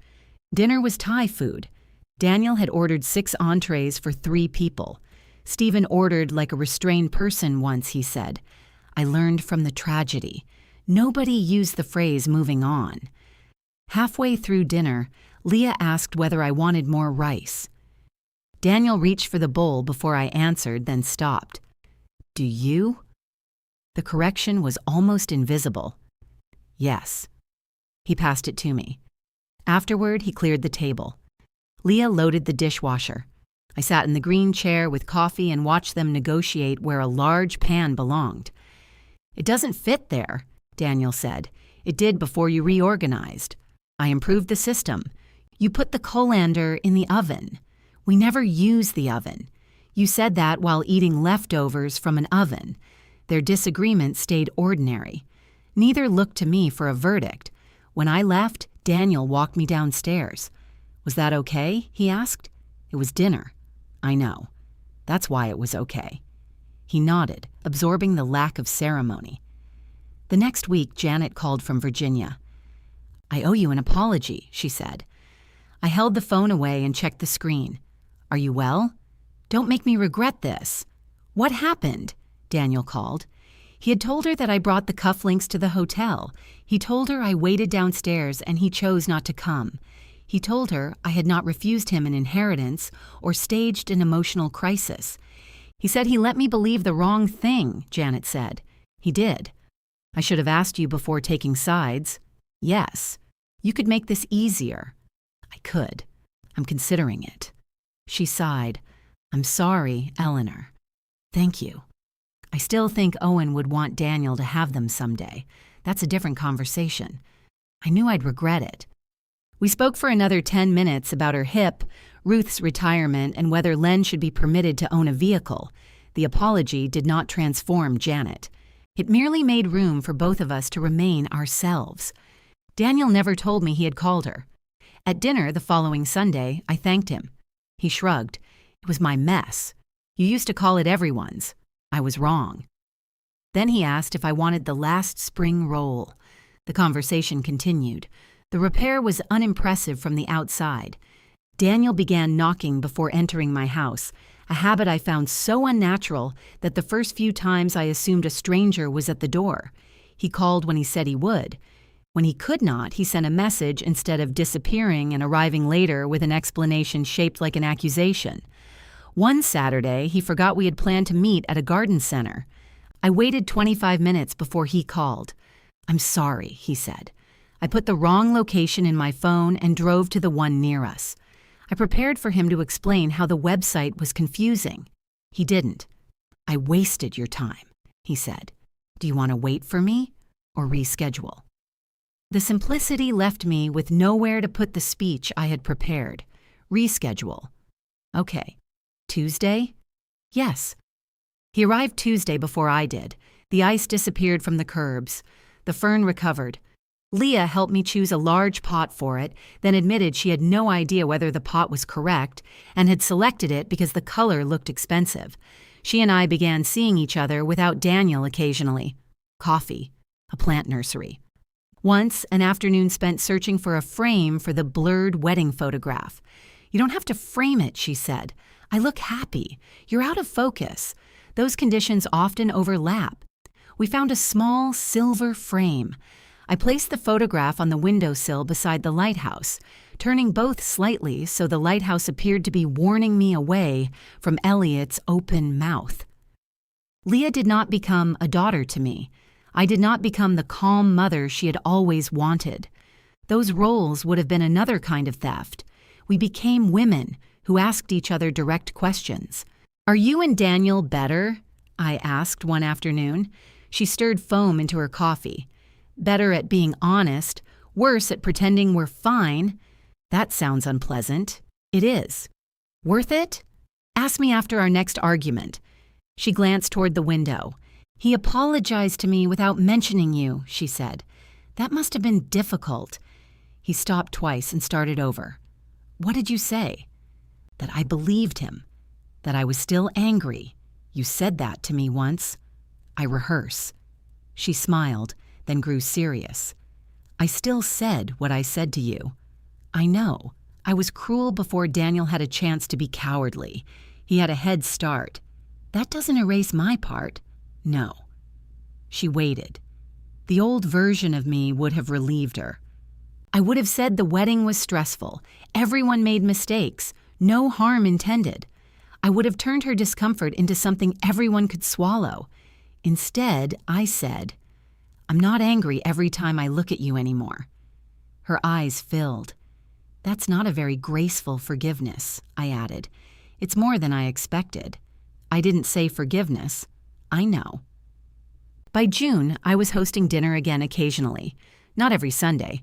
Dinner was Thai food. Daniel had ordered 6 entrees for 3 people. Stephen ordered like a restrained person once, he said. I learned from the tragedy. Nobody used the phrase "moving on." Halfway through dinner, Leah asked whether I wanted more rice. Daniel reached for the bowl before I answered, then stopped. "Do you?" The correction was almost invisible. "Yes." He passed it to me. Afterward, he cleared the table. Leah loaded the dishwasher. I sat in the green chair with coffee and watched them negotiate where a large pan belonged. "It doesn't fit there," Daniel said. "It did before you reorganized. I improved the system. You put the colander in the oven. We never use the oven. You said that while eating leftovers from an oven." Their disagreement stayed ordinary. Neither looked to me for a verdict. When I left, Daniel walked me downstairs. "Was that okay?" he asked. "It was dinner." "I know. That's why it was okay." He nodded, absorbing the lack of ceremony. The next week, Janet called from Virginia. "I owe you an apology," she said. I held the phone away and checked the screen. "Are you well? Don't make me regret this." "What happened?" Daniel called. He had told her that I brought the cufflinks to the hotel. He told her I waited downstairs and he chose not to come. He told her I had not refused him an inheritance or staged an emotional crisis. "He said he let me believe the wrong thing," Janet said. "He did. I should have asked you before taking sides." "Yes. You could make this easier." "I could. I'm considering it." She sighed. "I'm sorry, Eleanor." "Thank you. I still think Owen would want Daniel to have them someday. That's a different conversation. I knew I'd regret it." We spoke for another 10 minutes about her hip, Ruth's retirement, and whether Len should be permitted to own a vehicle. The apology did not transform Janet. It merely made room for both of us to remain ourselves. Daniel never told me he had called her. At dinner the following Sunday, I thanked him. He shrugged. "It was my mess. You used to call it everyone's. I was wrong." Then he asked if I wanted the last spring roll. The conversation continued. The repair was unimpressive from the outside. Daniel began knocking before entering my house, a habit I found so unnatural that the first few times I assumed a stranger was at the door. He called when he said he would. When he could not, he sent a message instead of disappearing and arriving later with an explanation shaped like an accusation. One Saturday, he forgot we had planned to meet at a garden center. I waited 25 minutes before he called. "I'm sorry," he said. I put the wrong location in my phone and drove to the one near us. I prepared for him to explain how the website was confusing. He didn't. "I wasted your time," he said. "Do you want to wait for me or reschedule?" The simplicity left me with nowhere to put the speech I had prepared. Reschedule. Okay. Tuesday? Yes. He arrived Tuesday before I did. The ice disappeared from the curbs. The fern recovered. Leah helped me choose a large pot for it, then admitted she had no idea whether the pot was correct and had selected it because the color looked expensive. She and I began seeing each other without Daniel occasionally. Coffee. A plant nursery. Once, an afternoon spent searching for a frame for the blurred wedding photograph. "You don't have to frame it," she said. "I look happy. You're out of focus. Those conditions often overlap." We found a small silver frame. I placed the photograph on the windowsill beside the lighthouse, turning both slightly so the lighthouse appeared to be warning me away from Elliot's open mouth. Leah did not become a daughter to me. I did not become the calm mother she had always wanted. Those roles would have been another kind of theft. We became women who asked each other direct questions. "Are you and Daniel better?" I asked one afternoon. She stirred foam into her coffee. "Better at being honest, worse at pretending we're fine." "That sounds unpleasant." "It is." "Worth it?" "Ask me after our next argument." She glanced toward the window. "He apologized to me without mentioning you," she said. "That must have been difficult." He stopped twice and started over. "What did you say?" "That I believed him. That I was still angry. You said that to me once." "I rehearse." She smiled, then grew serious. "I still said what I said to you." "I know. I was cruel before Daniel had a chance to be cowardly. He had a head start. That doesn't erase my part." "No." She waited. The old version of me would have relieved her. I would have said the wedding was stressful. Everyone made mistakes. No harm intended. I would have turned her discomfort into something everyone could swallow. Instead, I said, "I'm not angry every time I look at you anymore." Her eyes filled. "That's not a very graceful forgiveness," I added. "It's more than I expected." "I didn't say forgiveness." "I know." By June, I was hosting dinner again occasionally. Not every Sunday.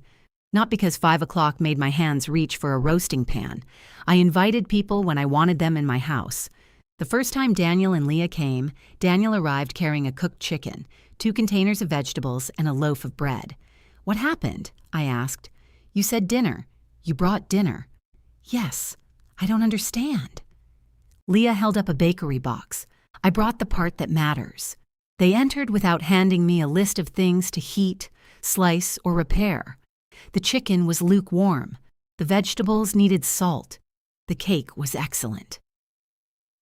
Not because 5 o'clock made my hands reach for a roasting pan. I invited people when I wanted them in my house. The first time Daniel and Leah came, Daniel arrived carrying a cooked chicken, 2 containers of vegetables, and a loaf of bread. "What happened?" I asked. "You said dinner. You brought dinner." "Yes. I don't understand." Leah held up a bakery box. "I brought the part that matters." They entered without handing me a list of things to heat, slice, or repair. The chicken was lukewarm. The vegetables needed salt. The cake was excellent.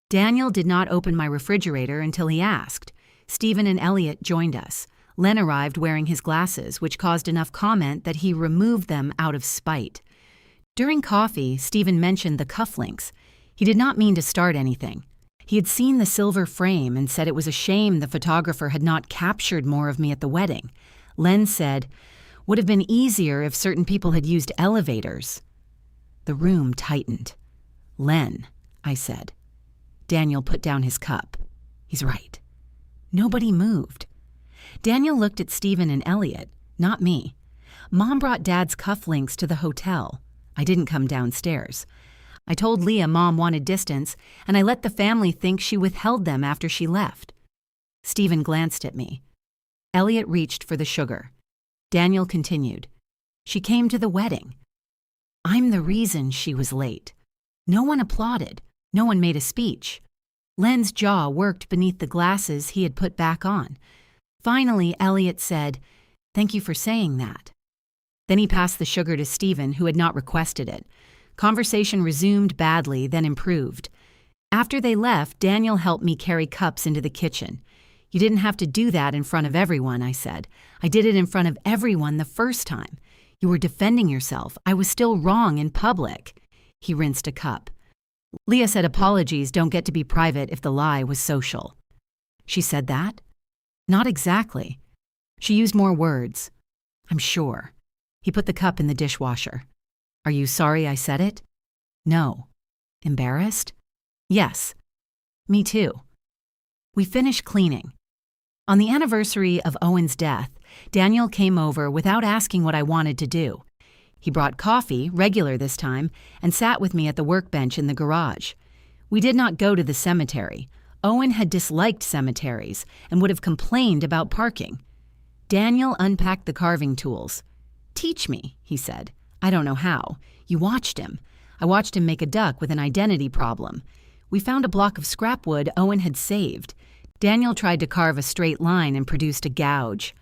Daniel did not open my refrigerator until he asked. Stephen and Elliot joined us. Len arrived wearing his glasses, which caused enough comment that he removed them out of spite. During coffee, Stephen mentioned the cufflinks. He did not mean to start anything. He had seen the silver frame and said it was a shame the photographer had not captured more of me at the wedding. Len said, "Would have been easier if certain people had used elevators." The room tightened. "Len," I said. Daniel put down his cup. "He's right." Nobody moved. Daniel looked at Stephen and Elliot, not me. Mom brought Dad's cufflinks to the hotel. I didn't come downstairs. I told Leah Mom wanted distance, and I let the family think she withheld them after she left. Stephen glanced at me. Elliot reached for the sugar. Daniel continued. "She came to the wedding. I'm the reason she was late. No one applauded. No one made a speech." Len's jaw worked beneath the glasses he had put back on. Finally, Elliot said, "Thank you for saying that." Then he passed the sugar to Stephen, who had not requested it. Conversation resumed badly, then improved. After they left, Daniel helped me carry cups into the kitchen. "You didn't have to do that in front of everyone," I said. "I did it in front of everyone the first time. You were defending yourself. I was still wrong in public." He rinsed a cup. Leah said apologies don't get to be private if the lie was social. "She said that?" "Not exactly. She used more words." "I'm sure." He put the cup in the dishwasher. "Are you sorry I said it?" "No." "Embarrassed?" "Yes." "Me too." We finished cleaning. On the anniversary of Owen's death, Daniel came over without asking what I wanted to do. He brought coffee, regular this time, and sat with me at the workbench in the garage. We did not go to the cemetery. Owen had disliked cemeteries and would have complained about parking. Daniel unpacked the carving tools. "Teach me," he said. "I don't know how. You watched him. I watched him make a duck with an identity problem. We found a block of scrap wood Owen had saved. Daniel tried to carve a straight line and produced a gouge.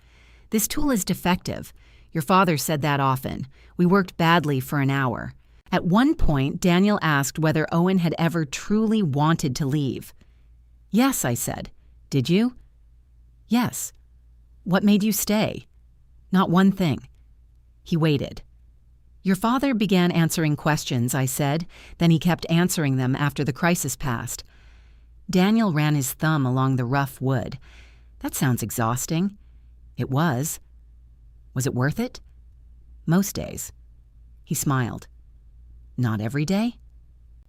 This tool is defective. Your father said that often. We worked badly for an hour. At one point, Daniel asked whether Owen had ever truly wanted to leave. "Yes," I said. "Did you?" "Yes." "What made you stay?" "Not one thing." He waited. "Your father began answering questions," I said. Then he kept answering them after the crisis passed. Daniel ran his thumb along the rough wood. "That sounds exhausting." "It was." "Was it worth it?" Most days. He smiled. Not every day?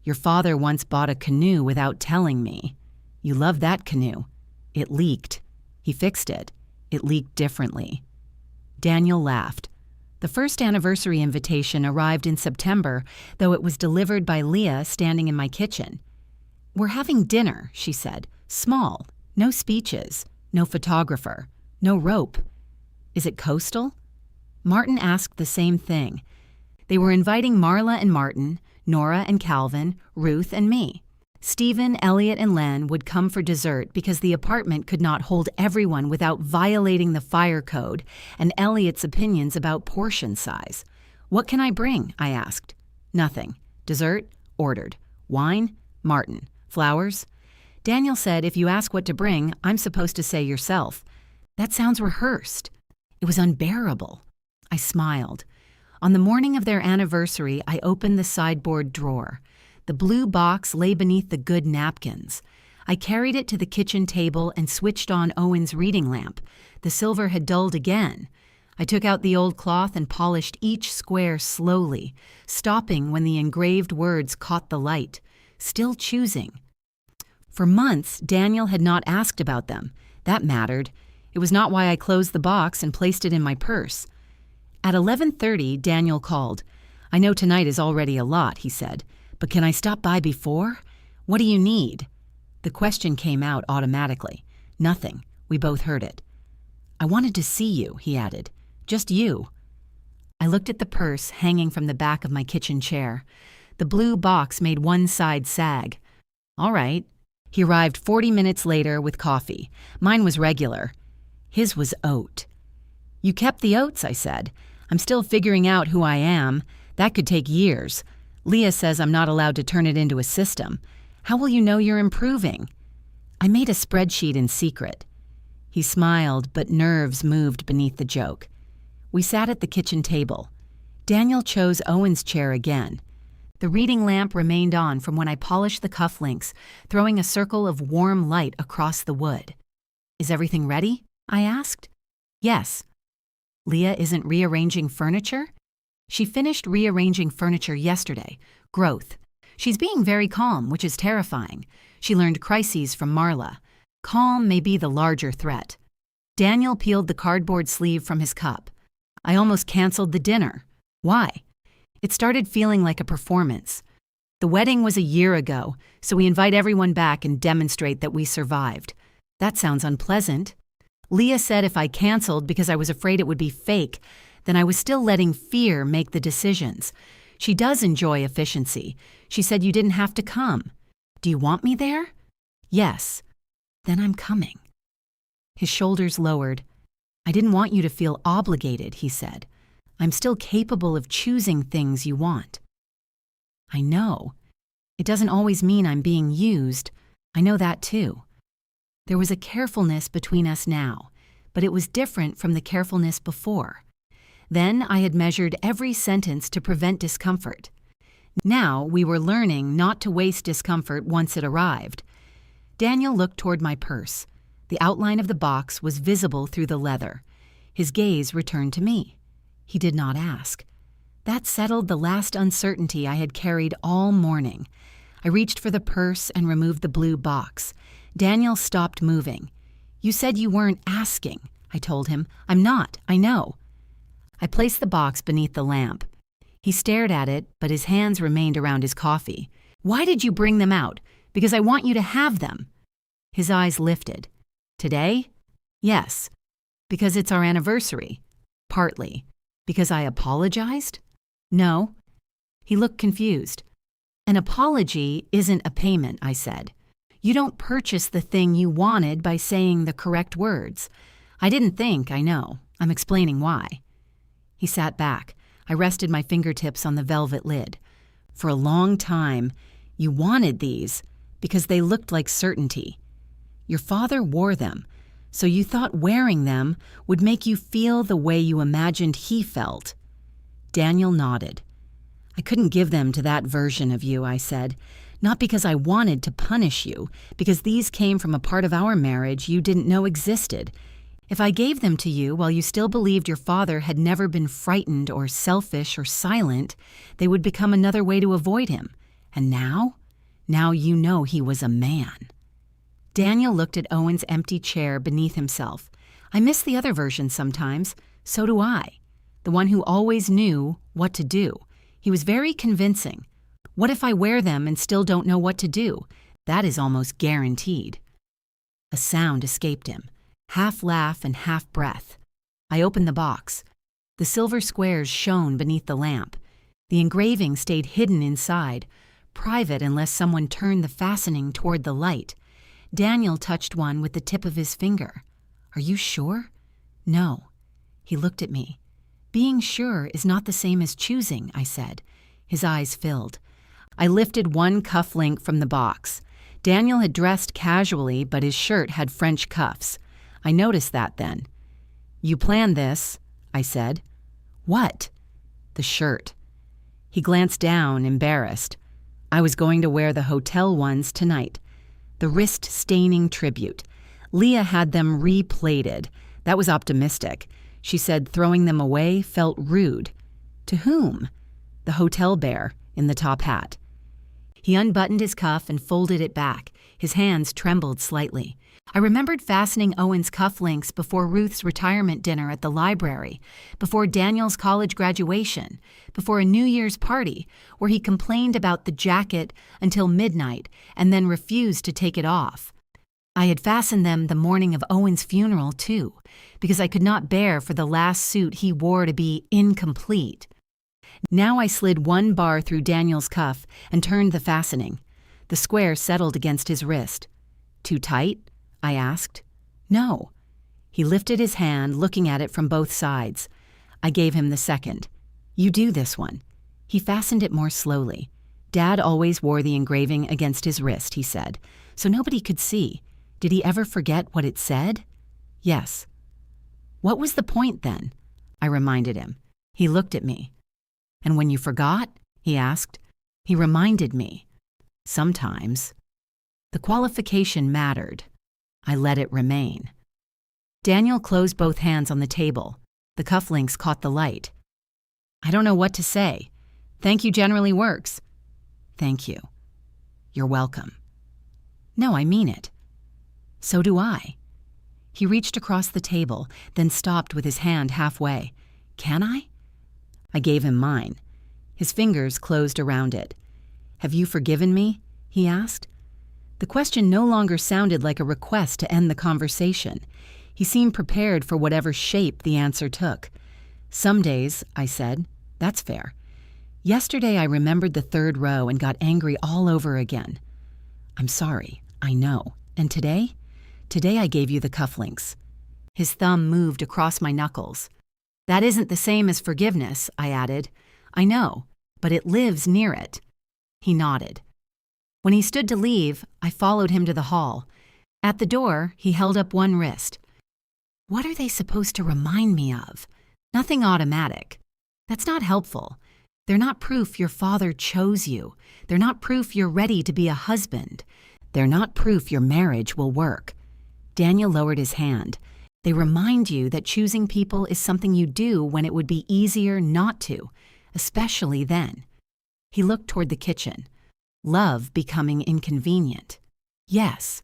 Your father once bought a canoe without telling me. You loved that canoe. It leaked. He fixed it. It leaked differently. Daniel laughed. The first anniversary invitation arrived in September, though it was delivered by Leah standing in my kitchen. We're having dinner, she said. Small. No speeches. No photographer. No rope. Is it coastal? Martin asked the same thing. They were inviting Marla and Martin, Nora and Calvin, Ruth and me. Stephen, Elliot, and Len would come for dessert because the apartment could not hold everyone without violating the fire code and Elliot's opinions about portion size. What can I bring? I asked. Nothing. Dessert? Ordered. Wine? Martin. Flowers? Daniel said if you ask what to bring, I'm supposed to say yourself. That sounds rehearsed. It was unbearable. I smiled. On the morning of their anniversary, I opened the sideboard drawer. The blue box lay beneath the good napkins. I carried it to the kitchen table and switched on Owen's reading lamp. The silver had dulled again. I took out the old cloth and polished each square slowly, stopping when the engraved words caught the light, still choosing. For months, Daniel had not asked about them. That mattered. It was not why I closed the box and placed it in my purse. At 11:30, Daniel called. I know tonight is already a lot, he said. But can I stop by before? What do you need? The question came out automatically. Nothing. We both heard it. I wanted to see you, he added. Just you. I looked at the purse hanging from the back of my kitchen chair. The blue box made one side sag. All right. He arrived 40 minutes later with coffee. Mine was regular. His was oat. You kept the oats, I said. I'm still figuring out who I am. That could take years. Leah says I'm not allowed to turn it into a system. How will you know you're improving? I made a spreadsheet in secret. He smiled, but nerves moved beneath the joke. We sat at the kitchen table. Daniel chose Owen's chair again. The reading lamp remained on from when I polished the cufflinks, throwing a circle of warm light across the wood. Is everything ready? I asked. Yes. Leah isn't rearranging furniture? She finished rearranging furniture yesterday. Growth. She's being very calm, which is terrifying. She learned crises from Marla. Calm may be the larger threat. Daniel peeled the cardboard sleeve from his cup. I almost canceled the dinner. Why? It started feeling like a performance. The wedding was a year ago, so we invite everyone back and demonstrate that we survived. That sounds unpleasant. Leah said if I canceled because I was afraid it would be fake, then I was still letting fear make the decisions. She does enjoy efficiency. She said you didn't have to come. Do you want me there? Yes. Then I'm coming. His shoulders lowered. I didn't want you to feel obligated, he said. I'm still capable of choosing things you want. I know. It doesn't always mean I'm being used. I know that too. There was a carefulness between us now, but it was different from the carefulness before. Then I had measured every sentence to prevent discomfort. Now we were learning not to waste discomfort once it arrived. Daniel looked toward my purse. The outline of the box was visible through the leather. His gaze returned to me. He did not ask. That settled the last uncertainty I had carried all morning. I reached for the purse and removed the blue box. Daniel stopped moving. You said you weren't asking, I told him. I'm not, I know. I placed the box beneath the lamp. He stared at it, but his hands remained around his coffee. Why did you bring them out? Because I want you to have them. His eyes lifted. Today? Yes. Because it's our anniversary. Partly. Because I apologized? No. He looked confused. An apology isn't a payment, I said. You don't purchase the thing you wanted by saying the correct words. I didn't think, I know. I'm explaining why. He sat back. I rested my fingertips on the velvet lid. For a long time, you wanted these because they looked like certainty. Your father wore them, so you thought wearing them would make you feel the way you imagined he felt. Daniel nodded. I couldn't give them to that version of you, I said. Not because I wanted to punish you, because these came from a part of our marriage you didn't know existed. If I gave them to you while you still believed your father had never been frightened or selfish or silent, they would become another way to avoid him. And now? Now you know he was a man." Daniel looked at Owen's empty chair beneath himself. "I miss the other version sometimes. So do I. The one who always knew what to do. He was very convincing. What if I wear them and still don't know what to do? That is almost guaranteed." A sound escaped him, half laugh and half breath. I opened the box. The silver squares shone beneath the lamp. The engraving stayed hidden inside, private unless someone turned the fastening toward the light. Daniel touched one with the tip of his finger. "Are you sure?" "No." He looked at me. "Being sure is not the same as choosing," I said. His eyes filled. I lifted one cuff link from the box. Daniel had dressed casually, but his shirt had French cuffs. I noticed that then. "You planned this," I said. "What?" "The shirt." He glanced down, embarrassed. "I was going to wear the hotel ones tonight. The wrist-staining tribute. Leah had them replated. That was optimistic. She said throwing them away felt rude." "To whom?" "The hotel bear in the top hat." He unbuttoned his cuff and folded it back. His hands trembled slightly. I remembered fastening Owen's cufflinks before Ruth's retirement dinner at the library, before Daniel's college graduation, before a New Year's party where he complained about the jacket until midnight and then refused to take it off. I had fastened them the morning of Owen's funeral, too, because I could not bear for the last suit he wore to be incomplete. Now I slid one bar through Daniel's cuff and turned the fastening. The square settled against his wrist. "Too tight?" I asked. "No." He lifted his hand, looking at it from both sides. I gave him the second. "You do this one." He fastened it more slowly. "Dad always wore the engraving against his wrist," he said, "so nobody could see. Did he ever forget what it said?" "Yes." "What was the point then?" I reminded him. He looked at me. "And when you forgot?" he asked. He reminded me. "Sometimes." The qualification mattered. I let it remain. Daniel closed both hands on the table. The cufflinks caught the light. "I don't know what to say. Thank you generally works." "Thank you." "You're welcome." "No, I mean it." "So do I." He reached across the table, then stopped with his hand halfway. "Can I?" I gave him mine. His fingers closed around it. "Have you forgiven me?" he asked. The question no longer sounded like a request to end the conversation. He seemed prepared for whatever shape the answer took. "Some days," I said. "That's fair. Yesterday I remembered the third row and got angry all over again." "I'm sorry, I know. And today?" "Today I gave you the cufflinks." His thumb moved across my knuckles. "That isn't the same as forgiveness," I added. "I know, but it lives near it." He nodded. When he stood to leave, I followed him to the hall. At the door, he held up one wrist. "What are they supposed to remind me of? Nothing automatic. That's not helpful. They're not proof your father chose you. They're not proof you're ready to be a husband. They're not proof your marriage will work." Daniel lowered his hand. "They remind you that choosing people is something you do when it would be easier not to, especially then." He looked toward the kitchen. "Love becoming inconvenient." "Yes,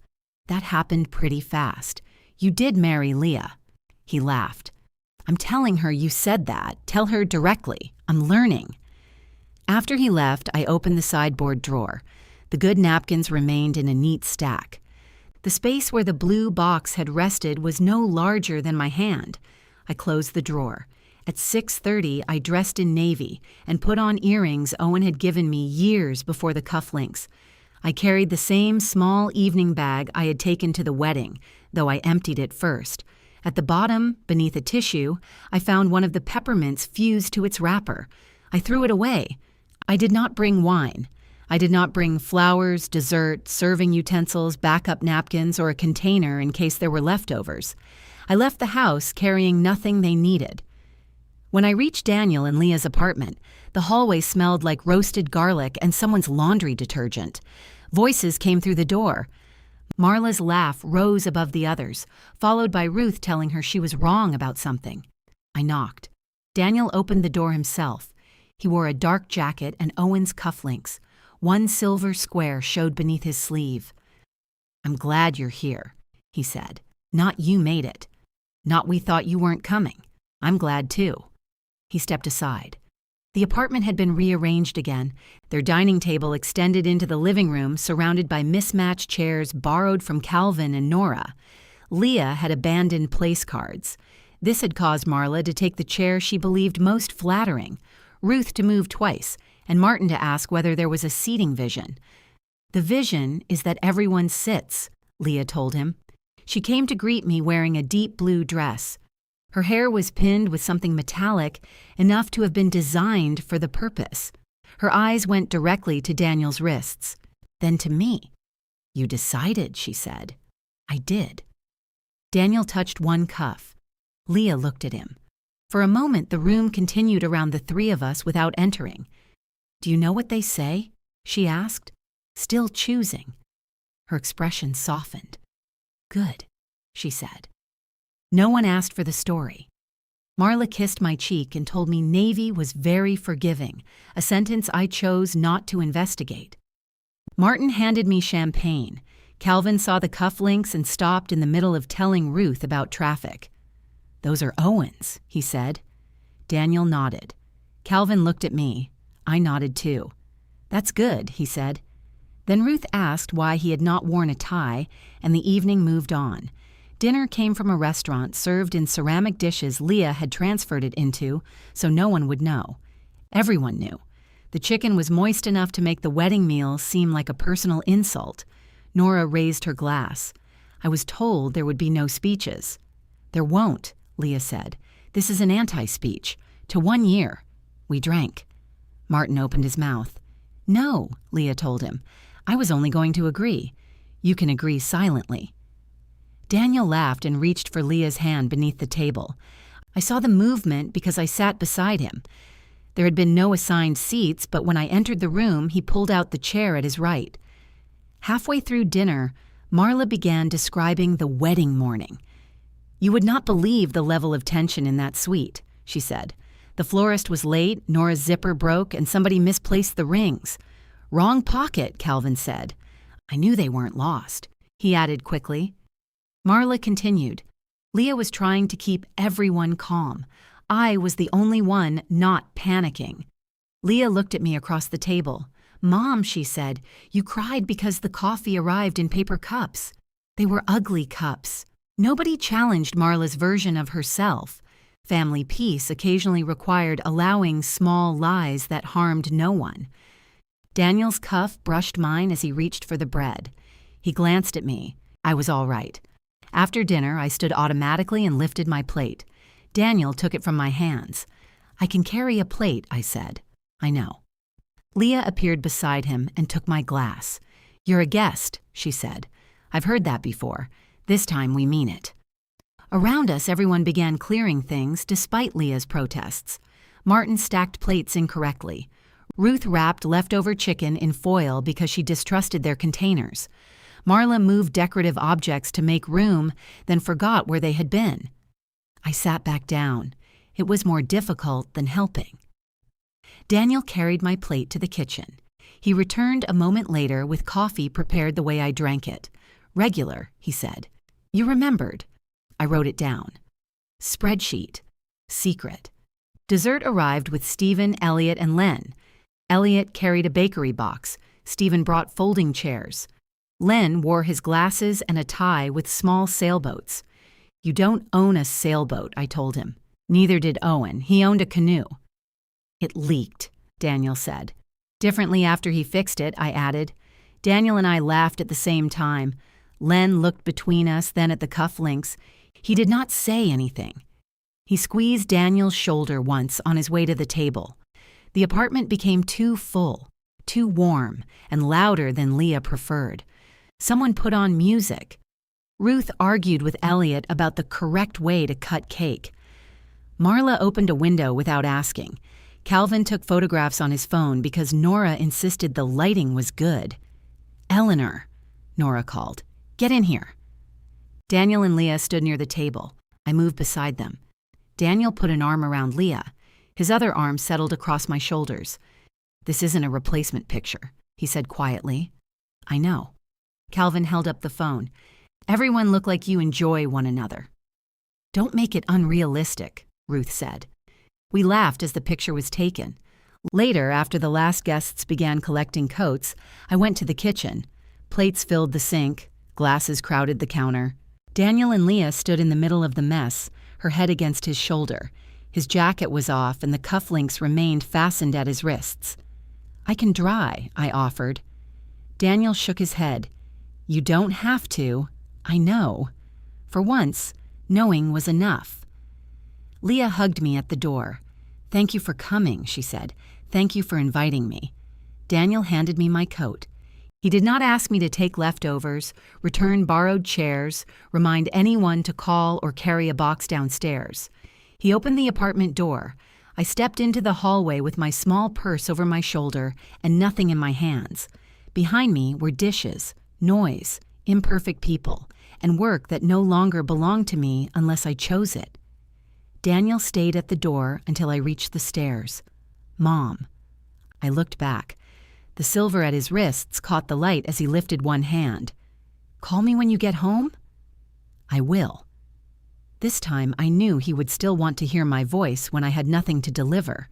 that happened pretty fast. You did marry Leah." He laughed. "I'm telling her you said that. Tell her directly. I'm learning." After he left, I opened the sideboard drawer. The good napkins remained in a neat stack. The space where the blue box had rested was no larger than my hand. I closed the drawer. At 6:30, I dressed in navy and put on earrings Owen had given me years before the cufflinks. I carried the same small evening bag I had taken to the wedding, though I emptied it first. At the bottom, beneath a tissue, I found one of the peppermints fused to its wrapper. I threw it away. I did not bring wine. I did not bring flowers, dessert, serving utensils, backup napkins, or a container in case there were leftovers. I left the house carrying nothing they needed. When I reached Daniel and Leah's apartment, the hallway smelled like roasted garlic and someone's laundry detergent. Voices came through the door. Marla's laugh rose above the others, followed by Ruth telling her she was wrong about something. I knocked. Daniel opened the door himself. He wore a dark jacket and Owen's cufflinks. One silver square showed beneath his sleeve. "I'm glad you're here," he said. "Not you made it. Not we thought you weren't coming. I'm glad too." He stepped aside. The apartment had been rearranged again. Their dining table extended into the living room, surrounded by mismatched chairs borrowed from Calvin and Nora. Leah had abandoned place cards. This had caused Marla to take the chair she believed most flattering, Ruth to move twice, and Martin to ask whether there was a seating vision. "The vision is that everyone sits," Leah told him. She came to greet me wearing a deep blue dress. Her hair was pinned with something metallic, enough to have been designed for the purpose. Her eyes went directly to Daniel's wrists, then to me. "You decided," she said. "I did." Daniel touched one cuff. Leah looked at him. For a moment, the room continued around the three of us without entering. "Do you know what they say?" she asked, still choosing. Her expression softened. "Good," she said. No one asked for the story. Marla kissed my cheek and told me Navy was very forgiving, a sentence I chose not to investigate. Martin handed me champagne. Calvin saw the cufflinks and stopped in the middle of telling Ruth about traffic. "Those are Owen's," he said. Daniel nodded. Calvin looked at me. I nodded too. "That's good," he said. Then Ruth asked why he had not worn a tie, and the evening moved on. Dinner came from a restaurant served in ceramic dishes Leah had transferred it into, so no one would know. Everyone knew. The chicken was moist enough to make the wedding meal seem like a personal insult. Nora raised her glass. I was told there would be no speeches. "There won't," Leah said. "This is an anti-speech. To 1 year." We drank. Martin opened his mouth. "No," Leah told him. "I was only going to agree. You can agree silently." Daniel laughed and reached for Leah's hand beneath the table. I saw the movement because I sat beside him. There had been no assigned seats, but when I entered the room, he pulled out the chair at his right. Halfway through dinner, Marla began describing the wedding morning. "You would not believe the level of tension in that suite," she said. "The florist was late, Nora's zipper broke, and somebody misplaced the rings." "Wrong pocket," Calvin said. "I knew they weren't lost," he added quickly. Marla continued. Leah was trying to keep everyone calm. I was the only one not panicking. Leah looked at me across the table. "Mom," she said, "you cried because the coffee arrived in paper cups. They were ugly cups." Nobody challenged Marla's version of herself. Family peace occasionally required allowing small lies that harmed no one. Daniel's cuff brushed mine as he reached for the bread. He glanced at me. I was all right. After dinner, I stood automatically and lifted my plate. Daniel took it from my hands. "I can carry a plate," I said. "I know." Leah appeared beside him and took my glass. "You're a guest," she said. "I've heard that before. This time we mean it." Around us, everyone began clearing things despite Leah's protests. Martin stacked plates incorrectly. Ruth wrapped leftover chicken in foil because she distrusted their containers. Marla moved decorative objects to make room, then forgot where they had been. I sat back down. It was more difficult than helping. Daniel carried my plate to the kitchen. He returned a moment later with coffee prepared the way I drank it. "Regular," he said. "You remembered." I wrote it down. Spreadsheet. Secret. Dessert arrived with Stephen, Elliot, and Len. Elliot carried a bakery box. Stephen brought folding chairs. Len wore his glasses and a tie with small sailboats. "You don't own a sailboat," I told him. Neither did Owen. He owned a canoe. "It leaked," Daniel said. "Differently after he fixed it," I added. Daniel and I laughed at the same time. Len looked between us, then at the cufflinks. He did not say anything. He squeezed Daniel's shoulder once on his way to the table. The apartment became too full, too warm, and louder than Leah preferred. Someone put on music. Ruth argued with Elliot about the correct way to cut cake. Marla opened a window without asking. Calvin took photographs on his phone because Nora insisted the lighting was good. "Eleanor," Nora called. Get in here." Daniel and Leah stood near the table. I moved beside them. Daniel put an arm around Leah. His other arm settled across my shoulders. "This isn't a replacement picture," he said quietly. "I know." Calvin held up the phone. "Everyone look like you enjoy one another." "Don't make it unrealistic," Ruth said. We laughed as the picture was taken. Later, after the last guests began collecting coats, I went to the kitchen. Plates filled the sink, glasses crowded the counter. Daniel and Leah stood in the middle of the mess, her head against his shoulder. His jacket was off and the cufflinks remained fastened at his wrists. "I can dry," I offered. Daniel shook his head. "You don't have to. I know." For once, knowing was enough. Leah hugged me at the door. "Thank you for coming," she said. "Thank you for inviting me." Daniel handed me my coat. He did not ask me to take leftovers, return borrowed chairs, remind anyone to call or carry a box downstairs. He opened the apartment door. I stepped into the hallway with my small purse over my shoulder and nothing in my hands. Behind me were dishes, noise, imperfect people, and work that no longer belonged to me unless I chose it. Daniel stayed at the door until I reached the stairs. "Mom." I looked back. The silver at his wrists caught the light as he lifted one hand. "Call me when you get home?" "I will." This time I knew he would still want to hear my voice when I had nothing to deliver.